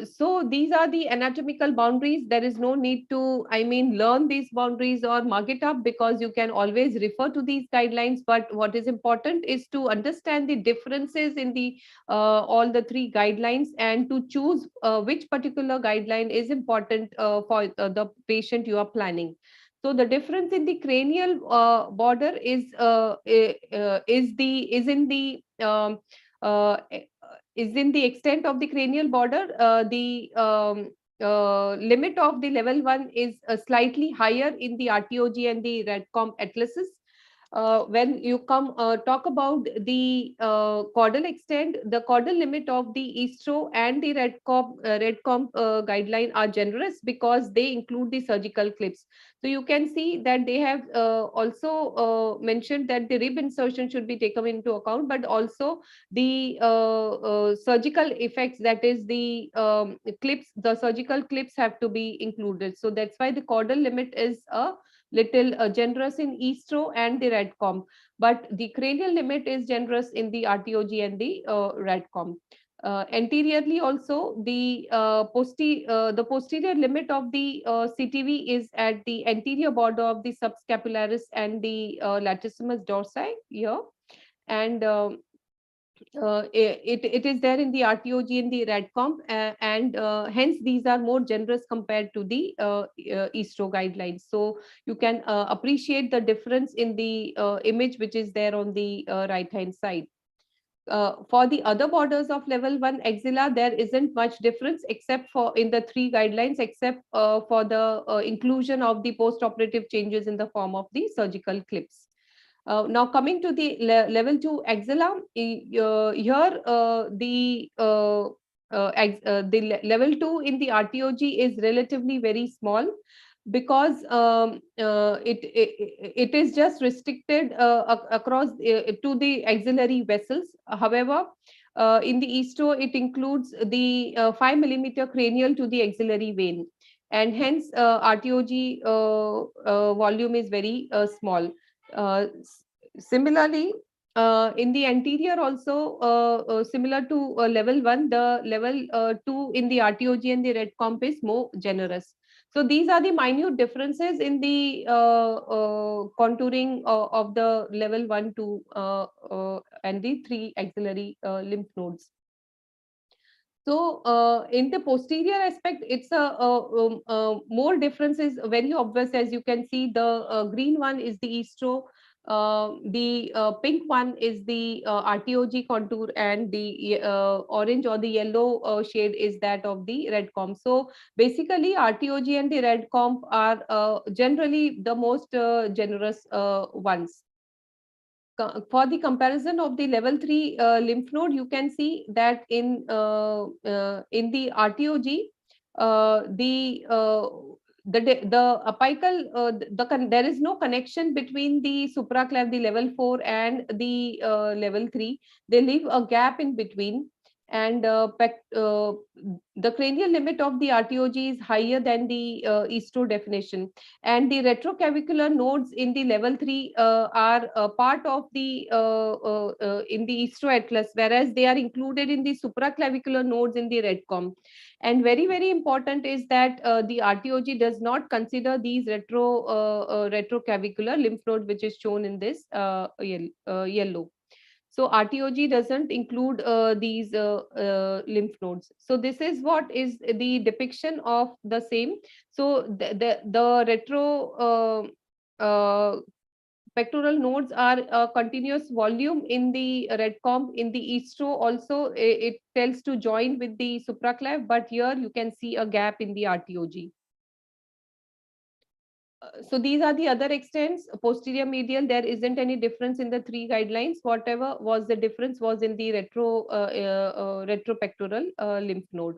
So these are the anatomical boundaries. There is no need to, learn these boundaries or mark it up, because you can always refer to these guidelines. But what is important is to understand the differences in the all the 3 guidelines, and to choose which particular guideline is important for the patient you are planning. So the difference in the cranial border is in the extent of the cranial border. The limit of the level 1 is slightly higher in the Rtog and the Rtcom atlases. When you talk about the caudal extent, the caudal limit of the Astro and the Rtcom guideline are generous, because they include the surgical clips. So you can see that they have also mentioned that the rib insertion should be taken into account, but also the surgical effects, that is the clips, the surgical clips have to be included. So that's why the caudal limit is a little generous in Astro and the Rtcom, but the cranial limit is generous in the Rtog and the Rtcom. Anteriorly also, the posterior limit of the CTV is at the anterior border of the subscapularis and the latissimus dorsi here. and it is there in the RTOG in the RADCOMP, and hence these are more generous compared to the Astro guidelines. So you can appreciate the difference in the image which is there on the right hand side. For the other borders of level 1 axilla, there isn't much difference except for in the 3 guidelines, except for the inclusion of the post-operative changes in the form of the surgical clips. Now coming to the level 2 axilla, here the level 2 in the RTOG is relatively very small, because it is just restricted across to the axillary vessels. However, in the Astro, it includes the 5 millimeter cranial to the axillary vein, and hence RTOG volume is very small. Similarly, in the anterior also, similar to level 1, the level 2 in the RTOG and the RADCOMP is more generous. So these are the minute differences in the contouring of the level 1, 2 and the 3 axillary lymph nodes. So in the posterior aspect, it's more differences very obvious. As you can see, the green one is the Astro, the pink one is the RTOG contour, and the orange or the yellow shade is that of the RADCOMP. So basically RTOG and the RADCOMP are generally the most generous ones. For the comparison of the level 3 lymph node, you can see that in the RTOG, the apical, there is no connection between the supraclav, the level 4, and the level 3. They leave a gap in between, and the cranial limit of the RTOG is higher than the Astro definition, and the retroclavicular nodes in the level 3 are part of the in the Astro atlas, whereas they are included in the supraclavicular nodes in the RADCOMP. And very, very important is that the RTOG does not consider these retroclavicular lymph node, which is shown in this yellow. So RTOG doesn't include these lymph nodes. So this is what is the depiction of the same. So the retro pectoral nodes are a continuous volume in the RADCOMP. In the Astro also, it tells to join with the supraclav, but here you can see a gap in the RTOG. So these are the other extents. Posterior medial, there isn't any difference in the 3 guidelines. Whatever was the difference was in the retropectoral lymph node.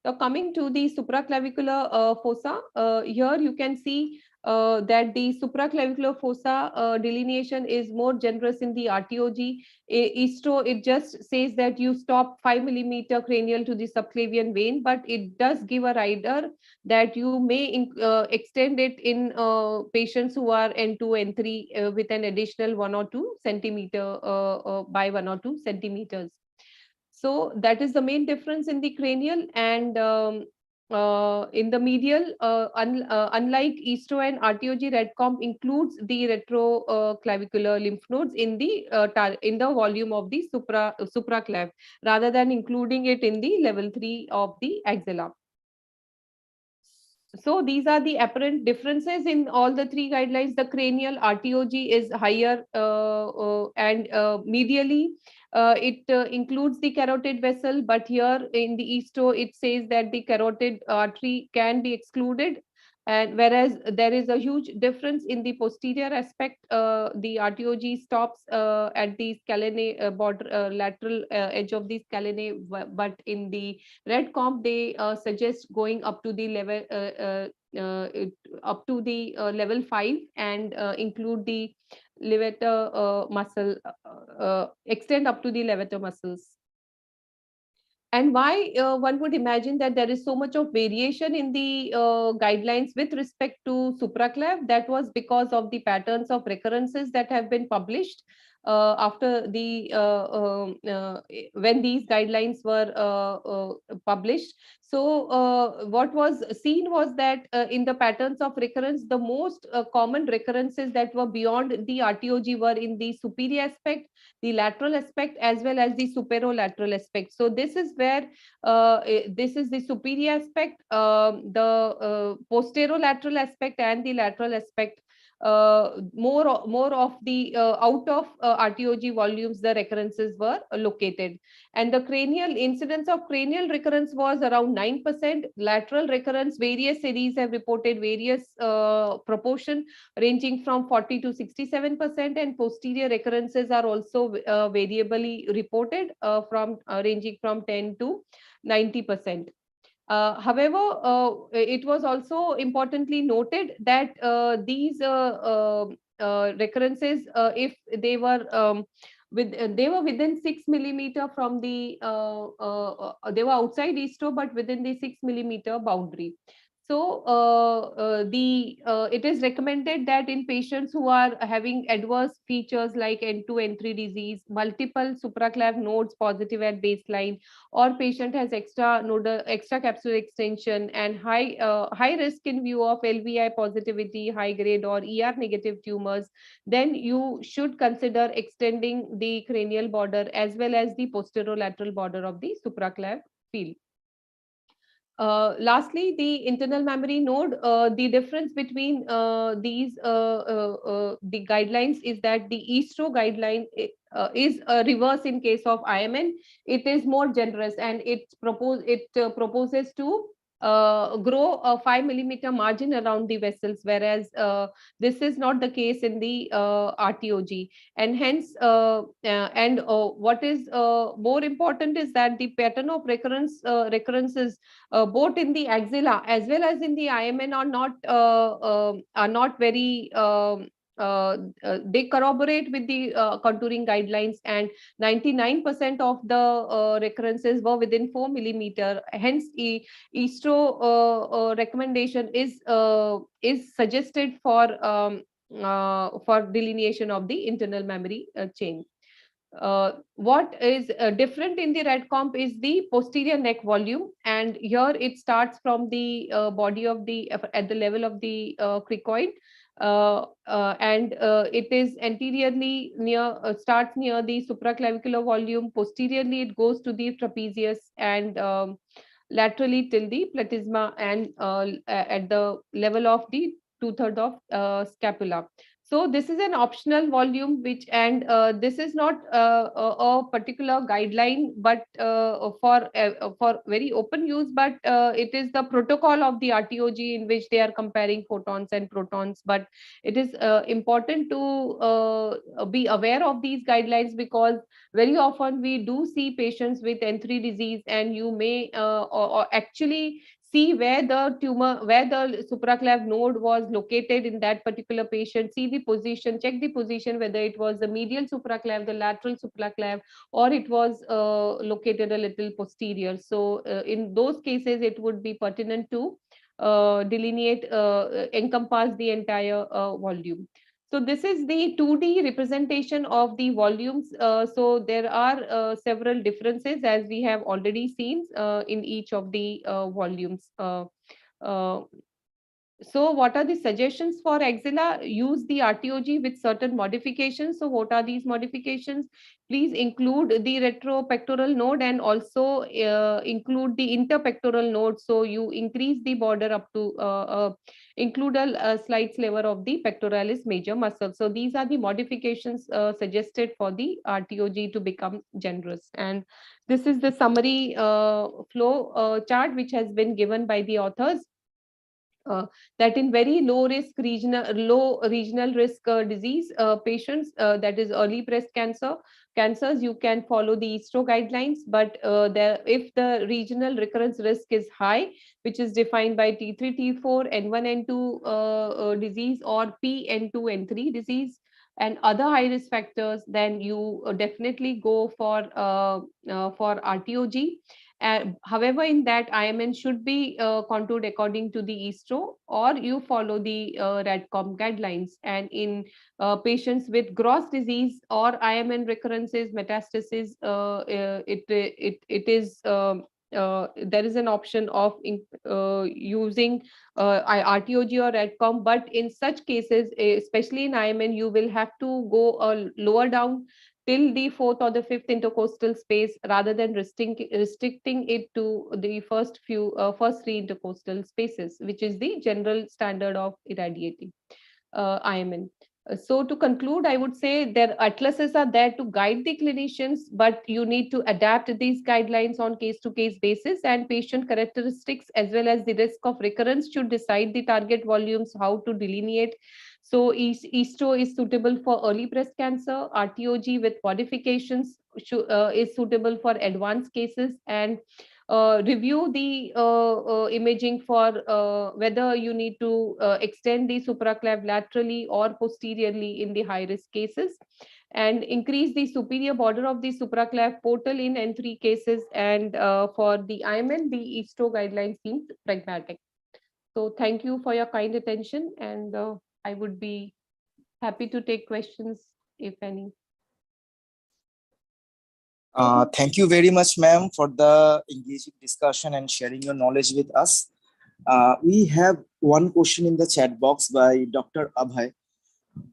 Now coming to the supraclavicular fossa, here you can see that the supraclavicular fossa delineation is more generous in the RTOG. Astro, it just says that you stop 5 millimeter cranial to the subclavian vein, but it does give a rider that you may extend it in patients who are N2, N3 with an additional 1 or 2 centimeter by 1 or 2 centimeters. So that is the main difference in the cranial. And in the medial, unlike Astro and RTOG, RADCOMP includes the retroclavicular lymph nodes in the volume of the supraclav, rather than including it in the level 3 of the axilla. So these are the apparent differences in all the 3 guidelines. The cranial RTOG is higher, and medially it includes the carotid vessel, but here in the Astro it says that the carotid artery can be excluded, and whereas there is a huge difference in the posterior aspect. The RTOG stops at the scalene border, lateral edge of the scalene, but in the RADCOMP they suggest going up to the level level 5 and include the levator muscle, extend up to the levator muscles. And why one would imagine that there is so much of variation in the guidelines with respect to supraclav? That was because of the patterns of recurrences that have been published. after the when these guidelines were published. So what was seen was that in the patterns of recurrence, the most common recurrences that were beyond the RTOG were in the superior aspect, the lateral aspect, as well as the superolateral aspect. So this is where this is the superior aspect, the posterolateral aspect and the lateral aspect. More of the out of RTOG volumes, the recurrences were located. And the cranial incidence of cranial recurrence was around 9%. Lateral recurrence, various series have reported various proportion ranging from 40 to 67%, and posterior recurrences are also variably reported from ranging from 10 to 90%. However, it was also importantly noted that these recurrences, if they were they were within 6 millimeter from the they were outside Istro, but within the 6 millimeter boundary. So it is recommended that in patients who are having adverse features like N2, N3 disease, multiple supraclav nodes positive at baseline, or patient has extra capsular extension and high risk in view of LVI positivity, high grade or ER negative tumors, then you should consider extending the cranial border as well as the posterolateral border of the supraclav field. Lastly, the internal mammary node, the difference between the guidelines is that the Astro guideline is a reverse in case of IMN. It is more generous, and it proposes to grow a 5 millimeter margin around the vessels, whereas this is not the case in the RTOG. And hence, what is more important is that the pattern of recurrences both in the axilla as well as in the IMN are not very they corroborate with the contouring guidelines, and 99% of the recurrences were within 4 millimeter. Hence, Istro recommendation is suggested for delineation of the internal mammary chain. What is different in the Radcomp is the posterior neck volume, and here it starts from the body of the at the level of the cricoid, and it is anteriorly near starts near the supraclavicular volume. Posteriorly, it goes to the trapezius, and laterally till the platysma, and at the level of the 2/3 of scapula. So this is an optional volume, which, and this is not a particular guideline, but for very open use, but it is the protocol of the RTOG in which they are comparing photons and protons. But it is important to be aware of these guidelines, because very often we do see patients with N3 disease, and you may or actually see where the tumor, where the supraclav node was located in that particular patient, see the position, check the position, whether it was the medial supraclav, the lateral supraclav, or it was located a little posterior. So in those cases, it would be pertinent to delineate, encompass the entire volume. So this is the 2D representation of the volumes. So there are several differences, as we have already seen in each of the volumes. So what are the suggestions for axilla? Use the RTOG with certain modifications. So what are these modifications? Please include the retropectoral node, and also include the interpectoral node. So you increase the border up to include a slight sliver of the pectoralis major muscle. So these are the modifications suggested for the RTOG to become generous. And this is the summary flow chart which has been given by the authors. That in very low regional risk disease patients, that is early breast cancers, you can follow the Astro guidelines. But if the regional recurrence risk is high, which is defined by T3, T4, N1, N2 disease, or P, N2, N3 disease, and other high risk factors, then you definitely go for RTOG. However, in that IMN should be contoured according to the Astro, or you follow the Rtog guidelines. And in patients with gross disease or IMN recurrences, metastasis, there is an option of using RTOG or Rtog, but in such cases, especially in IMN, you will have to go lower down till the fourth or the fifth intercostal space, rather than restricting it to the first three intercostal spaces, which is the general standard of irradiating IMN. So to conclude, I would say their atlases are there to guide the clinicians, but you need to adapt these guidelines on case-to-case basis, and patient characteristics as well as the risk of recurrence should decide the target volumes, how to delineate. So Astro is suitable for early breast cancer, RTOG with modifications is suitable for advanced cases, and review the imaging for whether you need to extend the supraclav laterally or posteriorly in the high risk cases, and increase the superior border of the supraclav portal in N3 cases. And for the IMN, the Astro guideline seems pragmatic. So thank you for your kind attention, and I would be happy to take questions if any. Thank you very much, ma'am, for the engaging discussion and sharing your knowledge with us. We have one question in the chat box by Dr. Abhay.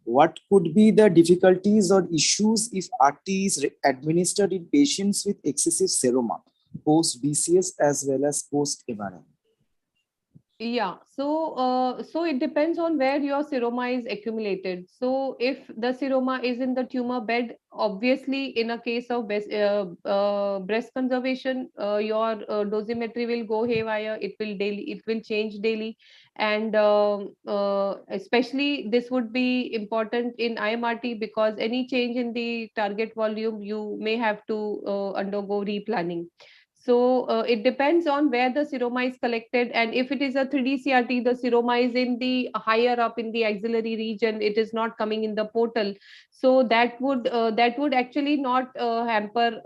What could be the difficulties or issues if RT is administered in patients with excessive seroma, post-BCS as well as post-Abara? Yeah, so it depends on where your seroma is accumulated. So if the seroma is in the tumor bed, obviously in a case of breast conservation, your dosimetry will go haywire. It will change daily, and especially this would be important in IMRT, because any change in the target volume, you may have to undergo replanning. So it depends on where the seroma is collected, and if it is a 3D CRT, the seroma is in the higher up in the axillary region, it is not coming in the portal. So that would actually not hamper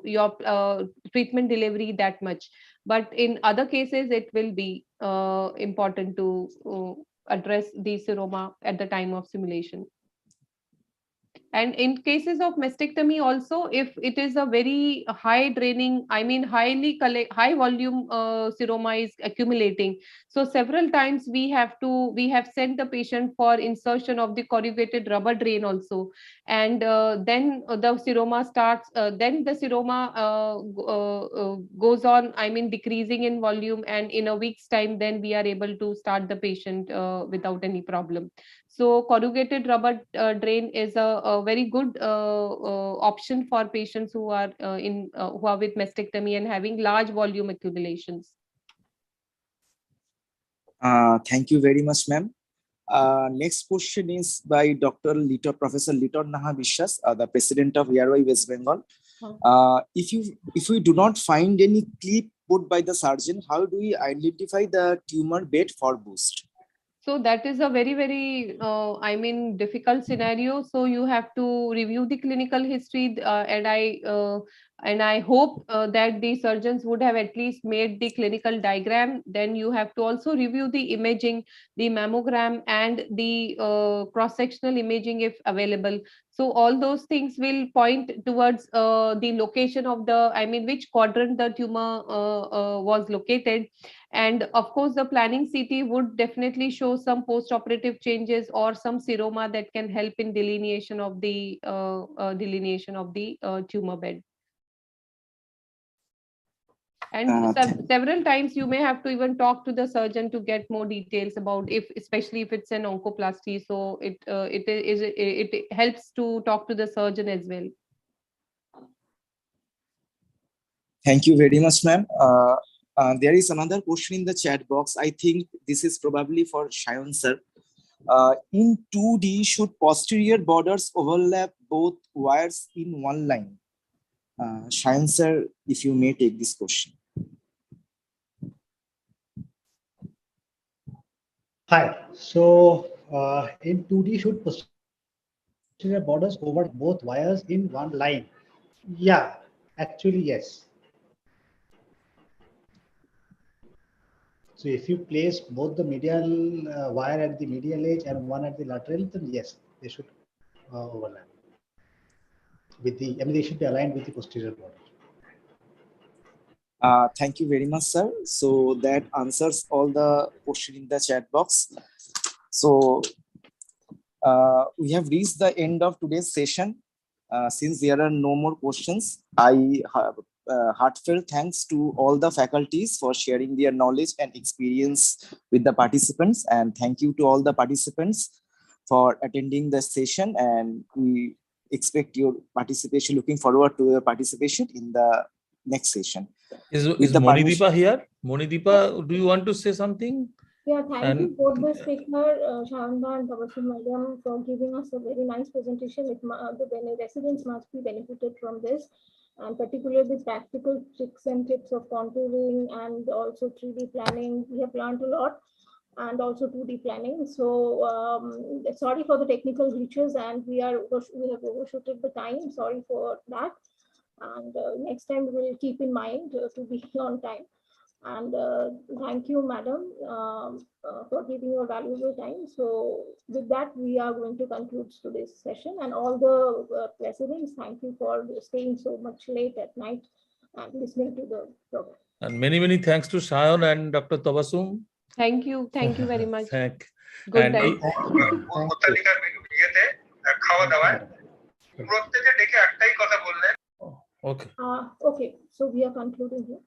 your treatment delivery that much. But in other cases, it will be important to address the seroma at the time of simulation. And in cases of mastectomy also, if it is a very high draining, I mean high volume seroma is accumulating, so several times we have sent the patient for insertion of the corrugated rubber drain also, and then the seroma starts, then the seroma goes on, I mean decreasing in volume, and in a week's time then we are able to start the patient without any problem. So corrugated rubber drain is a very good option for patients who are who are with mastectomy and having large volume accumulations. Thank you very much, ma'am. Next question is by Professor Litor Naha Bishwas, the president of AROI West Bengal. If we do not find any clip put by the surgeon, how do we identify the tumor bed for boost? So that is a very, very, I mean, difficult scenario. So you have to review the clinical history, and I hope that the surgeons would have at least made the clinical diagram. Then you have to also review the imaging, the mammogram, and the cross-sectional imaging if available. So all those things will point towards the location of which quadrant the tumor was located. And of course, the planning CT would definitely show some post-operative changes or some seroma that can help in delineation of the tumor bed. And several times you may have to even talk to the surgeon to get more details about especially if it's an oncoplasty. So it helps to talk to the surgeon as well. Thank you very much, ma'am. There is another question in the chat box. I think this is probably for Shayan sir. In 2D, should posterior borders overlap both wires in one line? Shayan sir, if you may take this question. Hi. So in 2D, should posterior borders over both wires in one line? Yeah, actually, yes. So if you place both the medial wire at the medial edge and one at the lateral, then yes, they should overlap. With the, I mean, they should be aligned with the posterior border. Thank you very much, sir. So that answers all the questions in the chat box. So we have reached the end of today's session. Since there are no more questions, I have heartfelt thanks to all the faculties for sharing their knowledge and experience with the participants. And thank you to all the participants for attending the session. And we expect your participation, looking forward to your participation in the next session. Is Monideepa here? Monideepa, do you want to say something? Yeah, thank you both the speaker, Sharanda and Tabassum Madam, for giving us a very nice presentation. The residents must be benefited from this, and particularly the practical tricks and tips of contouring and also 3D planning. We have learned a lot, and also 2D planning. So sorry for the technical glitches, and we have overshooted the time. Sorry for that. And next time we'll keep in mind to be on time. And thank you, madam, for giving your valuable time. So with that, we are going to conclude today's session. And all the residents, thank you for staying so much late at night and listening to the program. And many thanks to Shayan and Dr. Tabassum. Thank you very much. Thank. Good night. Okay. Okay, so we are concluding here.